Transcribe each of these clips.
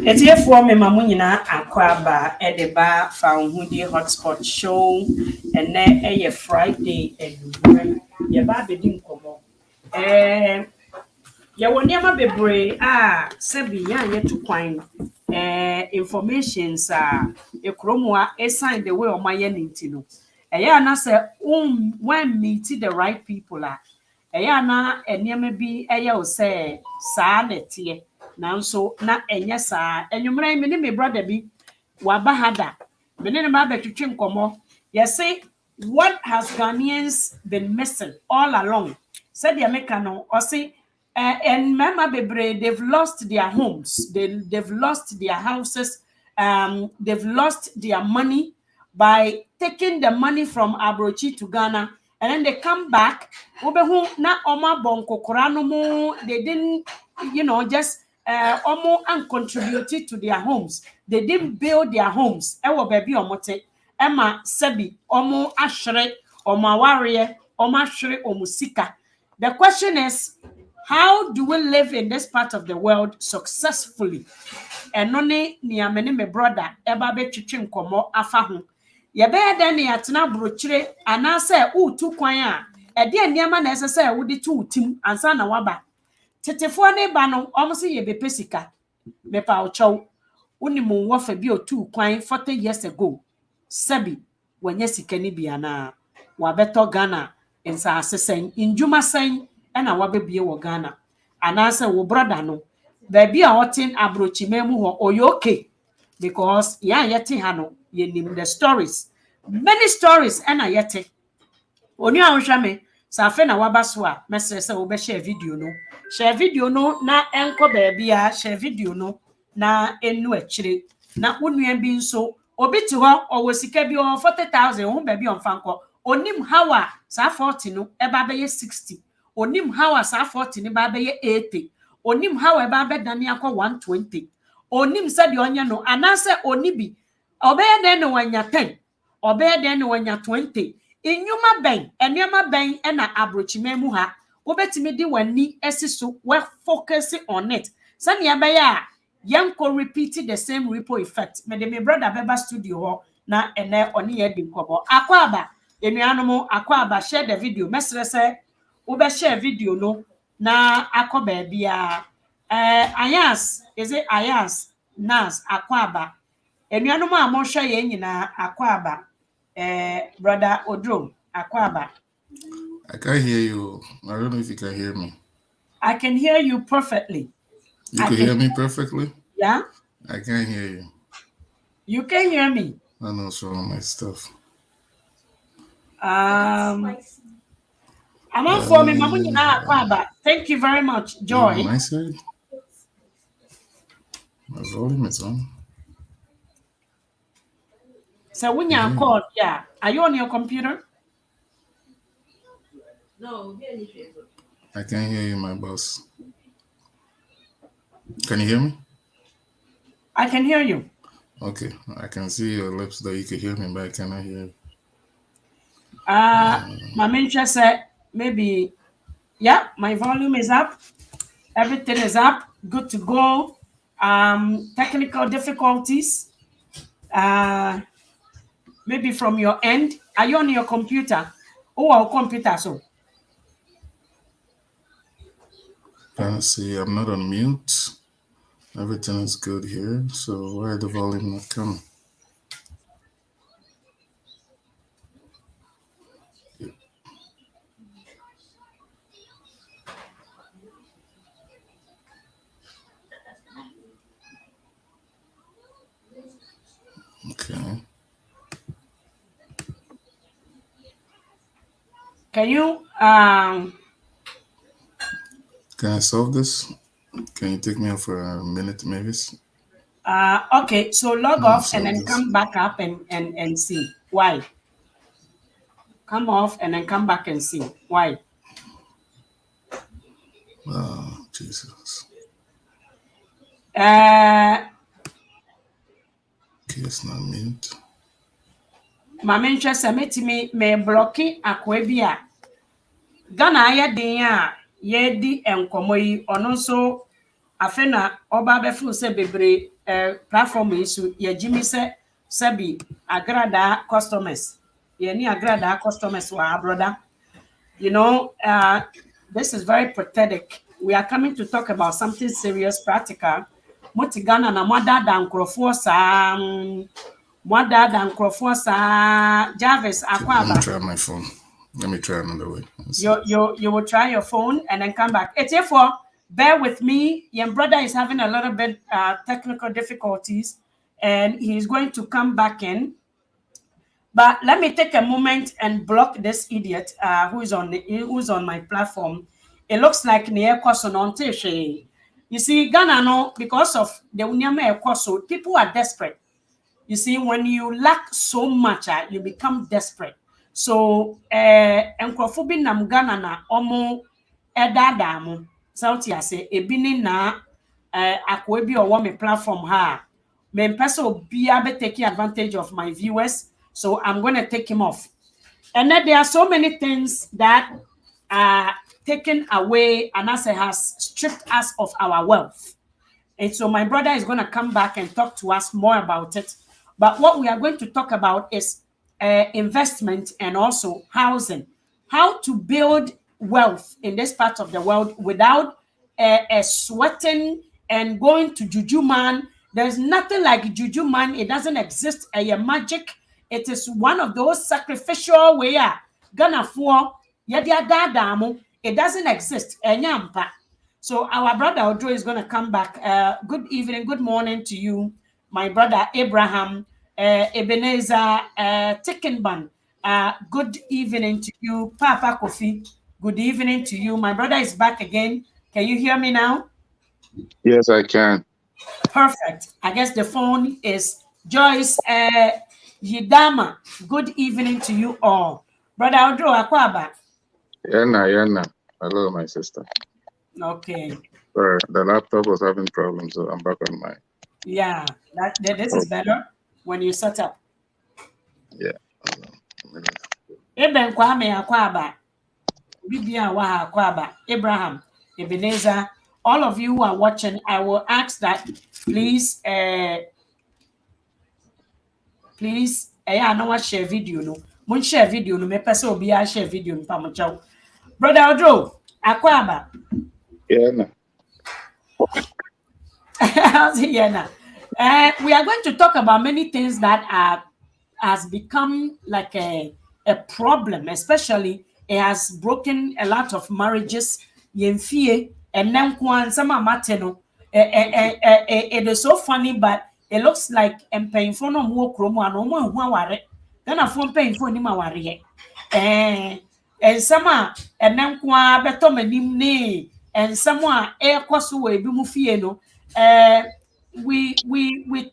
Etiefoɔ me ma mo nyinaa akɔ aba de ba fa wo ho die hotspot show ɛnɛ ɛyɛ Friday anwummere yɛba abɛdi nkɔmmɔ yɛwɔ nneɛma bebree a sɛbi yɛn a yɛtu kwan informations a ekurom a ɛsan the way ɔmo ayɛ ne nti no ɛyɛ ana sɛ when meet the right people a ɛyɛ ana nneɛma bi ɛyɛ wo sɛ saa na ɛteɛ nanso na enye saa enwumere me ne me brother bi waba hada me ne ma betwetwe nkomo say what has Ghanaians been missing all along said the American or say and mama bebre they've lost their homes they've lost their houses they've lost their money by taking the money from Abrochi to Ghana and then they come back na oma bonkokora no mo they didn't just almost uncontributed to their homes. They didn't build their homes. Ewo baby omote. Emma sebi omo ashre omo warrior omo ashre omusika. The question is, how do we live in this part of the world successfully? And none ni amene me brother eba be twetwe nkomo afa ho. Ye be da ne atena brochire anase utu kwan a ede nneema na ese se wo de tu utim ansa na waba. Tetefo ne ba no omse ye bepesika mepa ochow unimu wofa bi otu kwan 40 years ago sabi wanya sika ni bia na wabeto Ghana ensa asesen injuma sen na wabebie wo Ghana anase wo brother no ba bia otin abrochi memu ho oyoke because ya yete ha no ye nim the stories many stories na yete oni ahwhwa me safe na wabaso a mesere se wo be share video no na enko baabia share video no na enu akire na wonua bi nso obi ti ho owosika bi o 40,000 ho baabi on fanko onim hawa sa 40 no eba be 60 onim hawa sa 40 ne ba be 80 onim hawa eba be dane akọ 120 onim se de onye no anase onibi obeye den no wanya 10 obeye den no wanya 20 inyuma ben enema ben na abrochimemu ha wobetimi di wani esiso we focus on it sani abaya yanko repeat the same ripple effect me de me brother beba studio ho na ene oni ye di nkobo akwaba enuanom akwaba share the video mesere se wo be share video no na akoba bia ayas is it ayas nas akwaba enuanom a mo hwe ye nyina akwaba brother Odro akwaba. I can't hear you. I don't know if you can hear me. I can hear you perfectly. You can hear me perfectly? Yeah? I can't hear you. You can hear me? I know what's wrong with my stuff. I'm on for me, Mama. Thank you very much, Joy. My side? My volume is on. So when you're called, yeah. Are you on your computer? No, I can't hear you, my boss. Can you hear me? I can hear you. Okay, I can see your lips that you can hear me, but I cannot hear you. My mentor said maybe, yeah, my volume is up. Everything is up. Good to go. Technical difficulties. Maybe from your end. Are you on your computer? Oh, our computer, so. See, I'm not on mute. Everything is good here. So why the volume not coming? Okay. Can you Can I solve this? Can you take me off for a minute, maybe? Okay, so log off and then come back up and see why. Come off and then come back and see why. Oh, Jesus. Okay, it's not mute. My interest me blocky aquabia. Ghana ya din a ye di enkomo yi ono so afena oba be fu se bebre platform isu ye jimi se sabi agrada customers ye ni agrada customers wa brother. You know, this is very pathetic. We are coming to talk about something serious, practical. Motigana na mwada da nkrofo sa mwada da nkrofo sa Jarvis Let me akwaba. try my phone. Let me try another way. You will try your phone and then come back. It's therefore bear with me. Your brother is having a little bit technical difficulties, and he's going to come back in. But let me take a moment and block this idiot who's on my platform. It looks like near Kosononte. You see, Ghana no, because of the Unyame Ekoso, people are desperate. You see, when you lack so much, you become desperate. So, enkrofobi nam Ghana na omo edada mo. Sauti ase ebini na akwebi owo me platform ha. Me person be taking advantage of my viewers, so I'm going to take him off. And then there are so many things that are taken away, and as it has stripped us of our wealth. And so my brother is going to come back and talk to us more about it. But what we are going to talk about is investment and also housing. How to build wealth in this part of the world without sweating and going to juju man. There's nothing like juju man. It doesn't exist. A magic. It is one of those sacrificial way. Ghana for it doesn't exist. So our brother Odro is going to come back. Good evening, good morning to you, my brother Abraham, Ebenezer, Tickenban. Good evening to you, Papa Kofi. Good evening to you. My brother is back again. Can you hear me now? Yes, I can. Perfect. I guess the phone is Joyce Yidama. Good evening to you all. Brother Odro Akwaba. Yana. Hello, my sister. Okay. Sorry, the laptop was having problems, so I'm back on mine. Yeah, this is better when you set up. Yeah. Eben Kwame Akwaba, Bibia Waha Akwaba, Abraham, Ebenezer, all of you who are watching, I will ask that please, I know share video no. Mun share video no. Me person obi a share video no pa mo chaw. Brother Odro, Akwaba. Yana. How's it here now? We are going to talk about many things that has become like a problem, especially it has broken a lot of marriages. Yemfie and then some mateno. It is so funny, but it looks like painful no more chromo and no more who then a phone painful ni mawari. And some and then kwa beto menim and someone air kosu we bi mu fie no. We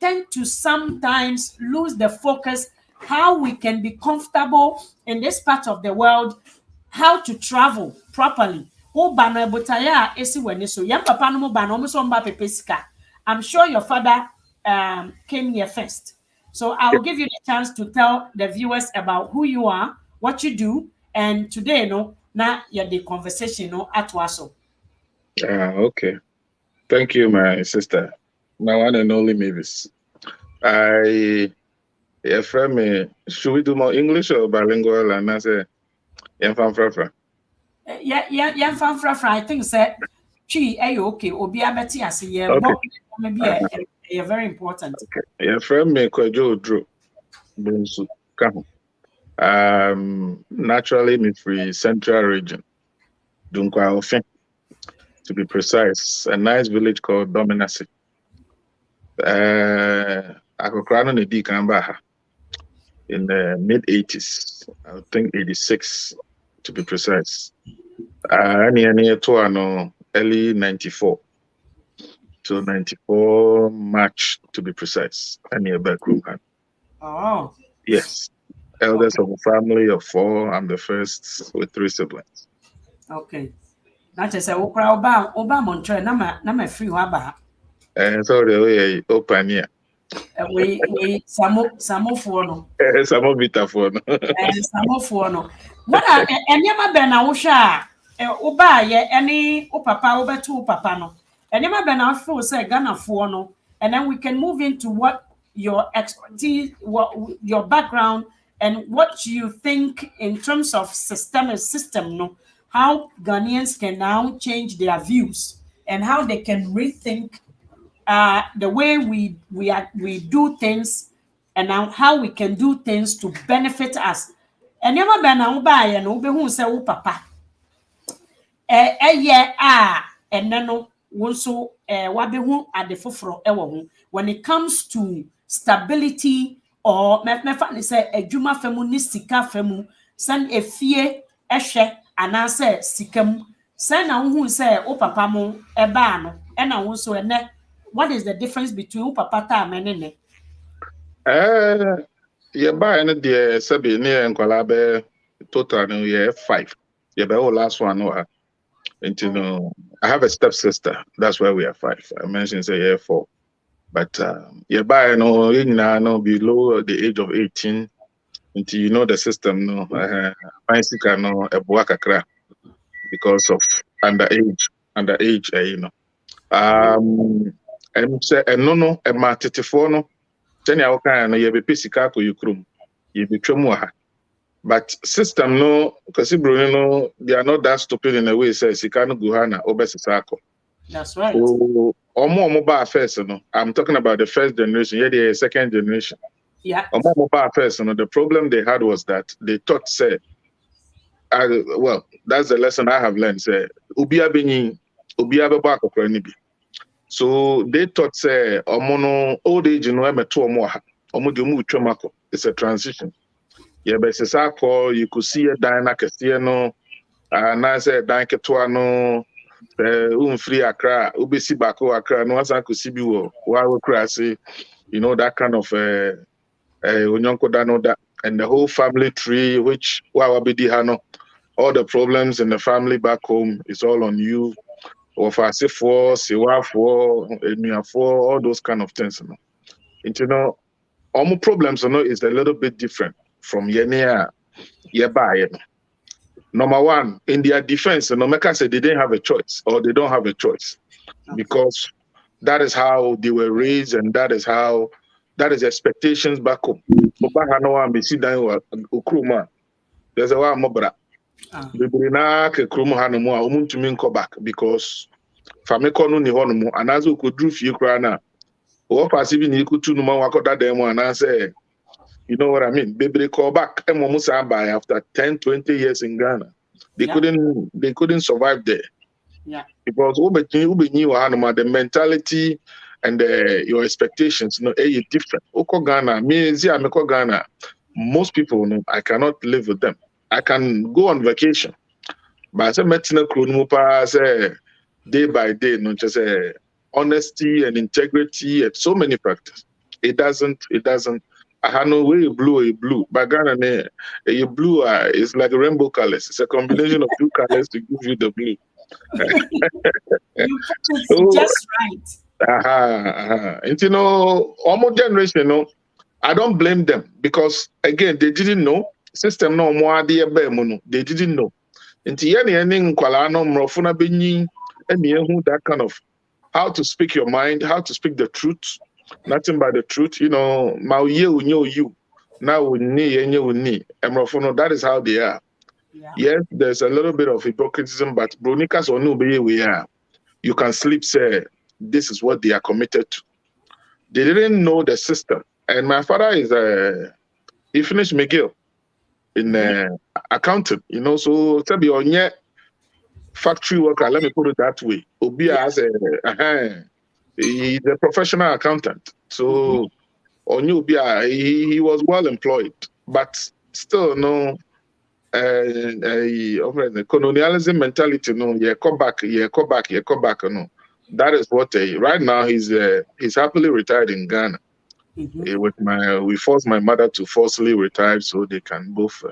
tend to sometimes lose the focus how we can be comfortable in this part of the world, how to travel properly. I'm sure your father came here first. So I'll give you the chance to tell the viewers about who you are, what you do, and today, now you're the conversation, at Waso. Okay. Thank you, my sister. My one and only Mavis. Friend me, should we do more English or bilingual? And I say, Frafra. Yeah, I think that okay. Obi abeti ase maybe very important. Okay. Yeah, friend me Kwajo Drew. Bunsu Kahu. Naturally me free central region. Dunkwa Ofen. To be precise, a nice village called Dominacy. Akokrano Nedi Kambaha in the mid 80s, I think 86 to be precise. Near to early 94. So 94 March to be precise. Near backroom. Oh. Yes. Eldest of a family of 4. I'm the first with 3 siblings. Okay. That is a Oba Montreal, na free waba. Sorry, open here. We Samo for no. Samo bita for no. Samo for no. What are any ma be na wo hwa Oba ye any o papa wo beto papa no. Enema benafo say Ghana for no, and then we can move into what your expertise, what your background, and what you think in terms of system, no, how Ghanaians can now change their views and how they can rethink the way we do things and now how we can do things to benefit us. And never been now by and who say oh papa. Yeah and then no so wabehu ade foforo ewo ho when it comes to stability or me fa say adwuma famu ni sika famu san efie ehwe anase sikam san na hu say o papa mo eba no e na wo so ene what is the difference between o papa ta amene ne yeah, buy any the sabi near and Kwalabe total no yeah 5. Yeah, but last one no. You know, I have a stepsister. That's why we are 5. I mentioned say yeah 4. But yeah, by no, no below the age of 18 until you know the system. No, I can no a buakakra because of underage, you know. And say no, a matete no. Tell you okay, no, you be pisika ko yukrum, you be tremuha. But system no, because no, they are not that stupid in a way. Says sikano guhana obesisako. That's right. So, mobile first, no. I'm talking about the first generation. Yeah, the second generation. Yeah. Mobile first, no. The problem they had was that they thought, say, well, that's the lesson I have learned. Say, ubia beni, ubia beba kokranibi. So they thought, say, old age, no, I'm a two more. It's a transition. Yeah, but it's you could see a dynamic, no, and I said, no. Free Accra, Ubisi Bako Accra, no one could see you while we you know, that kind of Onyonko Dano that and the whole family tree, which Wawabidi Hano, all the problems in the family back home is all on you. Or for Siwa for, Emia for, all those kind of things. And you know, all problems is a little bit different from Yenia Yeba. Number one, in their defense, Nomeka said they didn't have a choice or they don't have a choice because that is how they were raised and that is expectations back home. There's a while mobra. Back because Fameko ni honomo and as we could do few crana or passive in equal to Numa Wakoda demo and I say, you know what I mean? Baby call back by after 10, 20 years in Ghana. They couldn't survive there. Yeah. Because the mentality and your expectations, different. Oko Ghana, Ghana. Most people, I cannot live with them. I can go on vacation. But I say day by day, just honesty and integrity and so many factors. It doesn't. I have no way blue. But Ghana, a blue is like a rainbow colors. It's a combination of two colors to give you the blue. You put it just right. And you know, almost generation, I don't blame them because again, they didn't know. System no more idea they didn't know. And that kind of how to speak your mind, how to speak the truth, nothing but the truth. You know, you. Now that is how they are. Yeah. Yes, there's a little bit of hypocrisy, but Bronikas or no we are. You can sleep, say, this is what they are committed to. They didn't know the system. And my father is he finished McGill in accounting, you know, so to be on yet factory worker, let me put it that way. Obia as he's a professional accountant. So on you he was well employed, but still no the colonialism mentality, come back, no. That is what right now he's happily retired in Ghana. We forced my mother to forcibly retire so they can both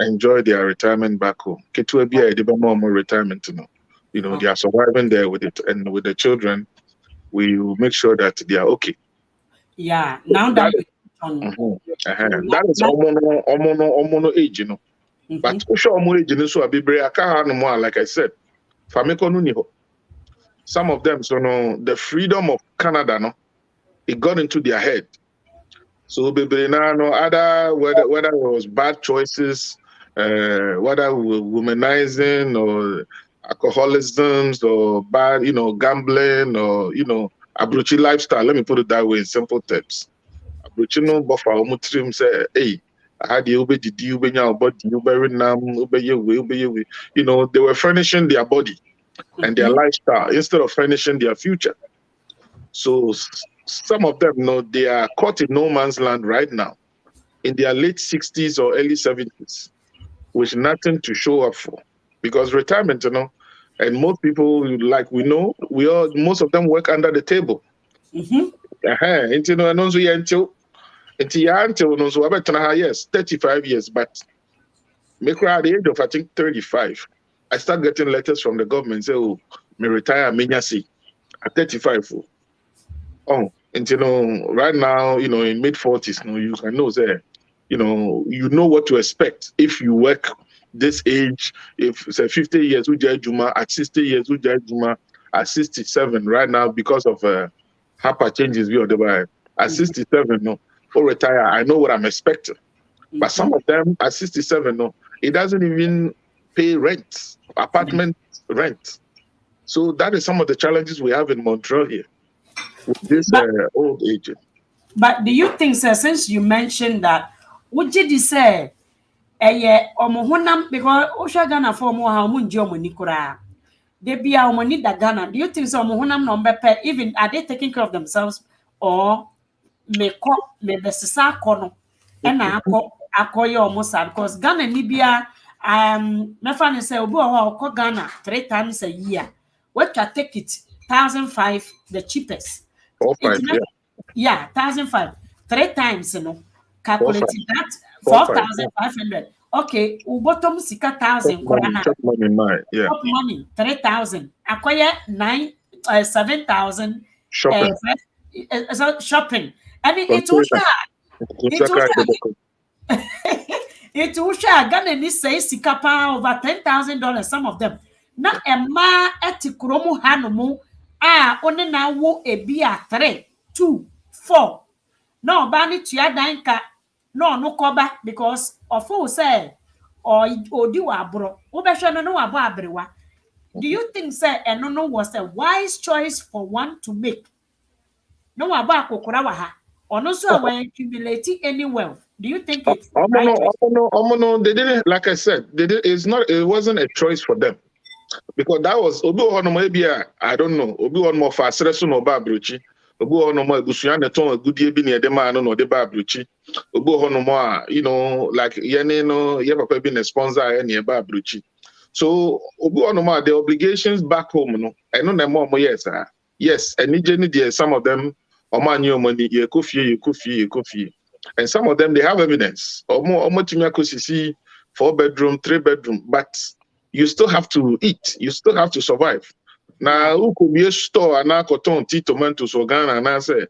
enjoy their retirement back home. Kitwe be a more retirement, they are surviving there with it, and with the children, we will make sure that they are okay. Yeah, now that that is almost age, But age, so like I said, Fameko no niho. some of them, so no, the freedom of Canada, no, it got into their head. So no other whether it was bad choices, whether womanizing or alcoholisms or bad, gambling or abruchi lifestyle. Let me put it that way in simple terms. Abruchi no buffer omutrim say, hey, I had the ube didi ube nya body ube renam ube yewe. They were furnishing their body and their lifestyle instead of furnishing their future. So some of them, they are caught in no man's land right now, in their late 60s or early 70s, with nothing to show up for. Because retirement, and most people, like most of them work under the table. Yes, 35 years, but at the age of, I think, 35, I start getting letters from the government say, oh, me retire, at 35. Oh, and right now, in mid-40s, you can know that, you know what to expect if you work this age. If say 50 years, Juma at 60 years, Juma at 67 right now because of HAPA changes we are at 67, or retire. I know what I'm expecting, but some of them at 67, it doesn't even pay rent, apartment rent. So that is some of the challenges we have in Montreal here. With this old agent. But do you think, sir, since you mentioned that, would you say, because Osha Ghana for more how much Nikura, they be our money that Ghana. Do you think so? Number even are they taking care of themselves or me the Sisa Kono and I call you almost because Ghana Libya, my family say, Obu Ghana 3 times a year. What can take it? 1,500, the cheapest. 4,500, yeah, 1,500. 3 times, calculated that 4,500. Okay, bottom sika 1,000. Top money, yeah. Top money 3,000. Acquire 7,000. Shopping. Shopping, and it will it will share. Ghana ni say sika pa over $10,000. Some of them. Na ema etikuromu hanumu. Only now wo a beer 3, 2, 4. No, bani tuyadanka no cover because of who say or do abro. No abrewa. Do you think say no was a wise choice for one to make? No about kokurawaha or no so when accumulating any wealth. Do you think it's no, they didn't, like I said, it wasn't a choice for them. Because that was maybe I don't know. Obi on more fast no babruchi. Obi on more gusuya neton good ye bi near the man no de babruchi. Obi on more, like ye papa being a sponsor and ye babruchi. So Obi on more the obligations back home I know them more yes, and need some of them man your money ye coffee. And some of them they have evidence. Omo timya kosisi 4-bedroom, 3-bedroom, but you still have to eat. You still have to survive. Now, who could be a store and now cotton, tea, tomatoes, or Ghana, and I say,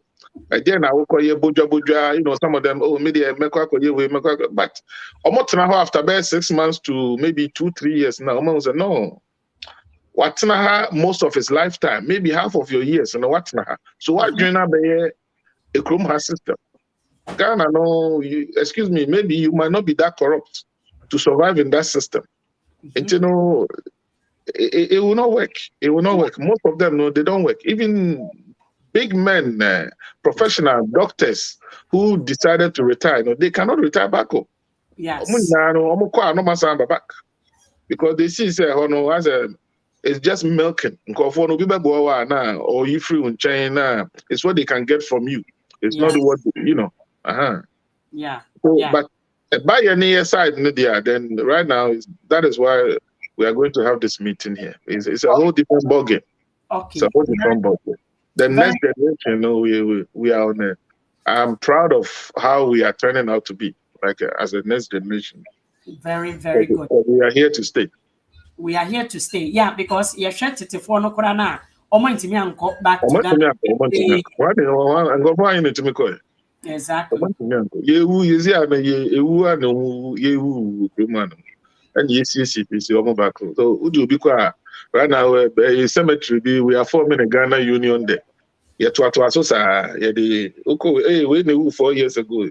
again, I will call you boja, some of them, maybe I make but almost now after about 6 months to maybe 2-3 years now, almost no. What's most of his lifetime, maybe half of your years, and what's now. So what do you know a Chrome has system? Ghana, no, excuse me, maybe you might not be that corrupt to survive in that system. And it will not work. It will not work. Most of them, they don't work. Even big men, professional doctors who decided to retire, they cannot retire back home. Yes. Because they see, it's just milking. Or you free in China. It's what they can get from you. It's not what, Yeah. So, but by your side, then right now, that is why we are going to have this meeting here. It's a whole different ballgame. Okay. It's a whole different ballgame. The next generation, we are on it. I'm proud of how we are turning out to be, as a next generation. Very, very good. We are here to stay. We are here to stay. Yeah, because you're sure to for no corona. Back to Ghana. Exactly. And yes, so would you be Right now, in cemetery, we are forming a Ghana Union there. Yeah, to Asosa, yeah, the okay, we knew 4 years ago.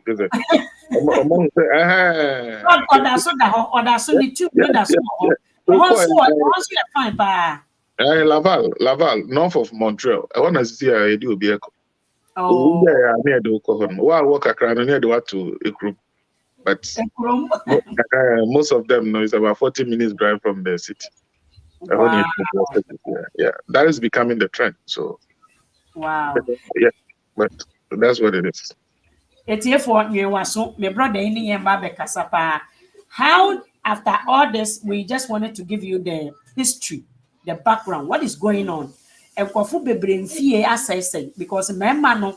Among Or so need two that's yeah. So also fine pa. Laval, north of Montreal. I want to see a do be Oh, yeah, near the Oklahoma. While walk across near the what to a group, but most of them know it's about 40 minutes drive from the city. wow. Yeah, that is becoming the trend. So Wow. yeah, but that's what it is. It's here for me was so my brother in the Kasapa. How after all this, we just wanted to give you the history, the background, what is going on. And Kofu be brain fear as I say, because my man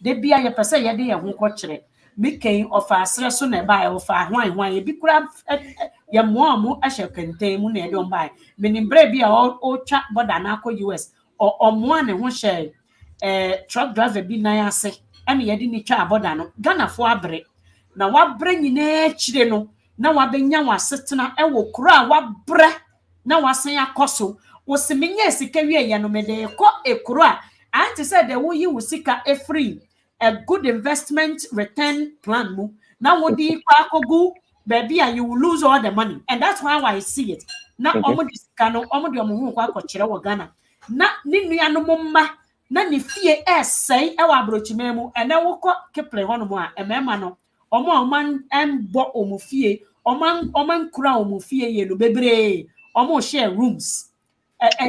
they be a person ya de ho kwochere. Making of a so na buy of a wine bi kura ya mo amu ahye kenten mu na e don buy. Menim bre bi a o twa border na akọ US or omo ne ho share truck driver bi nan ase ene ye de ni twa border no Ghana fo abre na wabre nyina chire no na wabenya wasetena e wo kuro a wabre na wasan akoso wo se menye sika wie ye no me de ko ekuro a anti said the wo yi wo sika e free a good investment return plan mu na wo di kwa kogu baby and you will lose all the money and that's how I see it na omo di sika no omo di omo hu kwa akọkire wo Ghana na ni nua no mumma na ne fie essay e wa abrochime mu ene wo kọ keple ho no mu a emema no omo embo omo fie omo nkura omo fie ye no bebre omo share rooms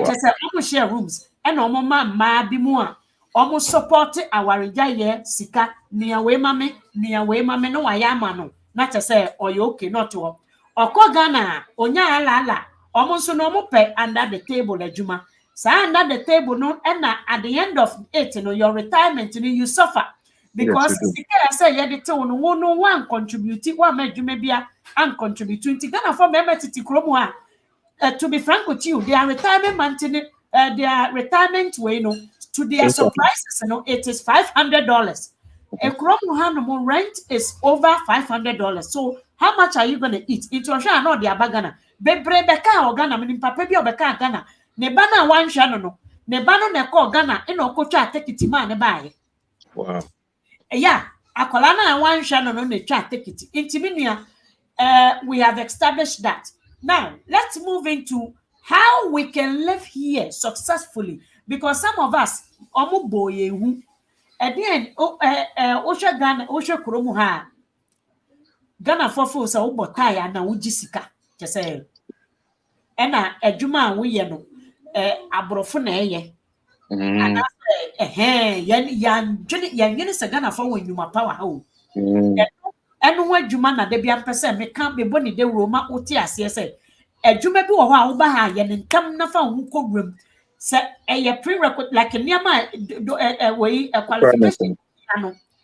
just omo share rooms and omo ma bi mu a omo support awareja ye sika nia we mame no wa ya ma no na tese oyo okay not to okọ Ghana onya ala omo so no omo pe under the table adwuma sa under the table no and at the end of it no your retirement no you suffer because sika say ye de te no one contribute one adwuma bia and contribute 20 Ghana for member titi kromo a to be frank with you, their retirement way, to their surprises, it is $500. A Kromuhanomo rent is over $500. So how much are you going to eat? It's Russia, not the Abagana. Bebre beka or Ghana, meaning Papabia beka Ghana. Nebana one shano, Nebano neko Ghana, kocha take it man buy. Wow. Yeah, Akolana one shano no ne chat take it. Intiminia, we have established that. Now, let's move into how we can live here successfully. Because some of us, omo boye hu, at the end, Osha Ghana, Osha Kuromuha, Ghana fofo sa ubotaya na ujisika, just say, ena ejuma we no, abrofo na eye. And I say, yan se Ghana for when you ma power ho. Enu adwuma na de bia mpese me kan be boni de roma oti ase se adwuma bi wo ho a wo ba ha ye nkam na fa ho kogwam se eye prerequisite like niama we qualification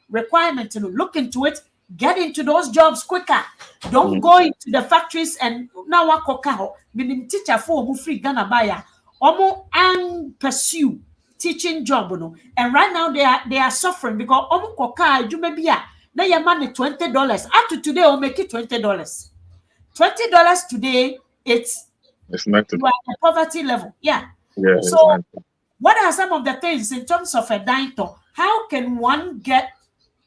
requirement to look into it, get into those jobs quicker. Don't go into the factories and now wakoka ho meaning teacher for mu free Ghana buyer omo and pursue teaching job no and right now they are suffering because omo koka adwuma bi a now your money $20. Up to today, we'll make it $20. $20 today, it's not you are at poverty level. Yeah. So what are some of the things in terms of a dito? How can one get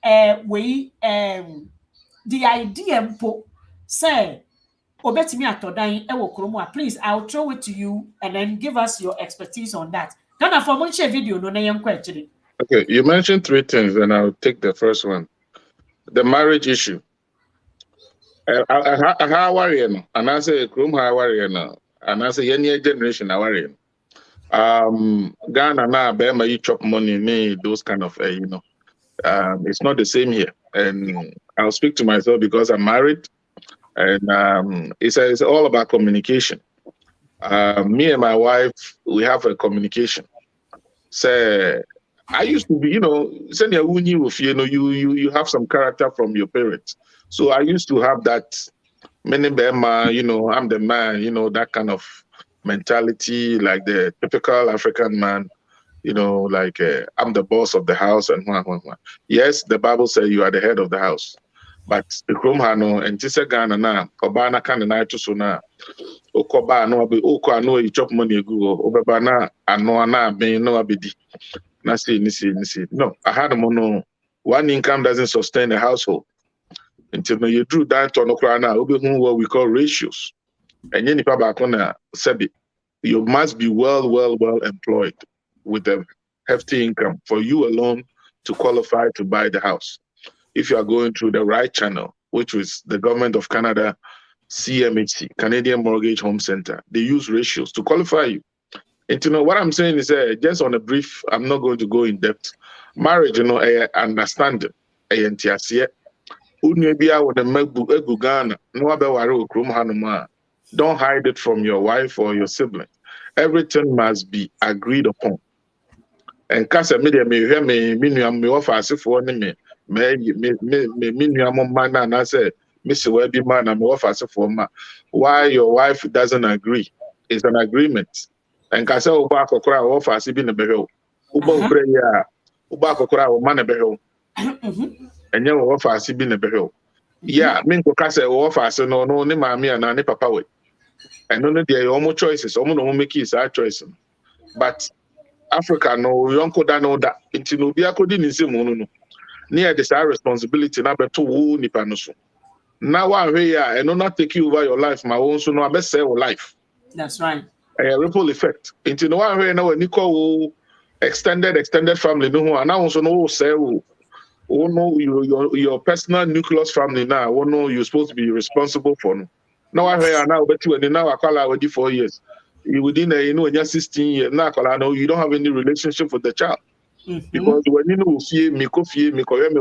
the idea say obetimi atodan ewo kromo? Please, I'll throw it to you and then give us your expertise on that. Gonna for one video no na actually. Okay, you mentioned three things, and I'll take the first one. The marriage issue. How are you? And I say, how are you? And I say, any generation, how are you? Ghana now, Bema, you chop money, those kind of, it's not the same here. And I'll speak to myself because I'm married, and it's all about communication. Me and my wife, we have a communication. So I used to be, you have some character from your parents. So I used to have that, I'm the man, that kind of mentality, like the typical African man, like I'm the boss of the house and Yes, the Bible says you are the head of the house. But the Kromhano and Tisa Ghana na, Obana Kanana to Suna, Okoba no be oko ano you chop money egu obeba na ano na ben no abedi. Na say ni say. No, I had mono. One income doesn't sustain a household. Until you drew that on Okrana, what we call ratios. And any na sabi, you must be well employed with a hefty income for you alone to qualify to buy the house. If you are going through the right channel, which is the government of Canada, CMHC, Canadian Mortgage Home Center, they use ratios to qualify you. And what I'm saying is just on a brief, I'm not going to go in depth. Marriage, I understand it. Don't hide it from your wife or your sibling. Everything must be agreed upon. And kasa media me hear me offer for me man and I say Mr. Webby man and me offer for ma. Why your wife doesn't agree? It's an agreement. And kasa uba kokora offer si bi na behel. Uba ubre ya uba kokora o man na behel. And you offer si bi na behel. Yeah, me ko kasa offer so no ni mami and ni papa we. And no there almost choices. Almost no make is our choice. But Africa no yonko da no da nti no bi akodi ni nsem no near this responsibility na beto wo nipa no so na wa hwe ya and not take you over your life my own so no abese your life. That's right. A ripple effect nti no wa hwe na wani ko wo extended family no ho na so no say wo no your personal nucleus family now wo no you're supposed to be responsible for no na wa hwe ya na obeti wani na wakwala wadi 4 years. Within when you're 16 years, you don't have any relationship with the child. Because when you know me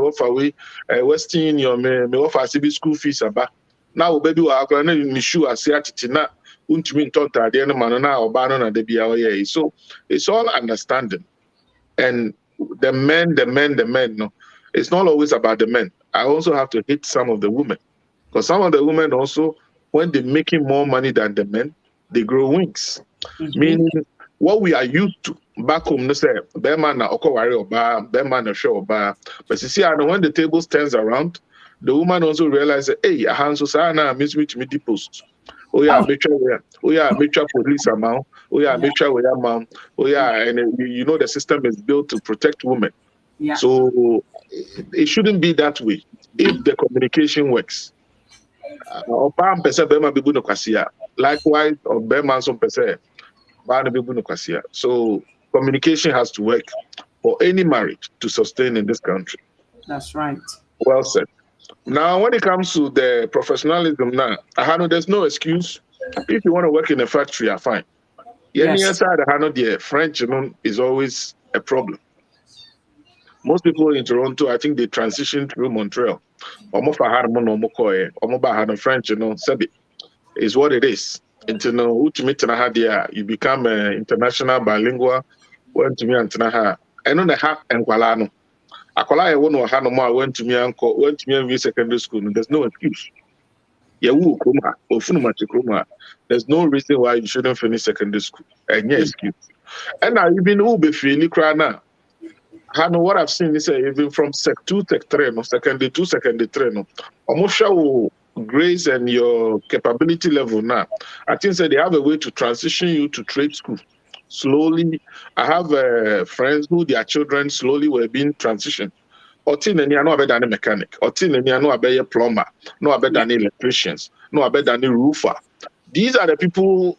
offer away Western your me offer CB school fees about now baby wa akora na sure ase atiti na untumi ntonta de no man na oba no na de bia oye. So it's all understanding. And the men no, it's not always about the men. I also have to hit some of the women, because some of the women also, when they're making more money than the men, they grow wings. Meaning what we are used to back home, no say, Beman na okowari oba, Beman na show oba. But you see, when the tables turns around, the woman also realizes, hey, a hand so sana miss me to me post. Oh yeah, make sure police amount. Oh yeah, make sure we are mom. Oh yeah, and you know the system is built to protect women. Yeah. So it shouldn't be that way if the communication works. Likewise, on Beman some percent. So communication has to work for any marriage to sustain in this country. That's right. Well said. Now, when it comes to the professionalism now, there's no excuse. If you want to work in a factory, you're fine. Yes. The French is always a problem. Most people in Toronto, I think they transition through Montreal. French, is what it is. You become an international bilingual. Went to me and Tanaha. I know the hat and Kualano. Akola won or Hanoma went to me and secondary school. There's no excuse. There's no reason why you shouldn't finish secondary school. And yes, excuse. And now you've been Ube freely cry now. What I've seen is even from Sec 2, Sec 3, no, Secondary 2, Secondary 3, no. Almost show grace and your capability level now. I think they have a way to transition you to trade school. Slowly, I have friends who their children slowly were being transitioned. Otin and no better than a mechanic. Otin and no better plumber. No better than electricians. No better than a roofer. These are the people.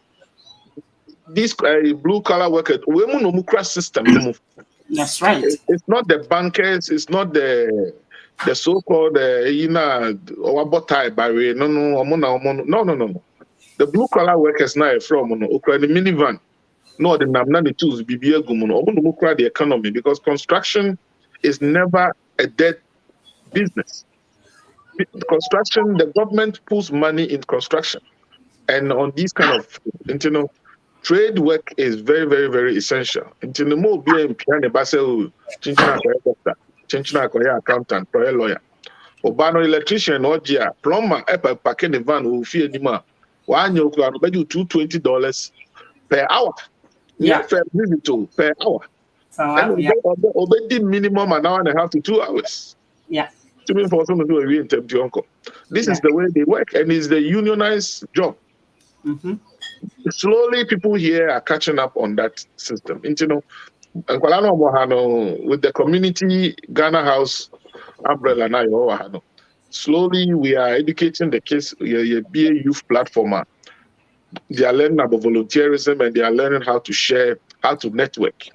These blue collar workers. We no crash system. That's right. It's not the bankers. It's not the so-called no. The blue collar workers now from the minivan. No, the namna tools BBA gumun. The economy, because construction is never a dead business. Construction, the government puts money in construction, and on these kind of trade work is very, very, very essential. Until the more being piano basel, chinchina accountant, lawyer, Obano electrician or plumber, packing the van who fear the man. One you can pay you $220 per hour. Yeah, per hour. And obey the minimum an hour and a half to 2 hours. Yeah. To be for someone to do a uncle. This is the way they work, and it's the unionized job. slowly people here are catching up on that system. And, you know, nkwalaa no ɔmo ha no, with the community Ghana House umbrella now, slowly we are educating the kids. Be a youth platform. They are learning about volunteerism and they are learning how to share, how to network,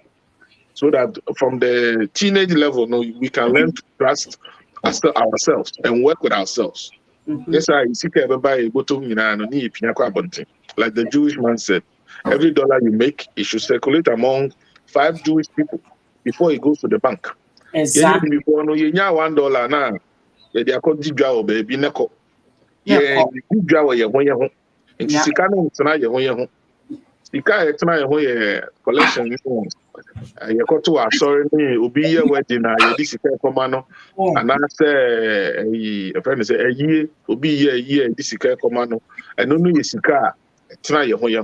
so that from the teenage level, no, we can learn to trust ourselves and work with ourselves. Yes, I see everybody bottom like the Jewish man said, every dollar you make, it should circulate among 5 Jewish people before it goes to the bank. Exactly. Before no, you $1 now. They are called Digwa baby Neko. Yeah, Digwa ye and Sika no tena ye Sika tena ye collection. You got to sorry me, Obi ye wedding na ye disika komano. And I say a friend say a year, Obi ye disika komano. And no ye Sika tena ye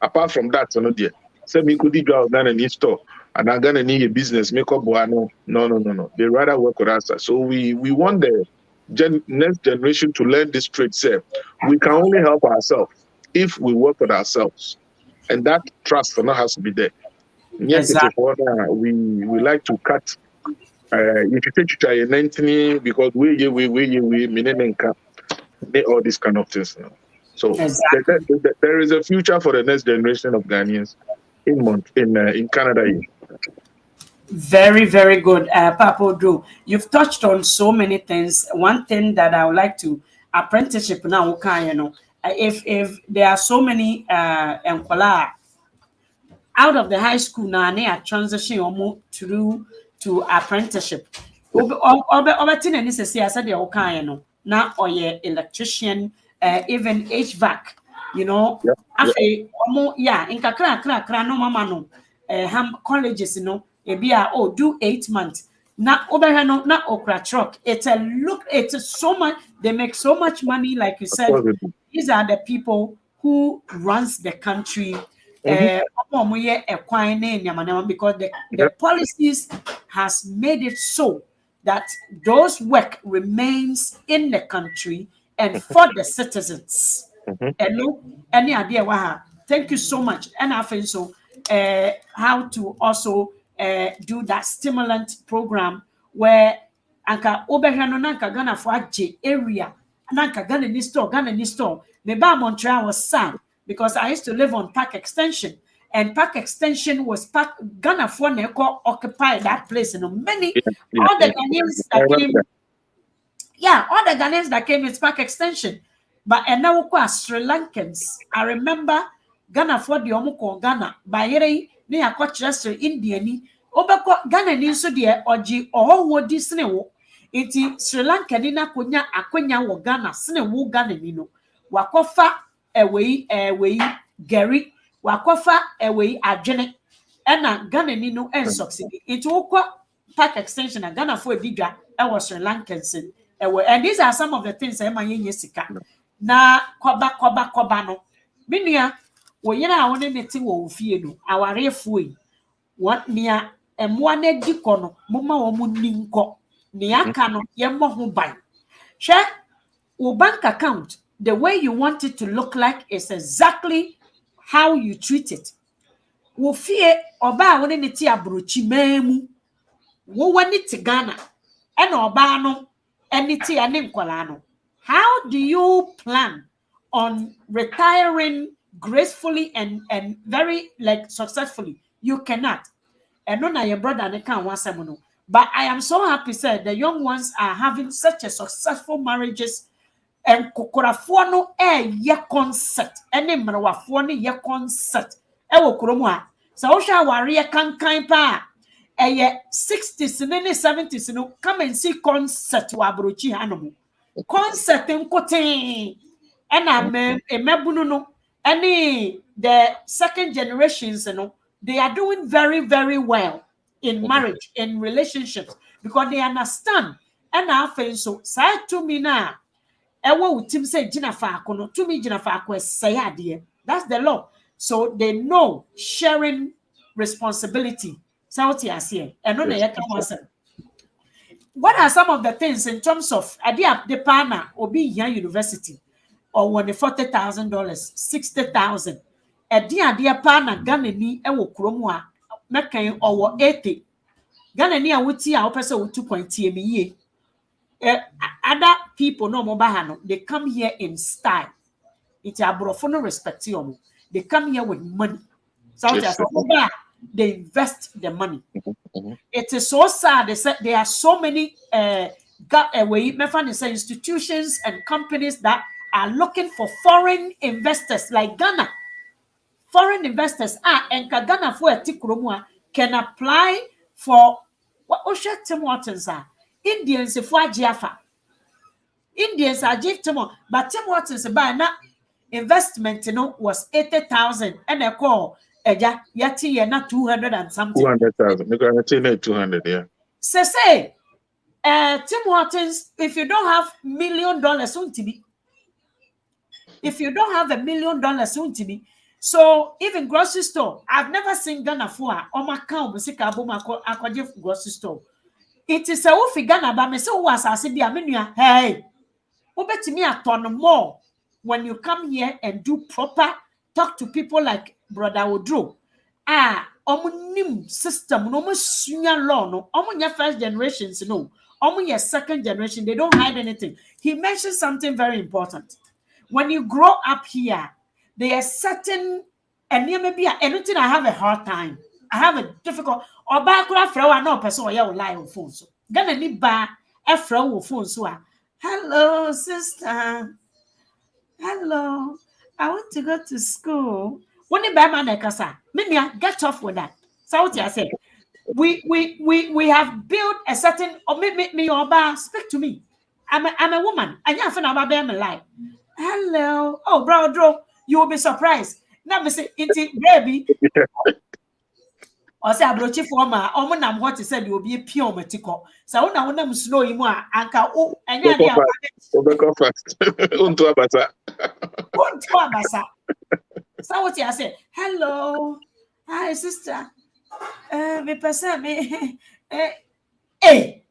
apart from that, no dear. Say me could Digwa Ghana ni store. And I'm gonna need a business make up no. They rather work with us. So we want the next generation to learn this trade. Say we can only help ourselves if we work with ourselves, and that trust for now has to be there. Yes, Exactly. we like to cut. If you take try 19 because we meaning all these kind of things now. So Exactly. there is a future for the next generation of Ghanaians in Canada. Very, very good, Papa Drew. You've touched on so many things. One thing that I would like to apprenticeship now, okay, you know, if there are so many enkwala out of the high school now, they are transitioning almost through to apprenticeship. Obetin and this is I said the okay, you know, now or yeah, electrician, even HVAC, you know, Yep. after yeah, in kakra no mama no, ham colleges, you know, do 8 months. Now over no na okra truck. It's so much, they make so much money, like you Of said. course it is. These are the people who runs the country. Mhm. Because the Yep. policies has made it so that those work remains in the country and for the citizens. Mhm. Hello, any idea? Wow, thank you so much. And I think so. How to also do that stimulant program where anka obehwe no nanka Ghana for agye area nanka Ghana ni store me ba Montreal was sad because I used to live on Park Extension and Park Extension was Park Ghana for neko occupy that place, you know, many all the Ghanaians I that remember came, that. yeah, all the Ghanaians that came is Park Extension. But and now Sri Lankans. I remember Ghana for the Omuko Ghana. By here, they are called India ni. Obeko Ghana ni so dear oji wo disne wo. Iti Sri Lanka ni na konya akwenya wo Ghana sne wo Ghana ni no. Wakofa ewe Gary. Wakofa ewe adwene. Ena Ghana ni no en succeed. Iti wokɔ Park Extension and Ghana for Bidra was Sri Lankans. And these are some of the things Emma Yesika. Na koba no. Minia, we yena one neti wo fie no. Aware fui. What nia emwane dikono. Muma womu ninko. Niaka no yemo ho ban. Share your bank account. The way you want it to look like is exactly how you treat it. Wo fie oba wone neti abrochi memu. Wo wani ti Ghana. Ena oba no eniti ane nkwala no. How do you plan on retiring gracefully and very like successfully? You cannot. And no, your brother and can once no. But I am so happy said the young ones are having such a successful marriages and kokorafoɔ no ɛyɛ concert ɛne mmerewafoɔ no yɛ concert ɛwɔ kurom a sɛ wohwɛ awareɛ kankan pa a ɛyɛ 60s ne 70s no come and see concert wɔ aborɔkyi hanom concert nkotee ɛna mmabunu no ɛne the second generations no they are doing very very well in marriage in relationships because they understand ɛna afei nso saa tumi no a ɛwɔ wo tim sɛ gyina faako no tumi gyina faako ɛsɛe adeɛ that's the law so they know sharing responsibility sɛ wote aseɛ ɛno na yɛka ho asɛm what are some of the things in terms of adeɛ de paa na obi hia university or won $40,000 $60,000 dia pa na Ghana ni e wo kromu a mekan owo 80 Ghana ni a wuti a opese wo 2.2 mi ye other people no mo ba ha no they come here in style it's abrofo no respect you they come here with money so Yes, sir. they invest the money. Mhm. It is so sad. They said there are so many institutions and companies that are looking for foreign investors like Ghana. Foreign investors and Ghana for a tikromua can apply for what Tim Hortons are. Indians if Jiafa. Indians are Jif Tim, but Tim Hortons by now investment was 80,000 and a call yati not 200 and something. 200,000. They're going to say 200, yeah. Say Tim Hortons, if you don't have $1 million soon to be, if you don't have $1 million soon to be, so even grocery store, I've never seen Ghana for on my account grocery store. It is a wofi Ghana, but me so was I say, hey, bet me a ton more when you come here and do proper talk to people like Brother Odro. Nim system no musunya law no omunya first generations no omunya second generation they don't hide anything. He mentioned something very important. When you grow up here, there are certain and maybe anything I have a hard time. I have a difficult or back no person or you lie on phone so gonna need ba a phone so hello sister, hello, I want to go to school. When the man ekasa, Minya, get off with that. So what I say, we have built a certain or me or bar, speak to me. I'm a woman. I have an about my life. Hello, oh bro, you will be surprised. Now me say, baby. Or say abrochi forma, or when I'm what he said, you will be a pure metico. So when I'm slow you more, anka oh, and Obeko fast. Unto abasa. Unto abasa. So what I say, hello, hi sister. Me person me hey.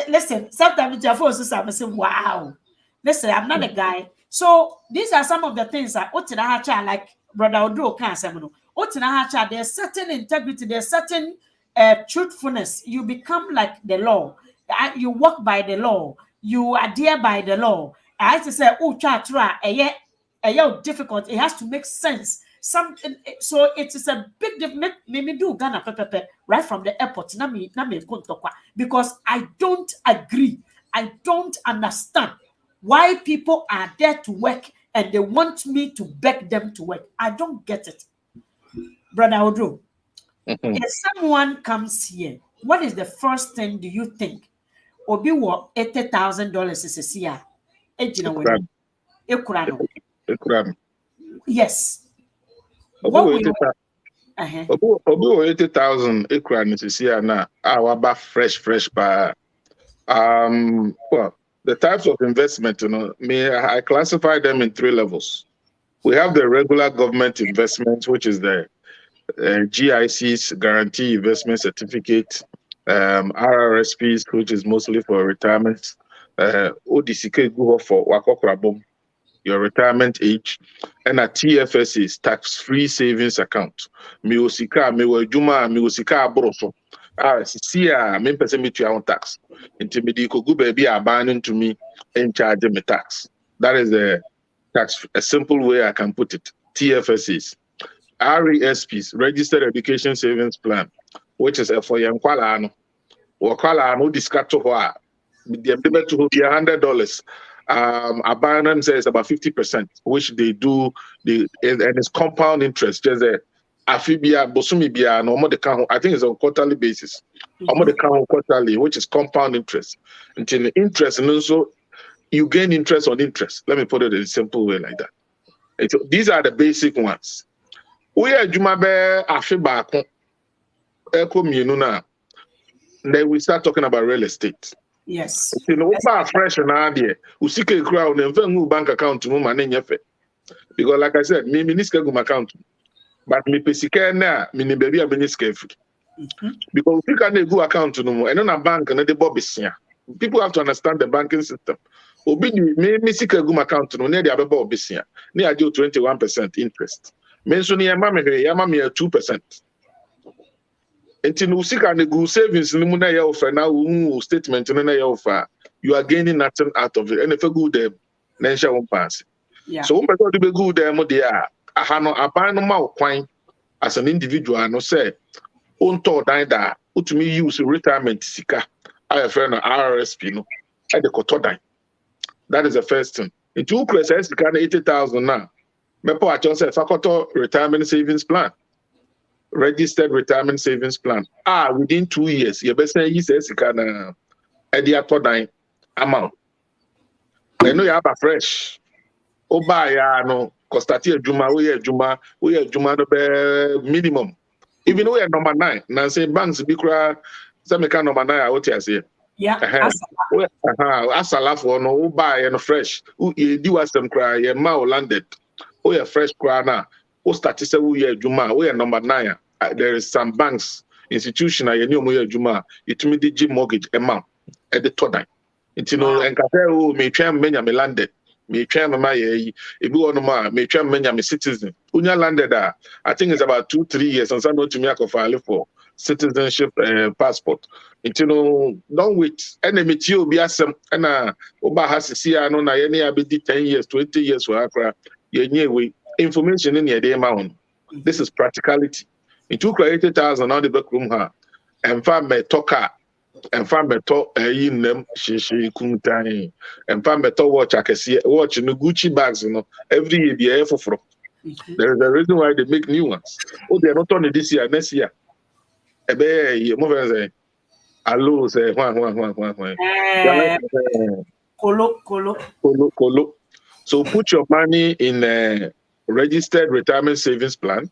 Listen, sometimes your phone sister say, wow. Listen, I'm not a guy. So these are some of the things that like Brother Odro can't say. There's certain integrity, there's certain truthfulness. You become like the law. You walk by the law. You adhere by the law. I have to say, oh, difficult. It has to make sense. Something. So it is a big difference. Me do Ghana right from the airport. Because I don't agree. I don't understand why people are there to work and they want me to beg them to work. I don't get it. Brother Odro, if someone comes here, what is the first thing do you think? Obi wo $80,000 is a year. Yes. What will you? Obi 80,000 ekran is here now. Our fresh bar. Well, the types of investment, I classify them in 3 levels. We have the regular government investment, which is the GICs, Guarantee Investment Certificate, RRSPs, which is mostly for retirement, ODCK go for Wakokrabom, your retirement age, and a TFS's tax-free savings account. Miosika, Miwajuma, Miosika Broso. Me person me to your own tax. Intimidate go baby abandon to me and charge me tax. That is a simple way I can put it. TFSs. RESPs, Registered Education Savings Plan, which is for young Kwalano. Or Kwalano discard to her. The limit to be $100. Abandon says about 50%, which they do, and it's compound interest. Just a Afibia, Bosumibia, no more the count. I think it's on quarterly basis. Almost the count quarterly, which is compound interest. Until the interest, and also you gain interest on interest. Let me put it in a simple way like that. These are the basic ones. We are Jumabe Afibako Echo Minuna. Then we start talking about real estate. Yes. Fresh and idea. We see a crowd and then bank account to move. Because like I said, me minister go account. But me pesika na me ni baby a minister free. Because if you can go account to no and then a bank and the bobisia. People have to understand the banking system. Obi me sika go account to no near the ababa obisia. Near do 21% interest. Mention your mammy, your mammy 2%. Until you seek and go savings in the money offer now statement in the offer, you are gaining nothing out of it. And if a good them, then she won't pass. Yeah. So, but to be good them, they are. I have no abandon my coin as an individual. No say, on to die that, to me use retirement sika. I have friend RRSP no, at the Kotodan. That is the first thing. In two places, you can 80,000 now. Mepo I just say faculty retirement savings plan. Registered retirement savings plan. Within 2 years, you best say you say you can the Kotodan amount. I know you have a fresh. Oba ya no, Kostati Juma, we are Juma no minimum. Even we are number 9. Now say banks be cry, some kind number 9 out here say. Yeah. Asala for no Oba ya no fresh. You do us them cry, ya ma landed. We are fresh cry now. O start say we are Juma, we are number 9. There is some banks, institution you know we are Juma, it me the mortgage amount at the top. It's no enkase me twa menya me landed. Me twa me my ebi wono ma me twa menya me citizen. Unya landed I think it's about 2-3 years and some to me file for citizenship passport. It's no don't wait. Enemy ti obi asem na oba hasisi no na ye na be 10 years, 20 years for akra. Ye nye we information in ye dey ma on. This is practicality. In 280,000 now the back room ha. And fa me toka and fa meto nem she kuntan and fa meto watch akese watch no Gucci bags every year be air for. There is a reason why they make new ones. Oh, they are not on this year, next year. Ebe mo say allo say one. Kolo. So put your money in a registered retirement savings plan,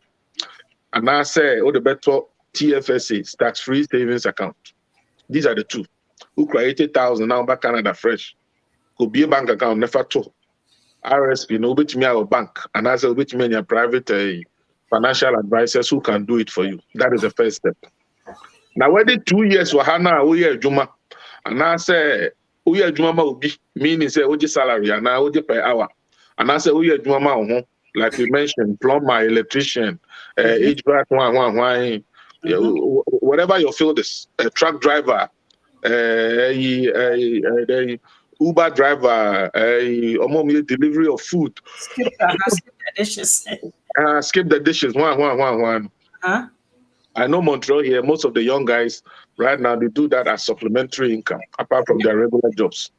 and I say the better TFSA, tax-free savings account. These are the two. Who created 80,000 now back Canada fresh. Could be a bank account, never to RSP, no which me our bank, and as a which many private financial advisors who can do it for you. That is the first step. Now, when the 2 years were Hana, we are Juma, and I say, we are Juma will be meaning say, what salary, and I would per hour. And I say, we are Juma, like we mentioned, plumber, electrician, HVAC, whatever your field is, a truck driver, Uber driver, delivery of food. Skip the dishes. Skip the dishes. One. Huh? I know Montreal here, most of the young guys right now, they do that as supplementary income, apart from their regular jobs.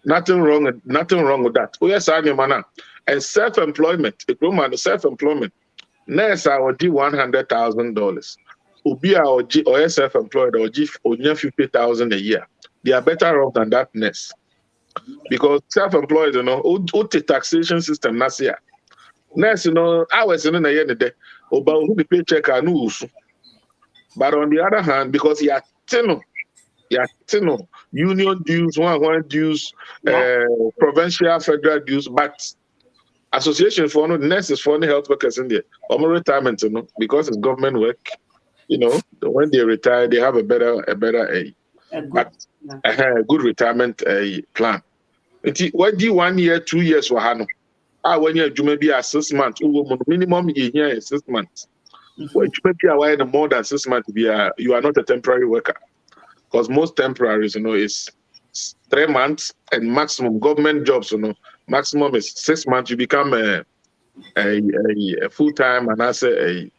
Nothing wrong with that. Oh, yes, man. And self-employment, self-employment. Next, I would do $100,000. Ubi or self-employed or give $50,000 a year. They are better off than that nest. Because self-employed, the taxation system last year. Next, I was in a year day about who the paycheck are news. But on the other hand, because you are union dues, one dues, provincial, federal dues, but association for the nurses for the health workers in there, retirement, because it's government work, when they retire, they have a better good retirement plan. What do 1 year, 2 years for Hano? When you maybe 6 months, minimum year 6 months. When you maybe away more than 6 months, you are not a temporary worker. Because most temporaries, is 3 months and maximum government jobs, maximum is 6 months. You become a full time, and I say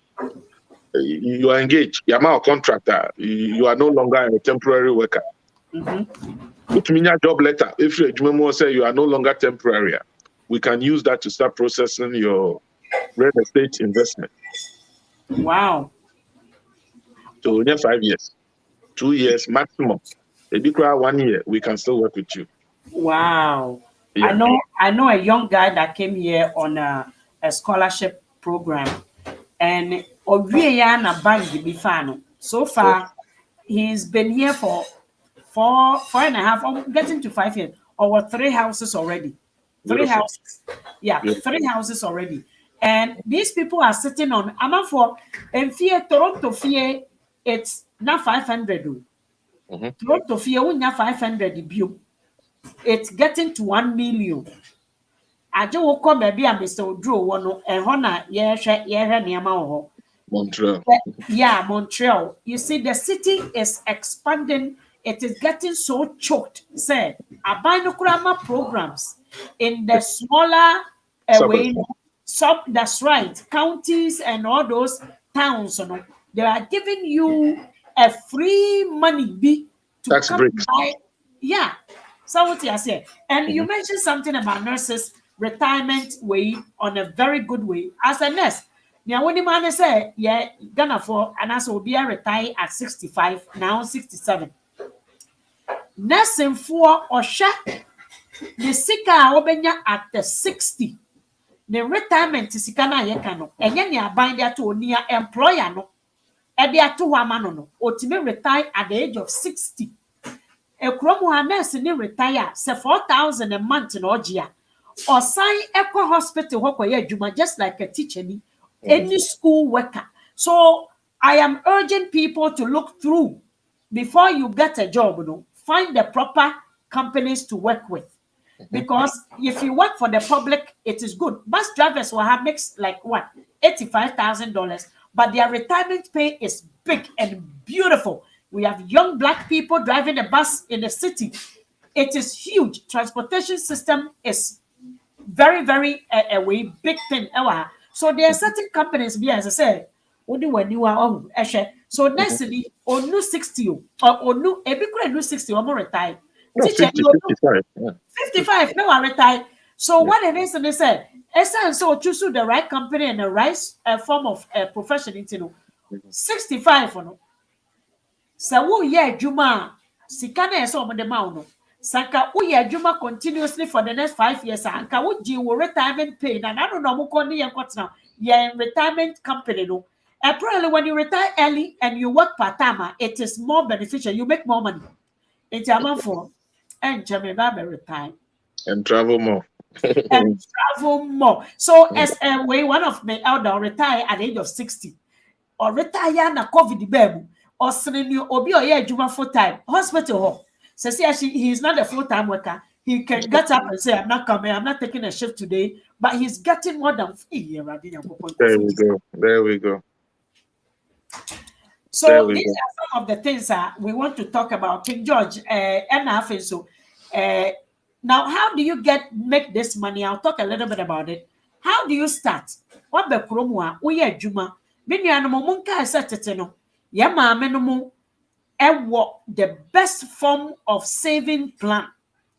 you are engaged. You are now a contractor. You are no longer a temporary worker. Put me in your job letter. If you say you are no longer temporary, we can use that to start processing your real estate investment. Wow. So in 5 years, 2 years maximum. If you cry 1 year, we can still work with you. Wow. Yeah. I know a young guy that came here on a scholarship program, and so far he's been here for 4.5, I'm getting to 5 years, or 3 houses already. Three houses. Yeah, 3 houses already. And these people are sitting on for and fear Toronto fear it's not 500. Toronto fear 500 it's getting to 1 million. aje wo kɔ baabi a Mr. Oduro wɔ no ɛhɔ na yɛhwɛ nneɛma wɔ hɔ. Montreal. Yeah, Montreal. You see, the city is expanding. It is getting so choked. Say, Abinokurama programs in the smaller way. That's right. Counties and all those towns, they are giving you a free money to tax come breaks. buy. Yeah. So what you say? And you mentioned something about nurses retirement way on a very good way. As a nurse, now when the man say, yeah, Ghana for and as will be a retire at 65, now 67. Nursing for or the sika obenya at the 60. The retirement is kana yekano. And then you bind that to near employer no. And they are two woman no. Ultimate retire at the age of 60. A chromo nurse in retire say 4,000 a month in Ogia. Or sign Echo Hospital Juma, just like a teacher, any school worker. So I am urging people to look through before you get a job, find the proper companies to work with. Because if you work for the public, it is good. Bus drivers will have makes like what? $85,000, but their retirement pay is big and beautiful. We have young black people driving a bus in the city. It is huge. Transportation system is very, very a way big thing. So there are certain companies, as I said, only when you are on so necessarily on new 60 or no a big new 60 or more retired. No, 50, 55. Yeah. 55, no, I retired. So what it is, and they said, so choose the right company and the right form of profession. 65 for no. So Juma, Sikana is over the mountain. Saka Juma continuously for the next 5 years. Anka will retirement pay. And I don't know what's now. Yeah, retirement company. No. Apparently, when you retire early and you work part-time, it is more beneficial. You make more money. It's a month for and Jamaica retire. And travel more. And travel more. So as a way, one of my elder retire at the age of 60. Or retire na COVID baby. Or senior obi or yeah, Juma full time. Hospital home. So see, he is not a full-time worker. He can get up and say, I'm not coming, I'm not taking a shift today, but he's getting more than There we go. There we go. So these are some of the things we want to talk about. King George, and I so now how do you make this money? I'll talk a little bit about it. How do you start? What the kromwa? Uye juma. Many animal munka set ya mamenumu the best form of saving plan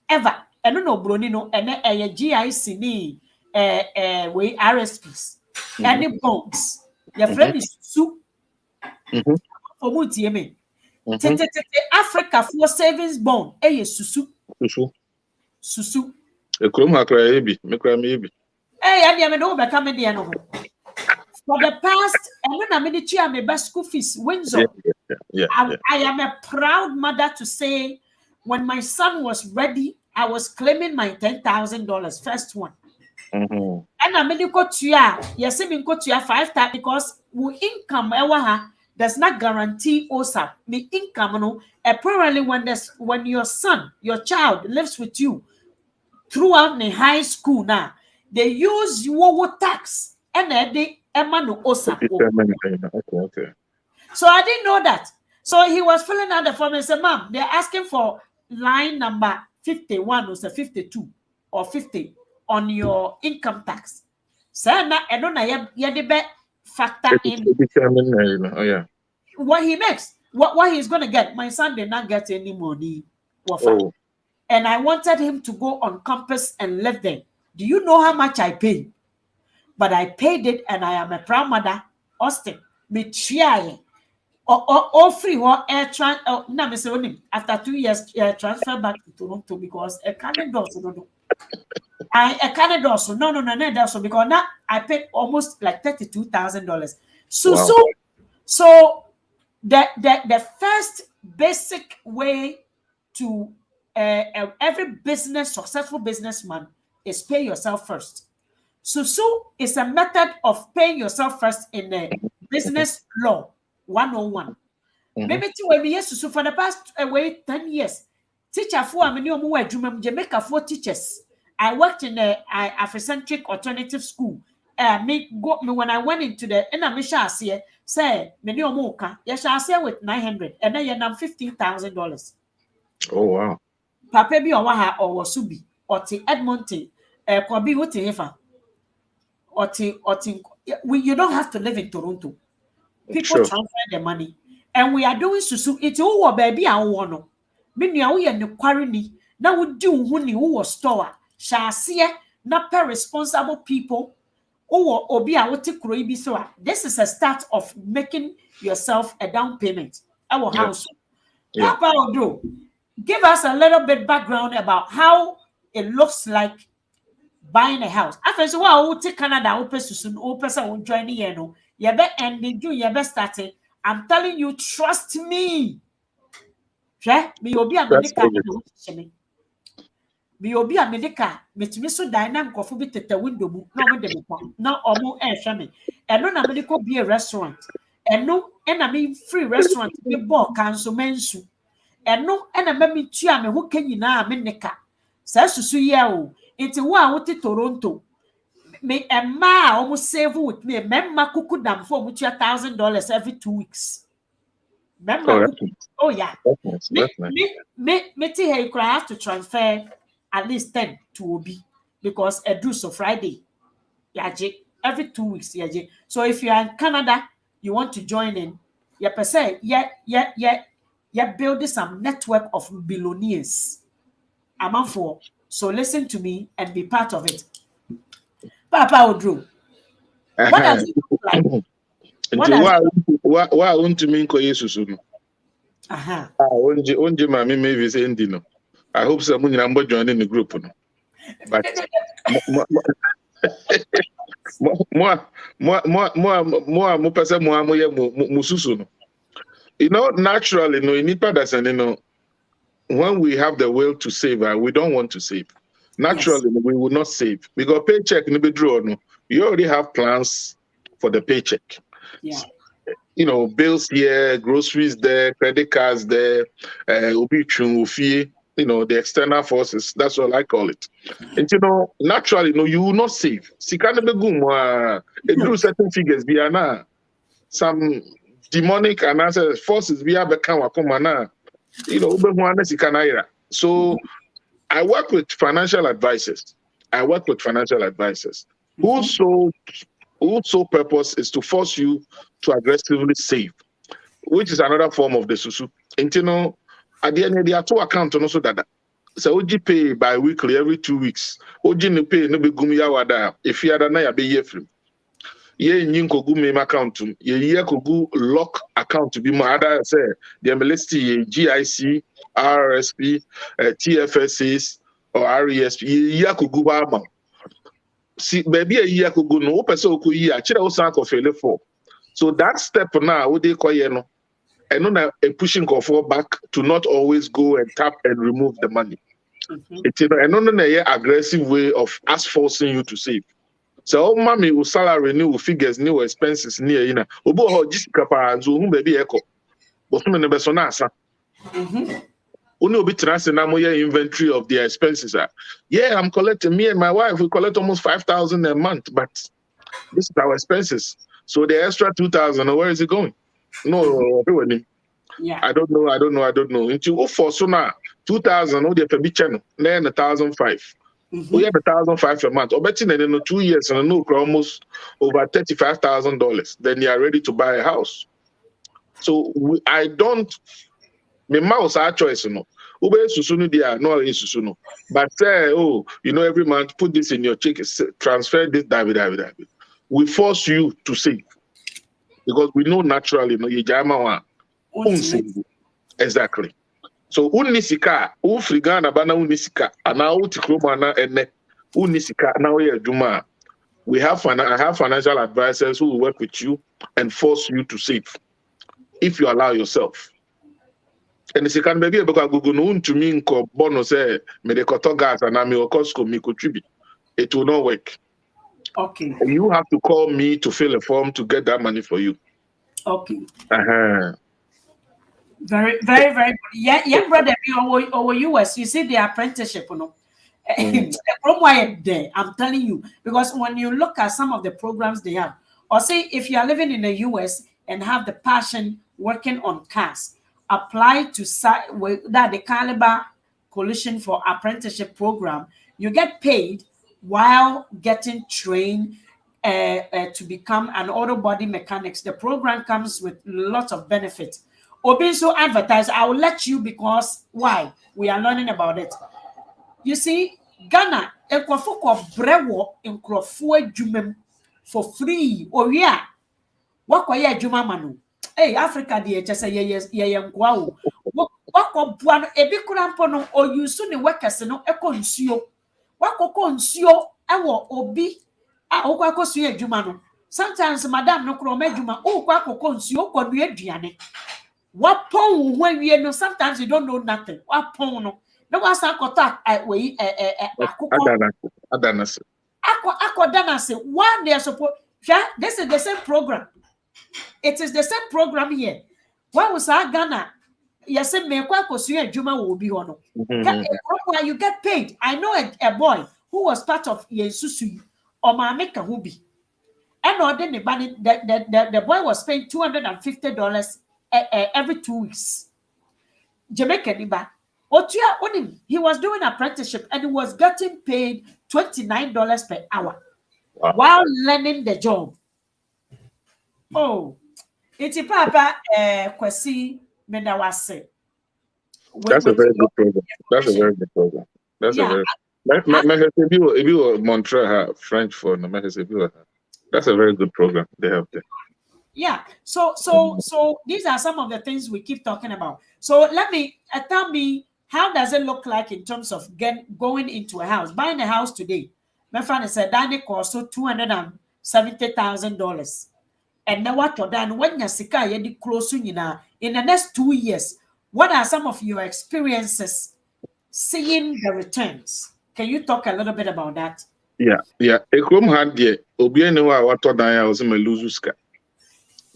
ever. And no bronino and a GIC ni we RSPs. Any bonds. Your friend is soup. Africa for savings bond. Susu. Susu. A chrome hacker, maybe. For the past, and when I'm in the chair, my best school fees, Windsor. I am a proud mother to say, when my son was ready, I was claiming my $10,000 first one. And I'm in the cotia, yes, I'm in cotia 5,000 because we income does not guarantee OSAP. The income, apparently, when your son, your child lives with you throughout the high school now, they use your tax and they emano OSAP. Okay. So I didn't know that. So he was filling out the form and said, Mom, they're asking for line number 51 or 52 or 50 on your income tax. So I don't know, factor in what he makes, what he's going to get. My son did not get any money. And I wanted him to go on campus and live there. Do you know how much I paid? But I paid it, and I am a proud mother. Austin, me try or free or air transfer. After 2 years, transfer back to Toronto because a Canada also no. A Canada also no. Because now I paid almost like $32,000. So the first basic way to every successful businessman is pay yourself first. Susu is a method of paying yourself first in the business law 101. Maybe Susu for the past 10 years. Teacher for Jamaica for teachers. I worked in a Afrocentric alternative school. Me when I went into the and I say me no moka. Yes, I say with 900 and then you $15,000. Oh wow. Papa bi owa or subi or Edmonton kwabi wote hefa or you don't have to live in Toronto. People Sure. transfer the money and we are doing susu it wo baby a wo no me nua wo ye ne kware ni na wo di wo ni wo store shaase na per responsible people wo obi a wote kuro yi bi so a this is a start of making yourself a down payment our house. Yeah. Papa Odo, give us a little bit background about how it looks like buying a house. After so what take Canada open soon open so join here no. You be ending you be starting. I'm telling you, trust me. Yeah, me obi a medical me obi a medical metumi so dynamic of bi tete window mu na omo de me kwa na omo e hwe me. Eno na medical be a restaurant. Eno na me free restaurant be ball cancel mensu. Eno na me tua me ho ka nyina me neka. Sa susu ye o. Enti wo a wote Toronto me emma almost save with me memma kuku dam for $1,000 every 2 weeks. Memma oh yeah. That's nice. Me here I have to transfer at least 10 to Obi because I do so Friday. Yaje every 2 weeks yaje. So if you are in Canada, you want to join in, you per se yeah building some network of billionaires. I'm for. So listen to me and be part of it. Papa Odro, what does it look like? What want to mean ko Yesu no? Aha. Onje ma me maybe say ndi no. I hope someone in Ambo join in the group no. But mo pese mo amoye mo susu no. You know, naturally no nipa that's you know when we have the will to save, we don't want to save. Naturally, yes. We will not save because paycheck no be draw no. You already have plans for the paycheck. Yeah. You know, bills here, groceries there, credit cards there, you know, the external forces. That's what I call it. And you know, naturally, no, you will not save. It drew certain figures be some demonic and forces be you know, so I work with financial advisors. Whose sole purpose is to force you to aggressively save, which is another form of the susu. And you know, at the end, there are two accounts also that. So OG pay bi-weekly every 2 weeks. OG no pay no be gumia wada. If you are na ya be year free. Ye nyinko gu meme account. Ye year kogu lock account to be more other say the MLST GIC, RRSP, TFSAs or RESP. Ye year kogu ba. See, baby a year kogu no person oku year. Chira osan ko fele for. So that step now, what they call no, and no a pushing for back to not always go and tap and remove the money. It's and no a aggressive way of us forcing you to save. So mommy will salary new figures, new expenses near you know. Obo ho just kapa and so baby echo. But some never so nasa. Only obi trans na moya inventory of their expenses. Yeah, I'm collecting. Me and my wife we collect almost 5,000 a month, but this is our expenses. So the extra 2,000, where is it going? No, yeah. I don't know. Into for so now 2,000, oh, the per channel, then 1,500. We have 1,500 a month. Or betting in 2 years and no almost over $35,000. Then you are ready to buy a house. So I don't. My mouse our choice, you know. Ube susunu dia no susunu. But say, oh, you know, every month put this in your check, transfer this, David. We force you to save because we know naturally, no, you jama exactly. So unisika, ufrigana bana unisika, ana utikromana ene unisika na we juma. I have financial advisors who will work with you and force you to save if you allow yourself. And the second baby because Google no to me nko bono say me de koto gas and me Costco me contribute. It will not work. Okay. And you have to call me to fill a form to get that money for you. Okay. Very, very good. Yeah, brother, over US, you see the apprenticeship, you know. From why there, I'm telling you, because when you look at some of the programs they have, or say if you are living in the US and have the passion working on cars, apply to that the Caliber Coalition for Apprenticeship Program, you get paid while getting trained to become an auto body mechanics. The program comes with lots of benefits. Obi so advertise, I will let you because why? We are learning about it. You see, Ghana, ekwafo ko brewo nkrofo adwumam for free. Oh yeah. Wakwa ye adwuma ma no. Hey, Africa de chese ye nkwa o. Wakwa bua no ebi kura mpo no oyusu ne workers no ekọ nsuo. Wakọ nsuo ewo obi a okwa kosu adwuma no. Sometimes madam no kro ma adwuma, okwa akọ nsuo kọ no aduane. Wapon when we know sometimes you don't know nothing. Wapon no. No one san contact we Adanase. Danase. One they are supposed. This is the same program. It is the same program here. Why was Ghana? Yes, me kwa kosuye juma will be on. You get paid. I know a boy who was part of Yesusu or Mameka Hubi. And then the boy was paying $250 every 2 weeks. Jamaica Niba. He was doing apprenticeship and he was getting paid $29 per hour while learning the job. Oh, it's Papa Kwesi Medawase. That's a very good program. That's a very good program. That's a very. If you were Montreal French for that's a very good program they have there. Yeah. So these are some of the things we keep talking about. So tell me, how does it look like in terms of going into a house, buying a house today? My friend said that cost $270,000. And now what you're done when you're sick, you're close in the next 2 years. What are some of your experiences seeing the returns? Can you talk a little bit about that? Yeah. Ekrom had the Obiene what I was in Meluzuska.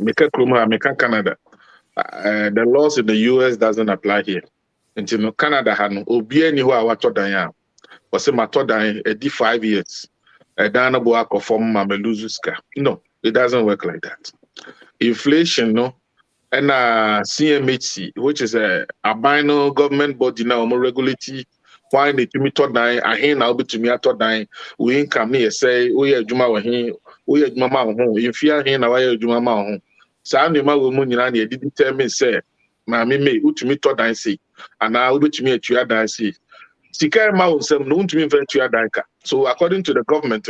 Meka Kroma, Meka Canada. The laws in the US doesn't apply here. Until Canada had no Obiene who are what I was a matodan a D5 years. A Dana Boak of form Mameluzuska. No, it doesn't work like that. Inflation, no, and CMHC, which is a albino government body now, more regulatory. Why the to me to die? I hear now be to me to die. We income here say we are Juma we are Juma home. If you are here now, we are Juma home. So I'm the man who money and he didn't tell me say, "Mammy, me who to me to die say," and now we to me to your die say. Sika ma unsem no to me to your die. So according to the government,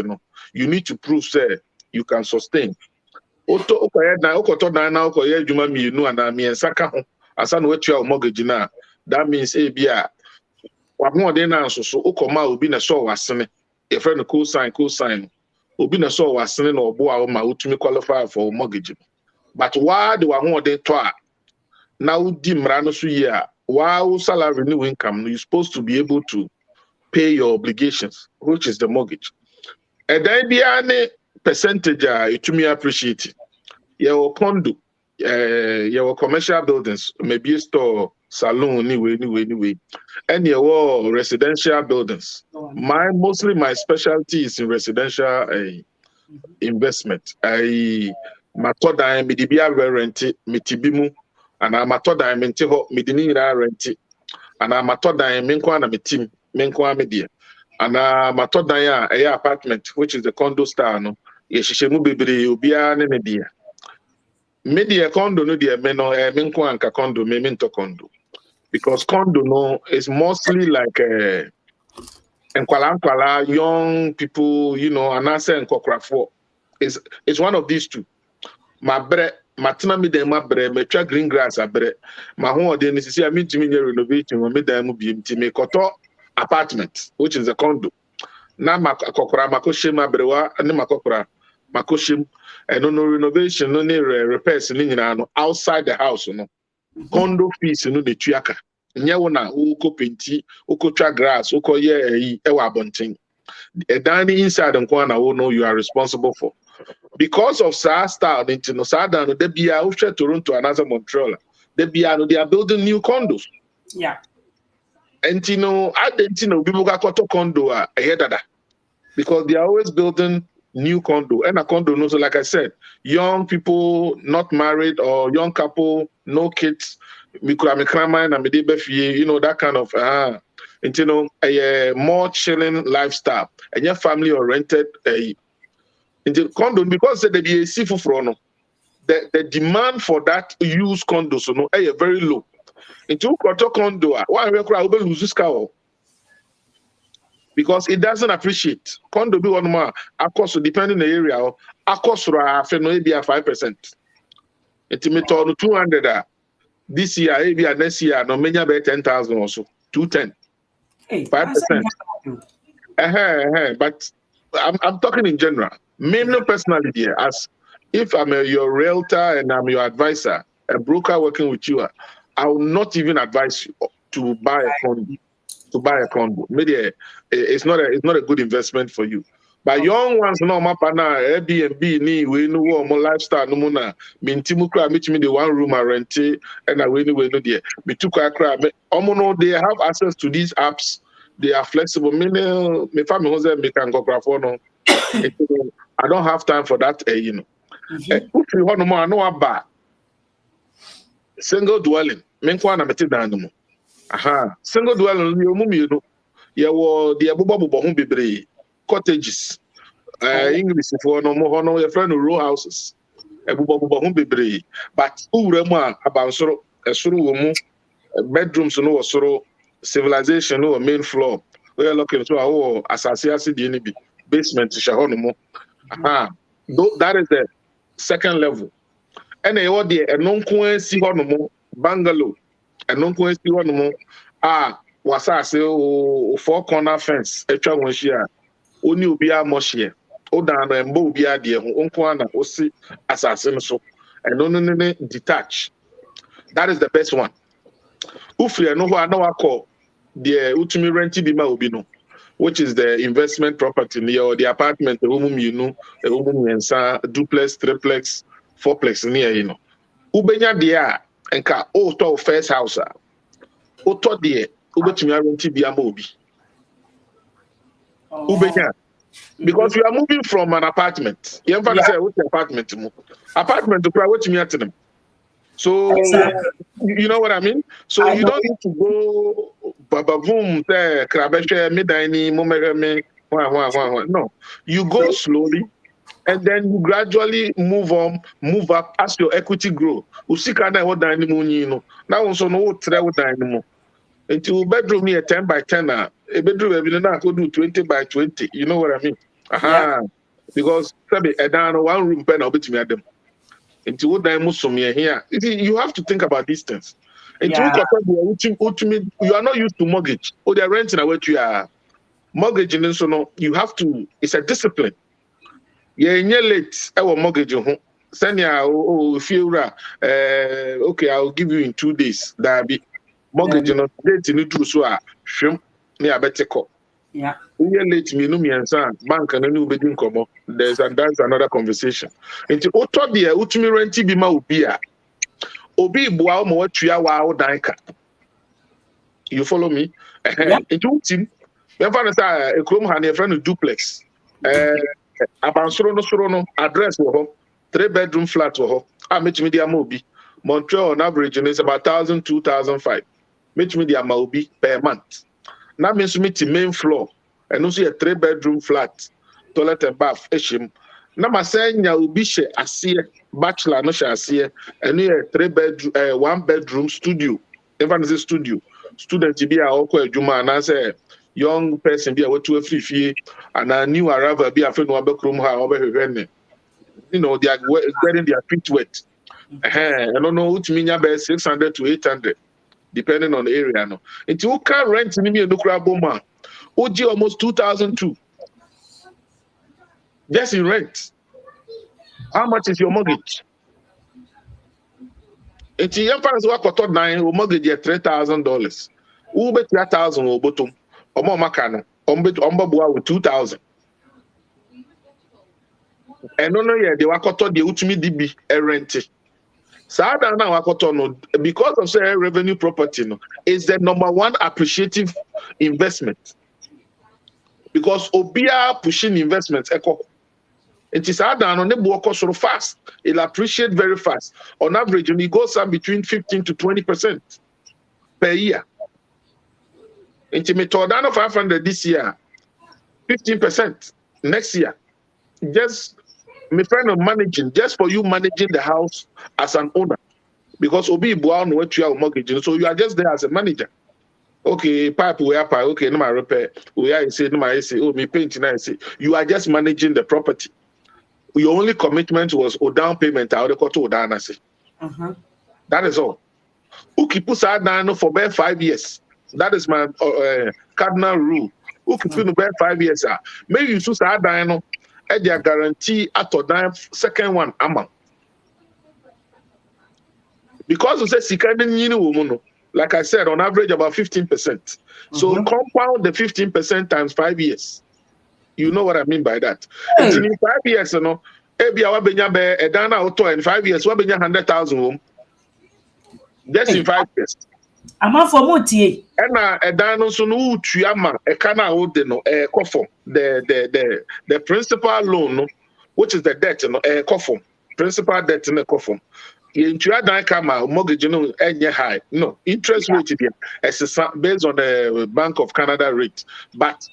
you need to prove say you can sustain. Oto okoye na okoto na okoye Juma mi nu and me ensaka ho asa no wetua mortgage na. That means bia wabon de na so okoma obi na so wasene e friend no co-sign obi na so wasene na obo a ma utumi qualify for mortgage. But why the wahon de to a na udi mra no so yi a wow salary new income you're supposed to be able to pay your obligations, which is the mortgage. And then bia ne percentage itumi appreciate your condo your commercial buildings, maybe a store, salon, anyway, and your residential buildings. Mostly my specialty is in residential investment. Matoda midibia rent mitibimu, and I'm matoda mintiho midinira rent, and I'm matoda minkwana mitim minkwa media, and I'm matoda a apartment, which is the condo style. No, yeshishemu bibiri ubia ne media. Media condo no dia meno minko anka condo me minto condo because condo no is mostly like enkwala young people, and I say enkokrafo. It's one of these two. My bre matina me dem bre me twa green grass abre my ho de nisisi am ntimi nye renovation me dem mu bi ntimi koto apartment which is a condo na makokora makoshe mabrewa ne makokora makoshim and no renovation no repairs no outside the house no condo fees no the tuaka nye wona uko penti uko twa grass uko ye ewa abonten e dan inside nko na wo no you are responsible for because of sa style into no sa dan no de bia wo hwe Toronto and Montreal de bia no they are building new condos. Yeah. And I didn't know people got condo ahead of that because they are always building new condo. And a condo, no, so like I said, young people not married or young couple, no kids, that kind of a more chilling lifestyle. And your family oriented into condo because they be a seafood for the demand for that used condo so no very low. Into condo, why we lose this car because it doesn't appreciate. Condo be one more, cost depending on the area, cost maybe 5%. It's me 200 this year, maybe next year, no many about 10,000 or so, 210, 5%. But I'm talking in general. Me personally, here, as if I'm your realtor and I'm your advisor, a broker working with you, I will not even advise you to buy a condo. Maybe it's not a good investment for you. But young ones, no, my partner, Airbnb, we know more lifestyle, no more. Mintimu kra, me the 1 room I rent, and I we no there. Me took a crab. They have access to these apps. They are flexible. Me family was there. Me can go grab no. I don't have time for that. If you want more, I know about single dwelling. Me kwa na meti dan no. Single dwelling, you know, the abubo bebre cottages. English for no more, no, your friend row houses. Abubo bebre. But urema about soro, a suru bedrooms, no, soro civilization, no, main floor. We are looking to our association, the basement, shahonomo. That is the second level. And a non si honomo, bungalow, a non si honomo. Was I say, 4-corner fence, a chawanshia, only ubia moshia, Odana and Bobia, dear, Unquana, Osi, assassin, so, and no detach. That is the best one. Ufri, no, I know I call the Utumi Renti Bima Ubino, which is the investment property near the apartment, the woman you know, the woman and duplex, triplex, fourplex near you know. Ubenya dia, and ka, first house. Oto die ubetumi arenti bia ma obi ubenya because you are moving from an apartment you ever say what apartment to private me at them so you know what I mean so you don't need to go baba boom there krabeshe midani momeme no you go slowly and then you gradually move up as your equity grow usika na what dani mu nyi no na won so no wo tre wo dani mu. Into bedroom here 10 by 10 a bedroom I could do 20 by 20. You know what I mean? Because a down 1 room pen bit me at them. Into what I must here. You have to think about distance. Into you are not used to mortgage. Or they're renting away to your mortgage and so no, you have to, it's a discipline. Yeah, late our mortgage send okay, I'll give you in 2 days. That be mortgage no date ni true so hwem ne abeteko we late me no miensa bank na no bedi nkomo that's another conversation nti oto de utumi renti bi ma obi a obi bua mo watua wa dan ka you follow me nti utim me fa na say ekrom ha na friend duplex abansoro no address wo ho 3-bedroom flat wo ho metimi dia ma obi Montreal on average is about 1,000 2,005 Meet me the Amaobi per month. Now means meet the main floor and also a 3-bedroom flat, toilet and bath. Now my saying ya ubi she asie bachelor no she asie and a 3-bedroom 1-bedroom studio. Even is studio. Student be a oko ejuma and I say young person be a what to a free and a new arrival be a friend no abekrum ha over here. You know they are getting their feet wet. I don't know what mean about 600 to 800. Depending on the area, no. Until you can rent in me no boma, OG almost 2,002. Just in rent. How much is your mortgage? Until your parents work for 9, mortgage is $3,000. Who bet 3,000 or bottom? Or more macano, with 2,000. And no, yeah, they were caught the ultimate DB a rent. Sada na wakoto no, because of say revenue property no, is the #1 appreciative investment. Because obia pushing investments echo. It is hard and on the work so fast. It'll appreciate very fast. On average, it goes up between 15 to 20% per year. Into me Tordano 500 this year, 15% next year. Just my friend of managing, just for you managing the house as an owner. Because Obi Buan what you are mortgage. So you are just there as a manager. Okay, pipe we are pipe, okay, no my repair. We are say no my say, oh me paint now say. You are just managing the property. Your only commitment was a down payment. I would go to That is all. Who keep us down for about 5 years? That is my cardinal rule. Who keep you about 5 years? Maybe you should start down. And they guarantee at the second one amount. Because you say second, like I said, on average about 15%. So compound the 15% times 5 years. You know what I mean by that. Hey. In 5 years, you know, maybe I will be a Dana auto in 5 years, what be 100,000 home? Just in 5 years. I'm for Muti. And a Dano Sunu Triama, a Kana Odeno, a coffin, the principal loan, which is the debt, a coffin, principal debt in a coffin. In Triada Kama, mortgage, high. No, interest rate based on the Bank of Canada rate. But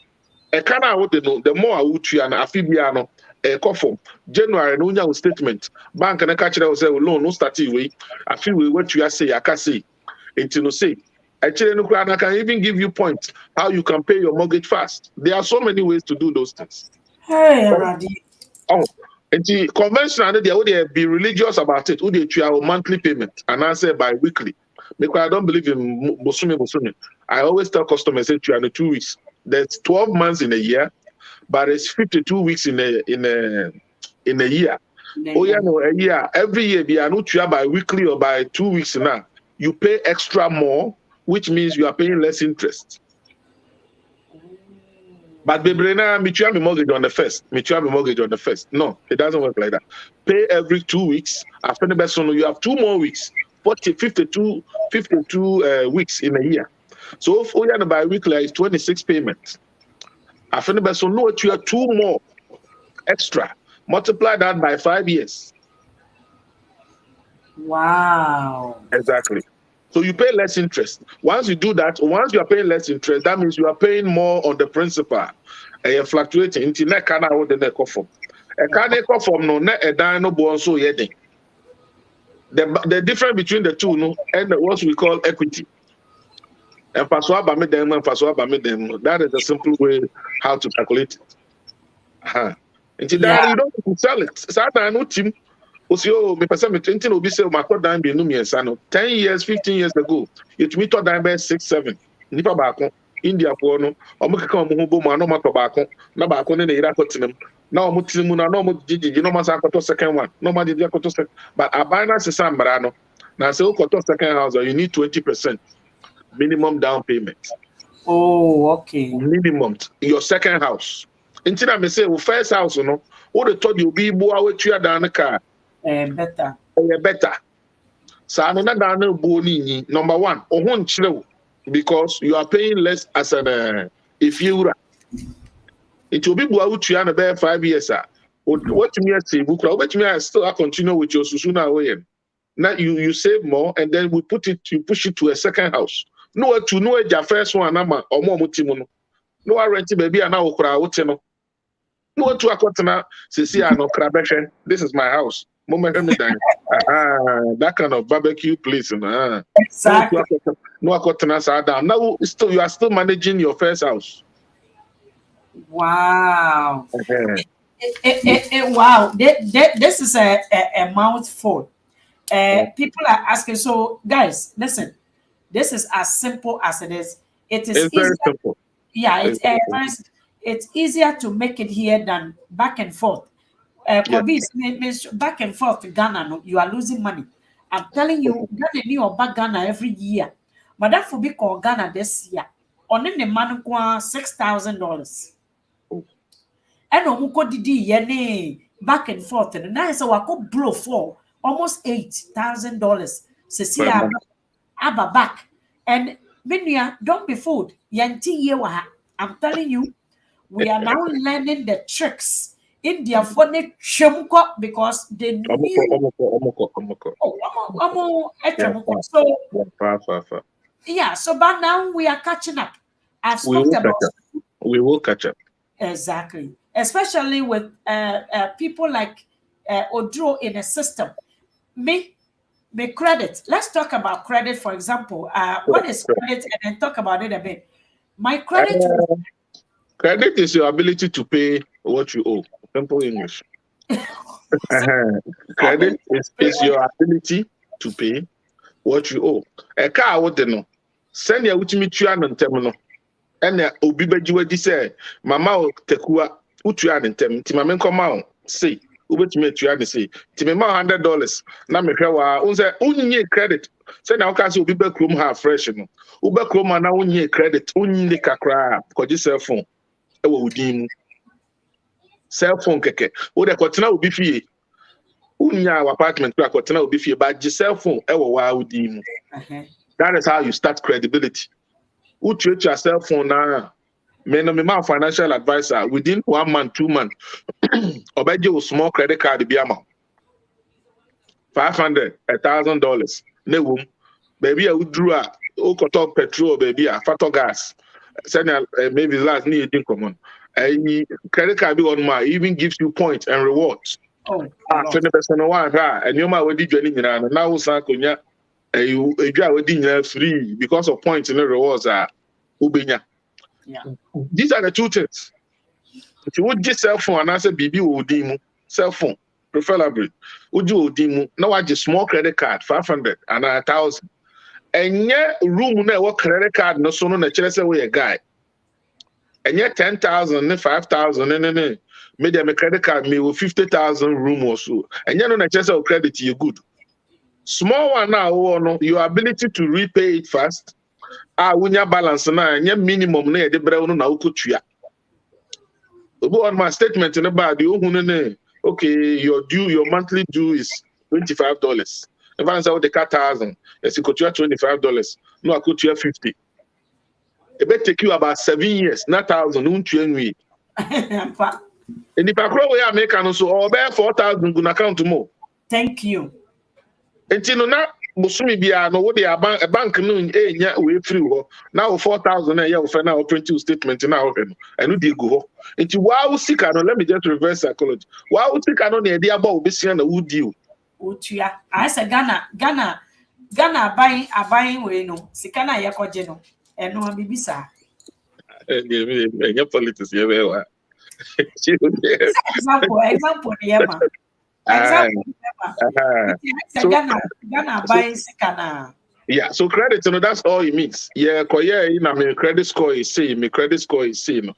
a Kana Odeno, the more I would and Afibiano. Kofom January no nya statement bank na ka kire say loan no start way afi we what you say I can say until no say actually no I can even give you points how you can pay your mortgage fast. There are so many ways to do those things. Hey Radi. Oh until conventional they would be religious about it. Would they treat monthly payment and I say bi-weekly because I don't believe in bosumi. I always tell customers say 2 weeks. There's 12 months in a year. But it's 52 weeks in a year. Oh yeah, no, a year. Every year, be not by weekly or by 2 weeks now. You pay extra more, which means you are paying less interest. But Bebrena, me mortgage on the first. No, it doesn't work like that. Pay every 2 weeks. After the best one, you have 2 more weeks. 52 weeks in a year. So if we are by weekly, it's 26 payments. I feel so no, you are 2 more extra. Multiply that by 5 years. Wow. Exactly. So you pay less interest. Once you do that, once you are paying less interest, that means you are paying more on the principal. And you're fluctuating into neck can out the neck of form. A can from no net a dino born so yet. The difference between the two no and what we call equity. And that is a simple way how to calculate it. You don't have to sell it. Sada no team. Me person me 20 obi say my code down be no me 10 years, 15 years ago. It me to down by 6, 7. Nipa baako India ko no. Omo keka omo ho bo mu ano mato baako. Na baako ne ira kotinam. Na omo timu na omo jiji no ma sa koto second one. No ma jiji koto second. But abana se sambra no. Na say koto second house you need 20%. Minimum down payment. Oh, okay. Minimum. Your second house. Until I say, first house, you know, what they told you be boy with you down the car. Better. Better. So I'm not down boni. Number one, because you are paying less as an if you. It will be boy with you about 5 years. What me I say, what me I still continue with your susuna way. Now you save more and then you push it to a second house. No to know your first one ama or more mutimuno. No I rent baby and now okra uteno. No to akotena sisi ano krabeshe. This is my house. Moment me down. That kind of barbecue place. Exactly. No akotena sa down. Now still you are still managing your first house. Wow. Wow. This is a mouthful. People are asking, so guys, listen, this is as simple as it is. It's very simple. Yeah, it's easier to make it here than back and forth. Back and forth to Ghana, no, you are losing money. I'm telling you, Ghana new back Ghana every year. But that will be called Ghana this year. On the man $6,000. And on didi yene back and forth. And now so I could blow for almost $8,000. Cecilia Abba back. And Minya, don't be fooled. Yanti yewa. I'm telling you, we are now learning the tricks in their funny chumko because they knew. So yeah, so but now we are catching up. I've spoken about. We will catch up. Exactly, especially with people like Odro in a system. Me credit. Let's talk about credit, for example. What is credit, and then talk about it a bit. My credit. Credit is your ability to pay what you owe. Simple English. Credit is your ability to pay what you owe. A car, what no? Send your ultimate tuan and terminal. And obi beji say, Mama tekua utuan and tem. Timamen come out. Say, ubetime tuan say. Timema $100. Na me hwa unse unye credit. Send now kasi obi be krom ha fresh no. Ube krom na unye credit. Unye kakra. Koji cell phone. Ewo udin. Cell phone keke. O de kwatena obi fie. Unya apartment kwa kwatena obi fie but the cell phone ewo wa udin. That is how you start credibility. Who treat your cell phone now? Me financial advisor within 1 month, 2 months. Obeje a small credit card be amount. $500, $1,000. Ne wom. Baby, I would draw a talk petrol, baby, a photo gas. Send maybe last need in common. Credit card be on my even gives you points and rewards. 20% one, and you might be joining now. Sankonya. You free because of points in the rewards are ubenya. Yeah. These are the two things. If you would just cell phone and answer BB Odimu, cell phone, preferably. Would you Odimu? Now I just small credit card, 500 and 1,000. And yet room what credit card no so no chase away a guy. And yet 10,000, 5,000, and maybe a credit card me with 50,000 room or so. And yet no chase of credit you good. Small one now, your ability to repay it fast. When your balance now, your minimum na the bread na ukutuya. On my statement in about you, okay, your monthly due is $25. If I say the car 1,000, it's $25. No, I could 50. It may take you about 7 years, not 1,000. Don't you agree? And if I grow where I make an also, or bear 4,000 gonna count more. Thank you. Until now, Musumi Bia, no, what they are a bank noon, way through. Now 4,000 a year for now, print statement now, and we go. Until wow, sick, let me just reverse psychology. Wow, sick, I know the idea about Bissian would deal. Utia, I said Ghana buying way no, Sikana Yakojeno, and no Bibisa. And your politics, you will. Example, Yama. So, Ghana buying Sikana. Yeah, so credit, that's all it means. Yeah, my credit score is same. My credit score is same.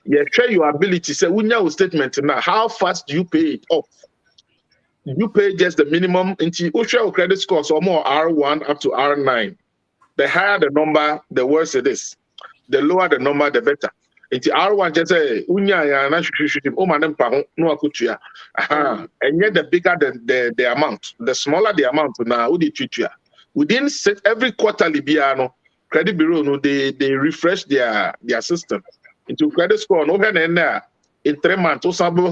Yeah, share your ability. Say, when your statement now, how fast do you pay it off? You pay just the minimum until you share your credit score, so more R1 up to R9. The higher the number, the worse it is. The lower the number, the better. Until R1 just say, and yet the bigger the amount, the smaller the amount now, within every quarterly biano, credit bureau no they refresh their system into credit score no in 3 months or something